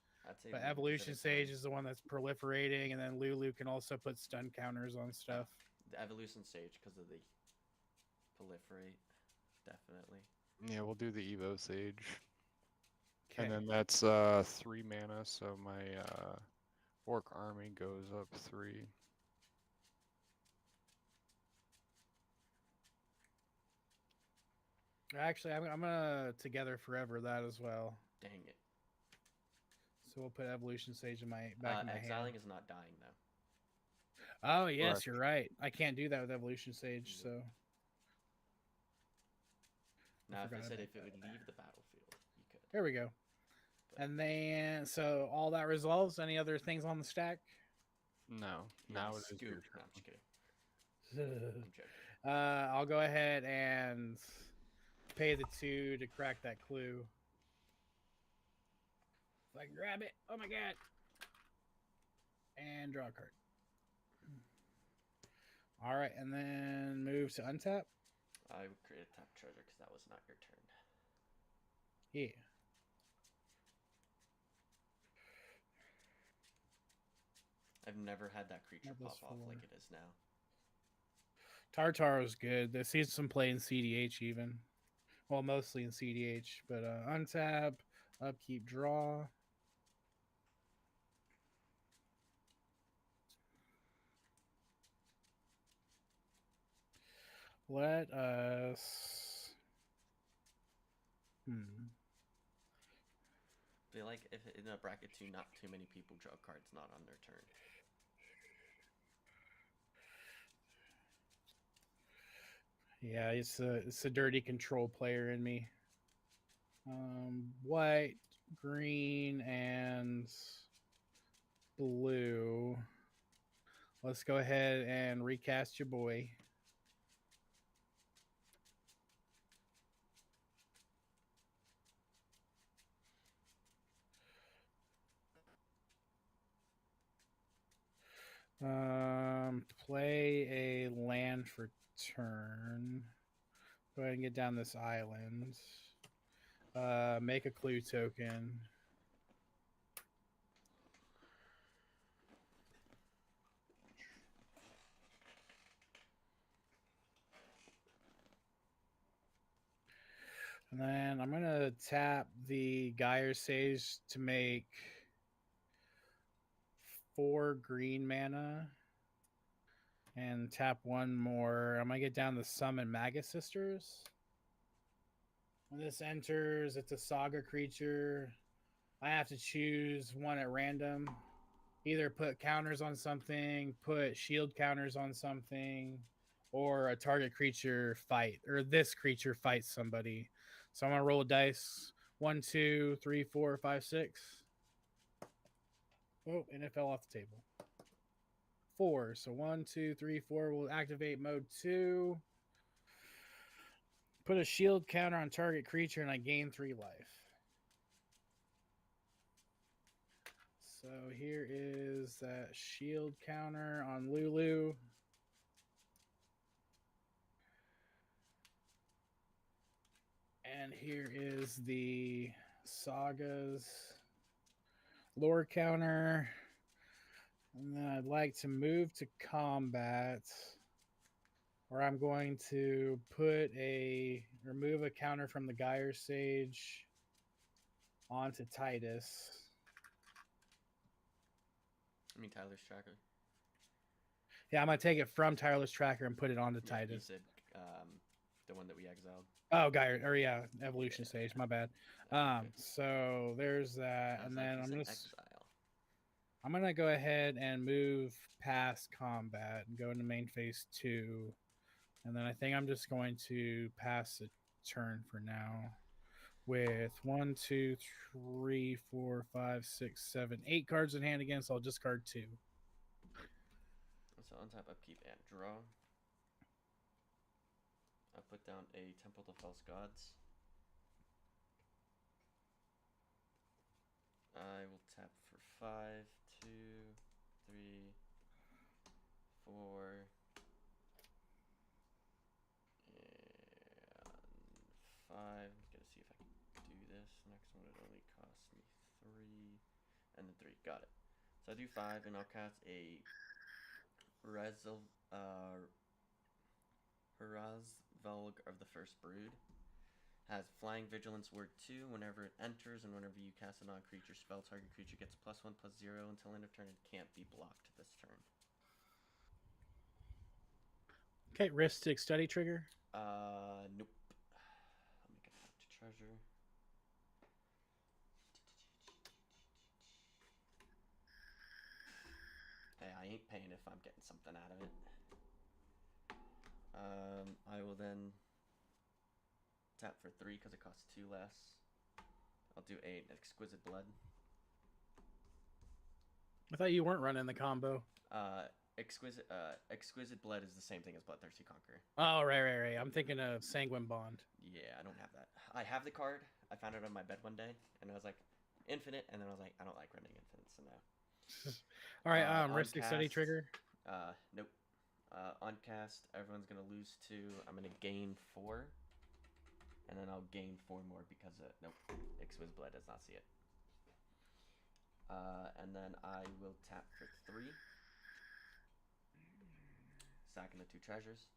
S8: But Evolution Sage is the one that's proliferating, and then Lulu can also put stun counters on stuff.
S2: The Evolution Sage because of the proliferate, definitely.
S10: Yeah, we'll do the Evo Sage.
S8: Okay.
S10: And then that's 3 mana, so my Orc army goes up 3.
S8: Actually, I'm gonna Together Forever that as well.
S2: Dang it.
S8: So we'll put Evolution Sage in my back in my
S2: Exiling
S8: hand.
S2: is not dying though.
S8: Oh yes,
S10: Correct.
S8: you're right. I can't do that with Evolution Sage. So
S2: Now, if I
S8: forgot
S2: said
S8: about
S2: if it would leave the battlefield, you could.
S8: there we go. And then so all that resolves. Any other things on the stack?
S10: No,
S2: Yeah,
S10: now it is
S2: scoop.
S10: your
S2: No,
S10: turn.
S2: I'm just kidding. I'm joking.
S8: I'll go ahead and pay the 2 to crack that clue. If I can grab it. Oh my god. And draw a card. All right, and then move to untap.
S2: I would create a tap treasure because that was not your turn.
S8: Yeah.
S2: I've never had that creature
S8: That
S2: pop
S8: was
S2: off like
S8: 4.
S2: it is now.
S8: Tartaro's good. They see some play in CDH even. Well, mostly in CDH, but untap, upkeep, draw. Let us.
S2: I feel like if in a bracket 2, not too many people draw cards not on their turn.
S8: Yeah, it's a dirty control player in me. White, green, and blue. Let's go ahead and recast your boy. Play a land for turn. Go ahead and get down this island. Make a clue token. And then I'm gonna tap the Gyre Sage to make 4 green mana. And tap one more. I'm gonna get down the Summon Magus Sisters. When this enters, it's a saga creature. I have to choose one at random. Either put counters on something, put shield counters on something, or a target creature fight, or this creature fights somebody. So I'm gonna roll a dice. 1, 2, 3, 4, 5, 6. Oh, and it fell off the table. 4. So 1, 2, 3, 4 will activate mode 2. Put a shield counter on target creature and I gain 3 life. So here is that shield counter on Lulu. And here is the Saga's lore counter. And then I'd like to move to combat, where I'm going to remove a counter from the Gyre Sage onto Titus.
S2: I mean Tyler's tracker.
S8: Yeah, I'm gonna take it from Tireless Tracker and put it onto
S2: Yeah, you
S8: Titus.
S2: said the one that we exiled.
S8: Oh, Gyre, or yeah, Evolution Stage. My bad.
S2: Okay.
S8: So there's that,
S2: Sounds
S8: and
S2: like
S8: then
S2: he's
S8: I'm
S2: in
S8: gonna
S2: exile.
S8: I'm gonna go ahead and move past combat and go into main phase 2, and then I think I'm just going to pass a turn for now. With 1, 2, 3, 4, 5, 6, 7, 8 cards in hand again, so I'll discard 2.
S2: So untap, upkeep, and draw. I put down a Temple of False Gods. I will tap for 5, 2, 3, 4, and 5. I'm gonna see if I can do this. Next one, it only costs me 3, and then 3. Got it. So I do 5, and I'll cast a Harazvelg of the First Brood. Has Flying Vigilance Word 2 whenever it enters, and whenever you cast a non-creature spell, target creature gets +1/+0 until end of turn and can't be blocked this turn.
S8: Okay, Ristic Study trigger.
S2: Nope. Let me get back to treasure. Hey, I ain't paying if I'm getting something out of it. I will then tap for 3 because it costs 2 less. I'll do 8 Exquisite Blood.
S8: I thought you weren't running the combo.
S2: Exquisite Blood is the same thing as Bloodthirsty Conqueror.
S8: Oh, right. I'm thinking of Sanguine Bond.
S2: Yeah, I don't have that. I have the card. I found it on my bed one day, and I was like, infinite, and then I was like, I don't like running infinite, so no.
S8: All right,
S2: On
S8: Ristic Study
S2: cast,
S8: trigger.
S2: Nope. On cast, everyone's gonna lose 2. I'm gonna gain 4, and then I'll gain 4 more because nope, Exquisite Blood does not see it. And then I will tap for 3, sacking the 2 treasures,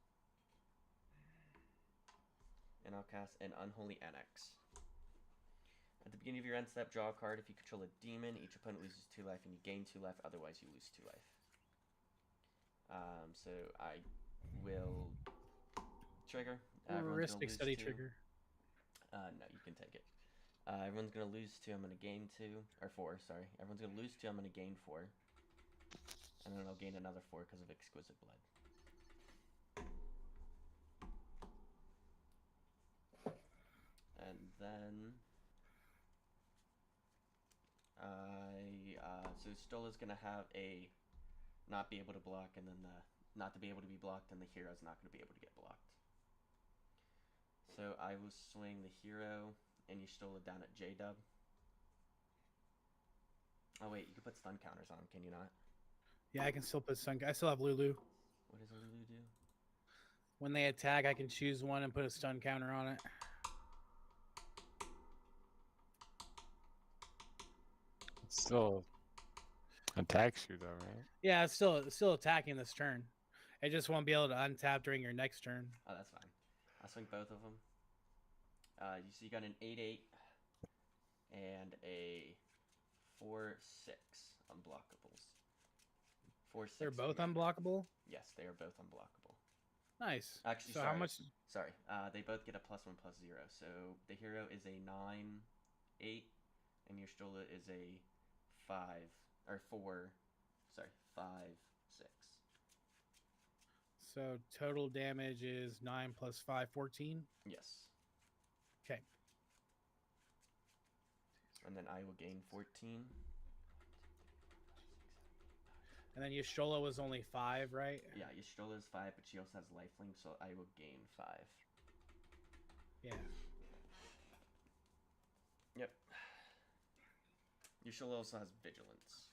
S2: and I'll cast an Unholy Annex. At the beginning of your end step, draw a card. If you control a demon, each opponent loses 2 life, and you gain 2 life. Otherwise, you lose 2 life. So I will trigger.
S8: Ristic Study trigger.
S2: No, you can take it. Everyone's gonna lose 2. I'm gonna gain 2 or 4. Sorry, everyone's gonna lose 2. I'm gonna gain 4, and then I'll gain another 4 because of Exquisite Blood. And then so Stola's gonna have a not be able to block, and then the not to be able to be blocked, and the hero's not gonna be able to get blocked. So I will swing the hero and Y'shtola down at J-Dub. Oh wait, you can put stun counters on him, can you not?
S8: Yeah, I can still put stun. I still have Lulu.
S2: What does a Lulu do?
S8: When they attack, I can choose one and put a stun counter on it.
S10: It still attacks you though, right?
S8: Yeah, it's still attacking this turn. It just won't be able to untap during your next turn.
S2: Oh, that's fine. I'll swing both of them. You got an 8/8 and a 4/6 unblockables. 4/6.
S8: They're both unblockable.
S2: Yes, they are both unblockable.
S8: Nice.
S2: Actually,
S8: so
S2: sorry.
S8: how much?
S2: Sorry. They both get a +1/+0. So the hero is a 9/8, and your Stola is a 5 or 4. Sorry, 5/6.
S8: So total damage is 9 plus 5, 14.
S2: Yes.
S8: Okay.
S2: And then I will gain 14.
S8: And then Y'shtola was only 5, right?
S2: Yeah, Y'shtola is 5, but she also has lifelink, so I will gain 5.
S8: Yeah.
S2: Yep. Y'shtola also has vigilance.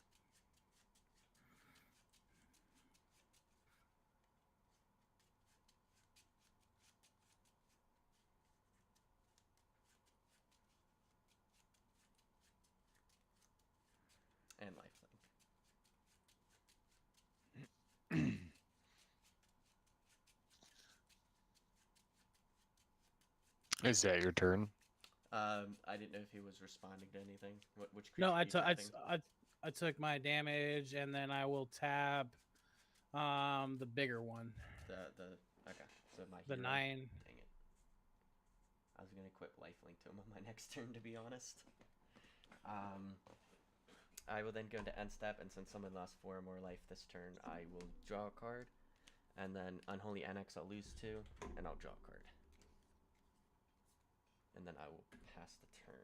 S2: And lifelink.
S10: Is that your turn?
S2: I didn't know if he was responding to anything. Which creature
S8: No,
S2: are you tapping?
S8: I took my damage, and then I will tab the bigger one.
S2: Okay. So my
S8: The
S2: hero,
S8: 9.
S2: Dang it. I was gonna equip lifelink to him on my next turn, to be honest. I will then go into end step, and since someone lost 4 or more life this turn, I will draw a card, and then Unholy Annex I'll lose 2, and I'll draw a card. And then I will pass the turn.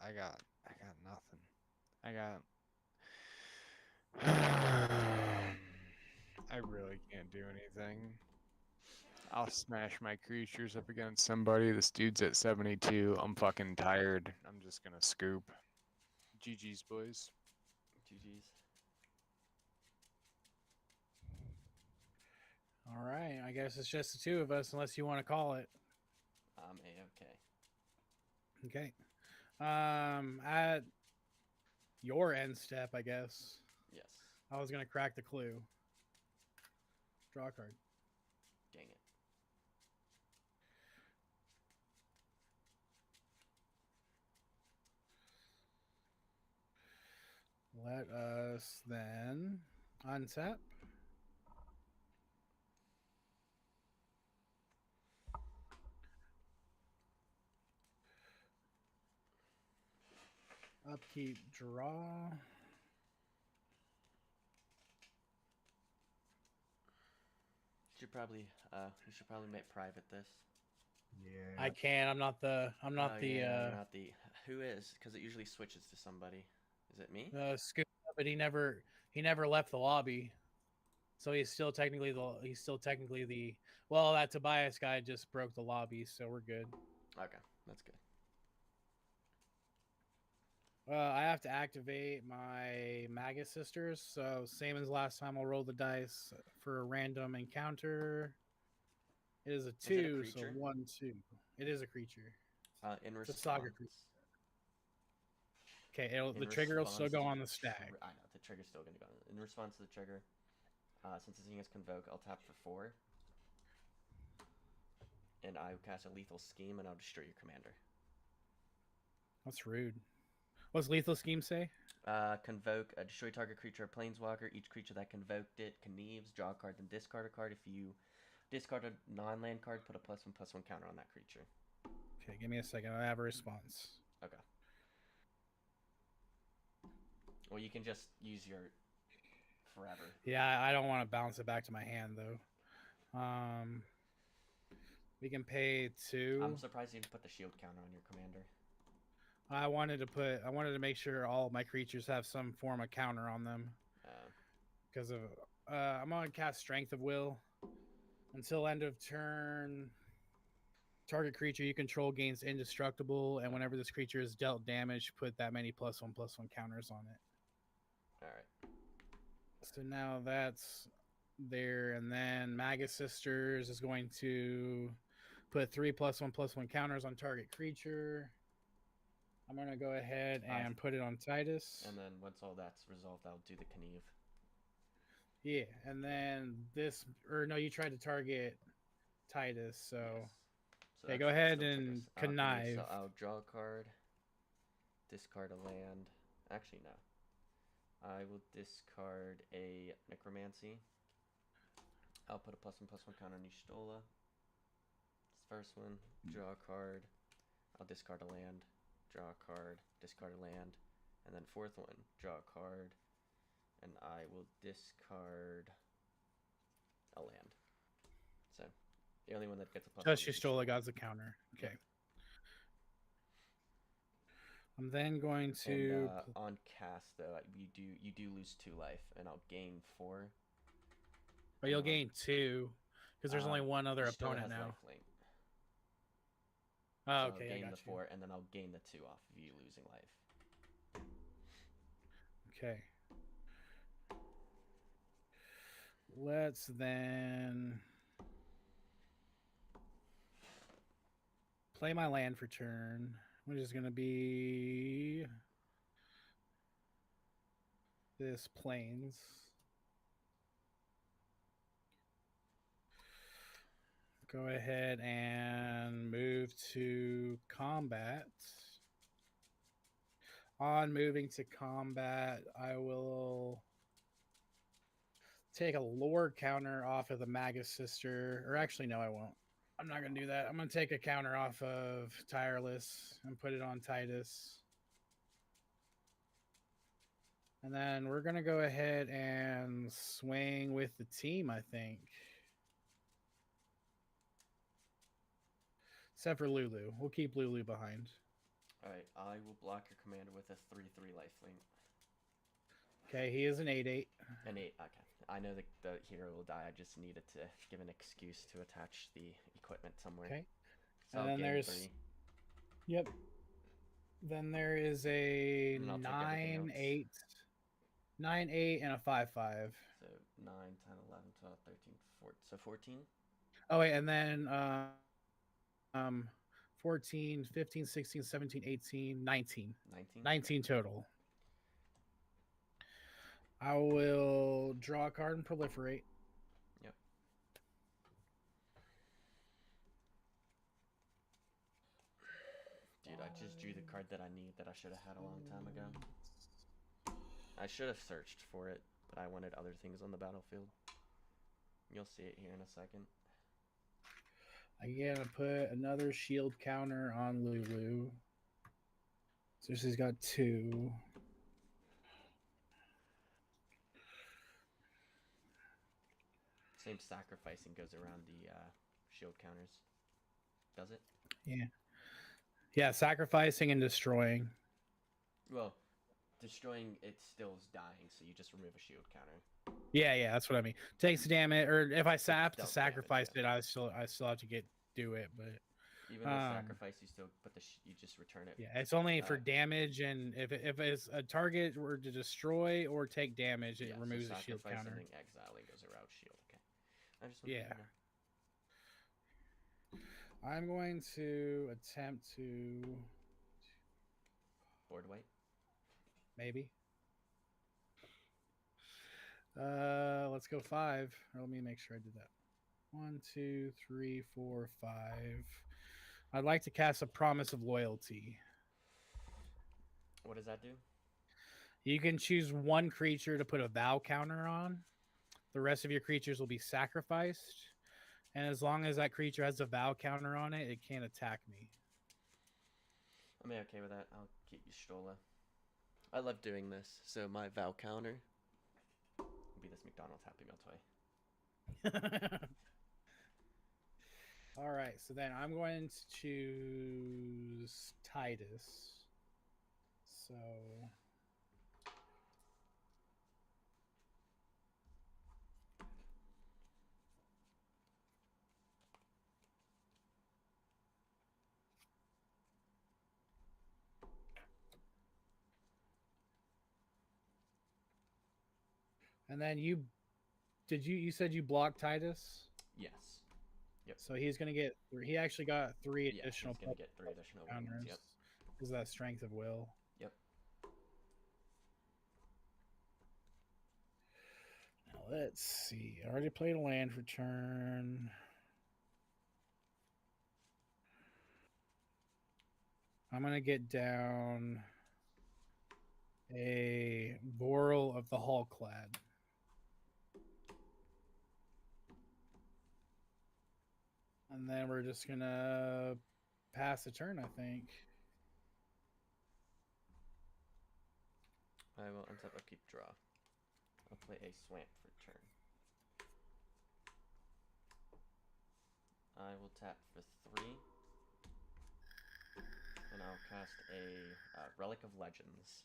S10: I got nothing. I really can't do anything. I'll smash my creatures up against somebody. This dude's at 72. I'm fucking tired. I'm just gonna scoop. GG's, boys.
S2: GG's.
S8: All right. I guess it's just the two of us, unless you want to call it.
S2: I'm A-okay.
S8: Okay. At your end step, I guess.
S2: Yes.
S8: I was gonna crack the clue. Draw a card.
S2: Dang it.
S8: Let us then untap. Upkeep, draw.
S2: You should probably make private this.
S1: Yeah.
S8: I can't. I'm not the.
S2: You're not the. Who is? Because it usually switches to somebody. Is it me?
S8: Scoop, but he never left the lobby, so he's still technically the. Well, that Tobias guy just broke the lobby, so we're good.
S2: Okay, that's good.
S8: I have to activate my Magus Sisters, so same as last time. I'll roll the dice for a random encounter. It is a 2, so 1, 2. It is a creature.
S2: In
S8: It's a
S2: response.
S8: saga creature. Okay, the trigger will still go on the stack.
S2: I know the trigger's still going to go. In response to the trigger, since the thing is convoke, I'll tap for 4, and I will cast a lethal scheme, and I'll destroy your commander.
S8: That's rude. What's lethal scheme say?
S2: Convoke, destroy target creature or planeswalker. Each creature that convoked it connieves, draw a card, then discard a card. If you discard a non-land card, put a +1/+1 counter on that creature.
S8: Okay, give me a second. I have a response.
S2: Okay. Well, you can just use your forever.
S8: Yeah, I don't want to bounce it back to my hand though. We can pay 2.
S2: I'm surprised you didn't put the shield counter on your commander.
S8: I wanted to make sure all my creatures have some form of counter on them because of I'm gonna cast Strength of Will until end of turn. Target creature you control gains indestructible, and whenever this creature is dealt damage, put that many +1/+1 counters on it.
S2: All right.
S8: So now that's there, and then Magus Sisters is going to put 3 +1/+1 counters on target creature. I'm gonna go ahead and put it on Titus.
S2: And then once all that's resolved, I'll do the Kneve.
S8: Yeah, and then this, or no, you tried to target Titus, so.
S2: Yes. So
S8: Okay,
S2: that
S8: go
S2: should
S8: ahead
S2: still
S8: and
S2: trigger us.
S8: connive.
S2: So I'll draw a card, discard a land. Actually, no. I will discard a Necromancy. I'll put a +1/+1 counter on Y'shtola. This first one, draw a card. I'll discard a land, draw a card, discard a land. And then fourth one, draw a card. And I will discard a land. So, the only one that gets a +1
S8: Just
S2: is
S8: Y'shtola got the counter. Okay. I'm then going to
S2: And, on cast though, you do lose 2 life, and I'll gain 4.
S8: but you'll gain 2 because there's only one other
S2: Y'shtola
S8: opponent
S2: has
S8: now.
S2: lifelink.
S8: Oh,
S2: So
S8: okay,
S2: I'll
S8: I
S2: gain
S8: got
S2: the
S8: you.
S2: 4, and then I'll gain the 2 off of you losing life.
S8: Okay. Let's then play my land for turn, which is going to be this Plains. Go ahead and move to combat. On moving to combat, I will take a lore counter off of the Magus Sister. Or actually, no, I won't. I'm not going to do that. I'm going to take a counter off of Tireless and put it on Titus. And then we're going to go ahead and swing with the team, I think. Except for Lulu. We'll keep Lulu behind.
S2: Alright, I will block your commander with a 3/3 lifelink.
S8: Okay, he is an 8/8.
S2: An 8, okay. I know the hero will die, I just needed to give an excuse to attach the equipment somewhere.
S8: Okay.
S2: So
S8: And
S2: I'll
S8: then
S2: gain
S8: there's
S2: 3.
S8: Yep. Then there is a
S2: And I'll take everything else.
S8: 9/8. 9/8 and a 5/5.
S2: So 9, 10, 11, 12, 13, 14. So 14?
S8: Oh wait, and then 14, 15, 16, 17, 18, 19.
S2: 19?
S8: 19 total. I will draw a card and proliferate.
S2: Yep. Dude, I just drew the card that I need that I should have had a long time ago. I should have searched for it, but I wanted other things on the battlefield. You'll see it here in a second.
S8: I'm gonna put another shield counter on Lulu. So she's got 2.
S2: Same sacrificing goes around the shield counters. Does it?
S8: Yeah. Yeah, sacrificing and destroying.
S2: Well, destroying it still is dying, so you just remove a shield counter.
S8: Yeah, that's what I mean. Takes damage, or if I have to
S2: dealt
S8: sacrifice
S2: damage,
S8: it, I still have to do it. But
S2: Even with sacrifice, you still put you just return it.
S8: yeah, it's only for damage, and if it's a target were to destroy or take damage, it removes
S2: so
S8: a shield
S2: sacrifice
S8: counter.
S2: and then exiling goes around shield. Okay. I just wanted
S8: Yeah.
S2: to know.
S8: I'm going to attempt to
S2: Board white.
S8: maybe. Let's go 5. Or let me make sure I did that. 1, 2, 3, 4, 5. I'd like to cast a Promise of Loyalty.
S2: What does that do?
S8: You can choose one creature to put a vow counter on. The rest of your creatures will be sacrificed. And as long as that creature has a vow counter on it, it can't attack me.
S2: I'm okay with that. I'll keep Y'shtola. I love doing this. So my vow counter will be this McDonald's Happy Meal toy.
S8: All right, so then I'm going to choose Titus. So and then you said you blocked Titus?
S2: Yes. Yep.
S8: So he's gonna get he actually got 3
S2: Yeah,
S8: additional
S2: he's gonna get 3 additional wounds.
S8: counters.
S2: Yep.
S8: Because of that strength of will.
S2: Yep.
S8: Now let's see. I already played a land for turn. I'm gonna get down a Boral of the Hallclad. And then we're just gonna pass the turn, I think.
S2: I will untap upkeep draw. I'll play a swamp for turn. I will tap for 3. And I'll cast a Relic of Legends.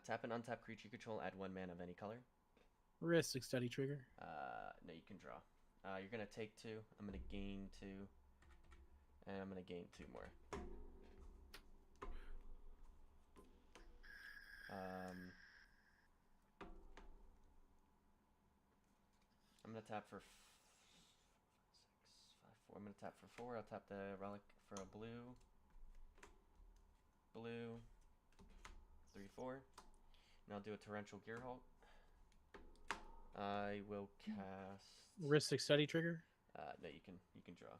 S2: Tap and untap creature you control, add 1 mana of any color.
S8: Heuristic Study trigger.
S2: No, you can draw. You're going to take 2. I'm going to gain 2. And I'm going to gain 2 more. I'm going to tap for 6, 5, 4. I'm going to tap for 4. I'll tap the Relic for a blue. Blue. 3, 4. And I'll do a Torrential Gearhulk. I will cast...
S8: Heuristic Study trigger.
S2: No, you can draw.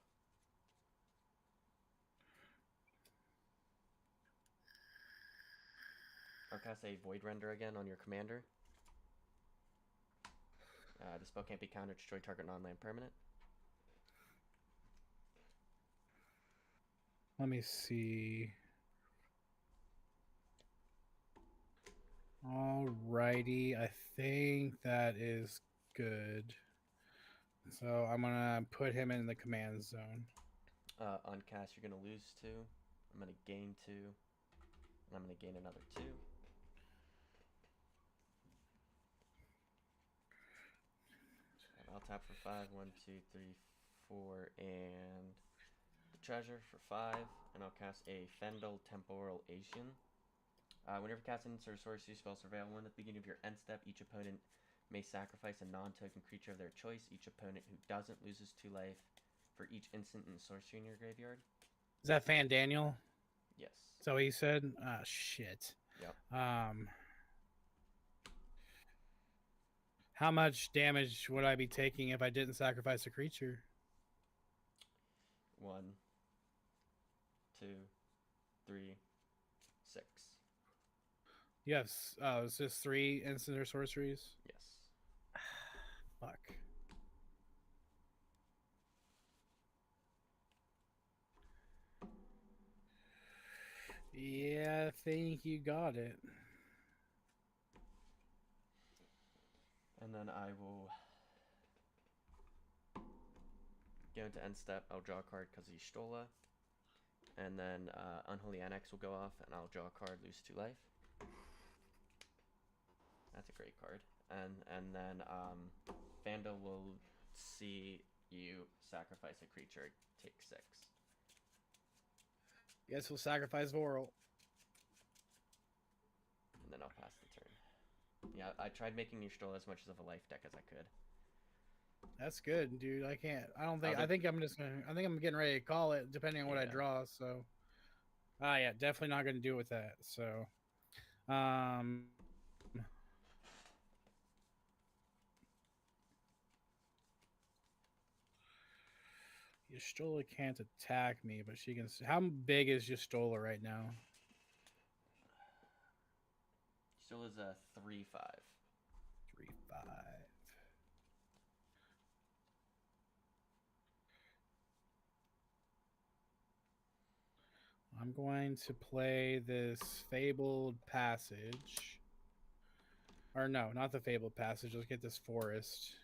S2: I'll cast a Void Render again on your commander. The spell can't be countered. Destroy target non-land permanent.
S8: Let me see. Alrighty, I think that is good. So I'm gonna put him in the command zone.
S2: On cast, you're gonna lose 2. I'm gonna gain 2. And I'm gonna gain another 2. And I'll tap for 5. 1, 2, 3, 4, and the treasure for 5. And I'll cast a Fendel Temporal Asian. Whenever casting insert sorcery spell surveil 1 at the beginning of your end step, each opponent may sacrifice a non-token creature of their choice. Each opponent who doesn't loses 2 life for each instant and sorcery in your graveyard.
S8: Is that Fan Daniel?
S2: Yes.
S8: Is that what you said? Ah, shit.
S2: Yep.
S8: How much damage would I be taking if I didn't sacrifice a creature?
S2: 1, 2, 3, 6.
S8: You have, it's just 3 instant or sorceries?
S2: Yes.
S8: Fuck. Yeah, I think you got it.
S2: And then I will go into end step. I'll draw a card because he's Stola. And then Unholy Annex will go off, and I'll draw a card, lose 2 life. That's a great card. And then Vandal will see you sacrifice a creature, take 6.
S8: Guess we'll sacrifice Voral.
S2: And then I'll pass the turn. Yeah, I tried making you Stola as much of a life deck as I could.
S8: That's good, dude. I can't. I don't think.
S2: Other-
S8: I think I'm just gonna. I think I'm getting ready to call it, depending on what I
S2: Yeah.
S8: draw. So, yeah, definitely not gonna do with that. So, Y'shtola can't attack me, but she can. How big is Y'shtola right now?
S2: Stola's a 3/5.
S8: 3/5. I'm going to play this Fabled Passage. Or no, not the Fabled Passage. Let's get this Forest.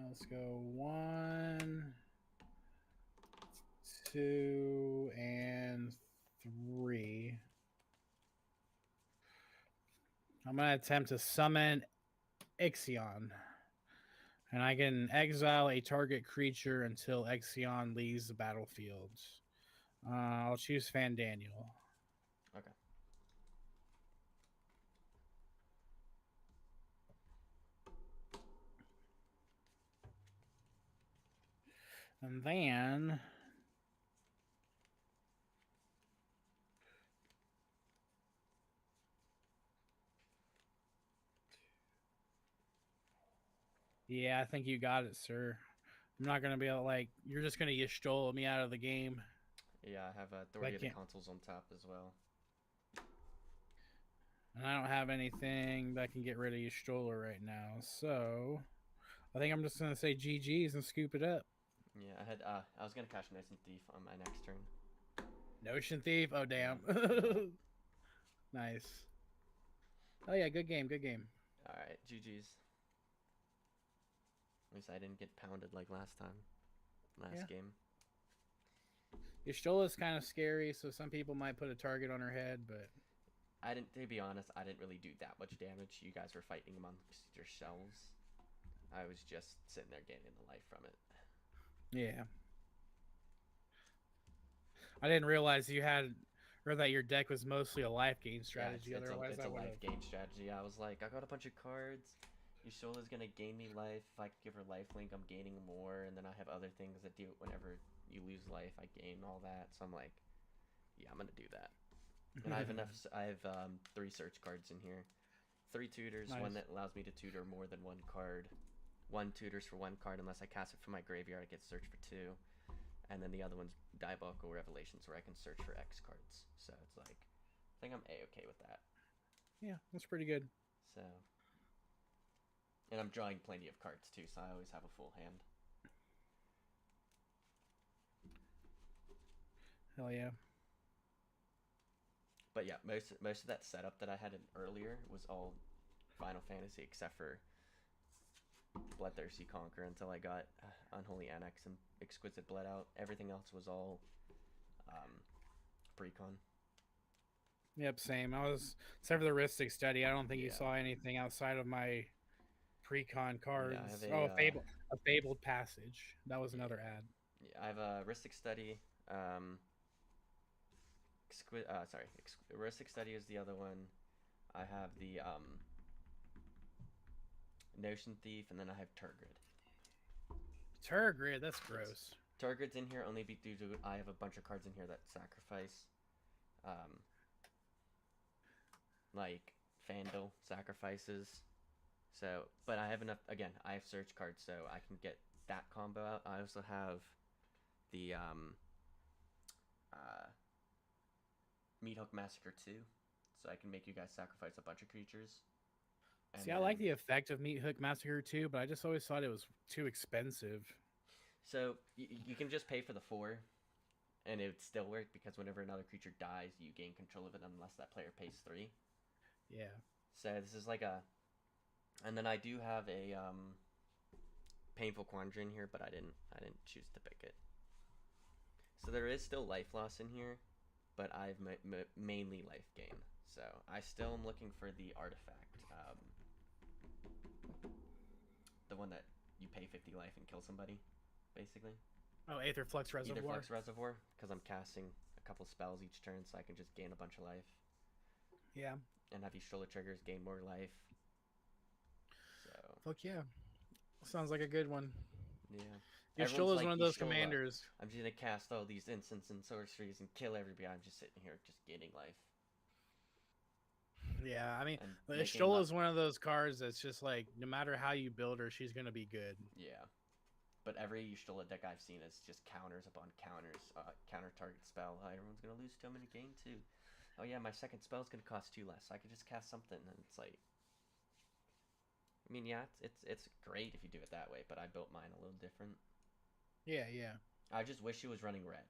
S8: Let's go 1, 2, and 3. I'm gonna attempt to summon Ixion. And I can exile a target creature until Ixion leaves the battlefield. I'll choose Fandaniel.
S2: Okay.
S8: And then yeah, I think you got it, sir. I'm not gonna be able like you're just gonna Y'shtola me out of the game.
S2: Yeah, I have Authority of the
S8: can't-
S2: Consuls on top as well.
S8: And I don't have anything that can get rid of Y'shtola right now. So I think I'm just gonna say GG's and scoop it up.
S2: Yeah, I was gonna cast Notion Thief on my next turn.
S8: Notion Thief. Oh damn. Nice. Oh yeah, good game, good game.
S2: All right, GG's. At least I didn't get pounded like last time. Last game.
S8: Y'shtola's kind of scary, so some people might put a target on her head, but
S2: I didn't. To be honest, I didn't really do that much damage. You guys were fighting amongst yourselves. I was just sitting there gaining the life from it.
S8: yeah. I didn't realize you had, or that your deck was mostly a life gain strategy.
S2: Yeah,
S8: Otherwise,
S2: it's
S8: I
S2: a
S8: would
S2: life
S8: have.
S2: gain strategy. I was like, I got a bunch of cards. Y'shtola's gonna gain me life. If I give her lifelink, I'm gaining more, and then I have other things that do whenever you lose life, I gain all that. So I'm like, yeah, I'm gonna do that. And I have enough. I have 3 search cards in here, 3 tutors,
S8: Nice.
S2: one that allows me to tutor more than 1 card, 1 tutors for 1 card unless I cast it from my graveyard. I get search for 2, and then the other one's Diabolical Revelations where I can search for X cards. So it's like, I think I'm a-okay with that.
S8: Yeah, that's pretty good.
S2: So, and I'm drawing plenty of cards too, so I always have a full hand.
S8: Hell yeah.
S2: But yeah, most of that setup that I had in earlier was all Final Fantasy except for Bloodthirsty Conquer until I got Unholy Annex and Exquisite Blood out. Everything else was all Precon.
S8: Yep, same. I was, except for the Ristic Study, I don't think you
S2: Yeah.
S8: saw anything outside of my pre-con cards.
S2: have
S8: Oh,
S2: a,
S8: a Fabled Passage. That was another ad.
S2: Yeah, I have a Ristic Study. Ristic Study is the other one. I have the Notion Thief, and then I have Turgid.
S8: Turgid, that's gross.
S2: Turgid's in here only due to I have a bunch of cards in here that sacrifice, like Fandel sacrifices. So, but I have enough. Again, I have search cards, so I can get that combo out. I also have the Meathook Massacre 2, so I can make you guys sacrifice a bunch of creatures. And
S8: See, I like the effect of Meathook Massacre too, but I just always thought it was too expensive.
S2: So you can just pay for the 4, and it would still work because whenever another creature dies, you gain control of it unless that player pays 3.
S8: Yeah.
S2: So this is like a, and then I do have a Painful Quandary in here, but I didn't choose to pick it. So there is still life loss in here, but I've mainly life gain. So I still am looking for the artifact, the one that you pay 50 life and kill somebody, basically.
S8: Oh, Aetherflux Reservoir.
S2: Aetherflux Reservoir, because I'm casting a couple spells each turn, so I can just gain a bunch of life.
S8: Yeah.
S2: And have Y'shtola triggers gain more life. So.
S8: Fuck yeah. Sounds like a good one.
S2: Yeah.
S8: Y'shtola is one of those
S2: Y'shtola.
S8: commanders.
S2: I'm just gonna cast all these instants and sorceries and kill everybody. I'm just sitting here just gaining life.
S8: Yeah, I mean,
S2: And
S8: Y'shtola is one of those cards that's just like, no matter how you build her, she's gonna be good.
S2: Yeah. But every Y'shtola deck I've seen is just counters upon counters. Counter target spell. Everyone's gonna lose 2 in a game too. Oh yeah, my second spell is gonna cost 2 less. So I could just cast something, and it's like. I mean, yeah, it's great if you do it that way, but I built mine a little different.
S8: Yeah, yeah.
S2: I just wish she was running red.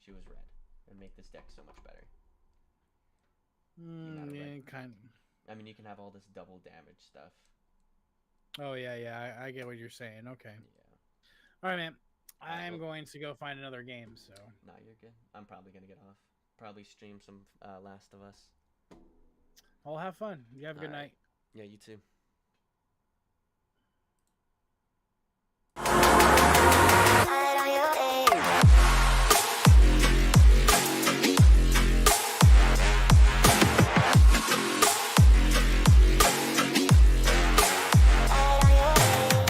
S2: She was red. It would make this deck so much better.
S8: Yeah, kind of.
S2: I mean, you can have all this double damage stuff.
S8: Oh yeah. I get what you're saying. Okay.
S2: Yeah.
S8: All right, man.
S2: Alright,
S8: I'm
S2: well-
S8: going to go find another game. So
S2: Nah, you're good. I'm probably gonna get off. Probably stream some Last of Us.
S8: I'll have fun. You have a good
S2: Alright.
S8: night.
S2: Yeah, you too.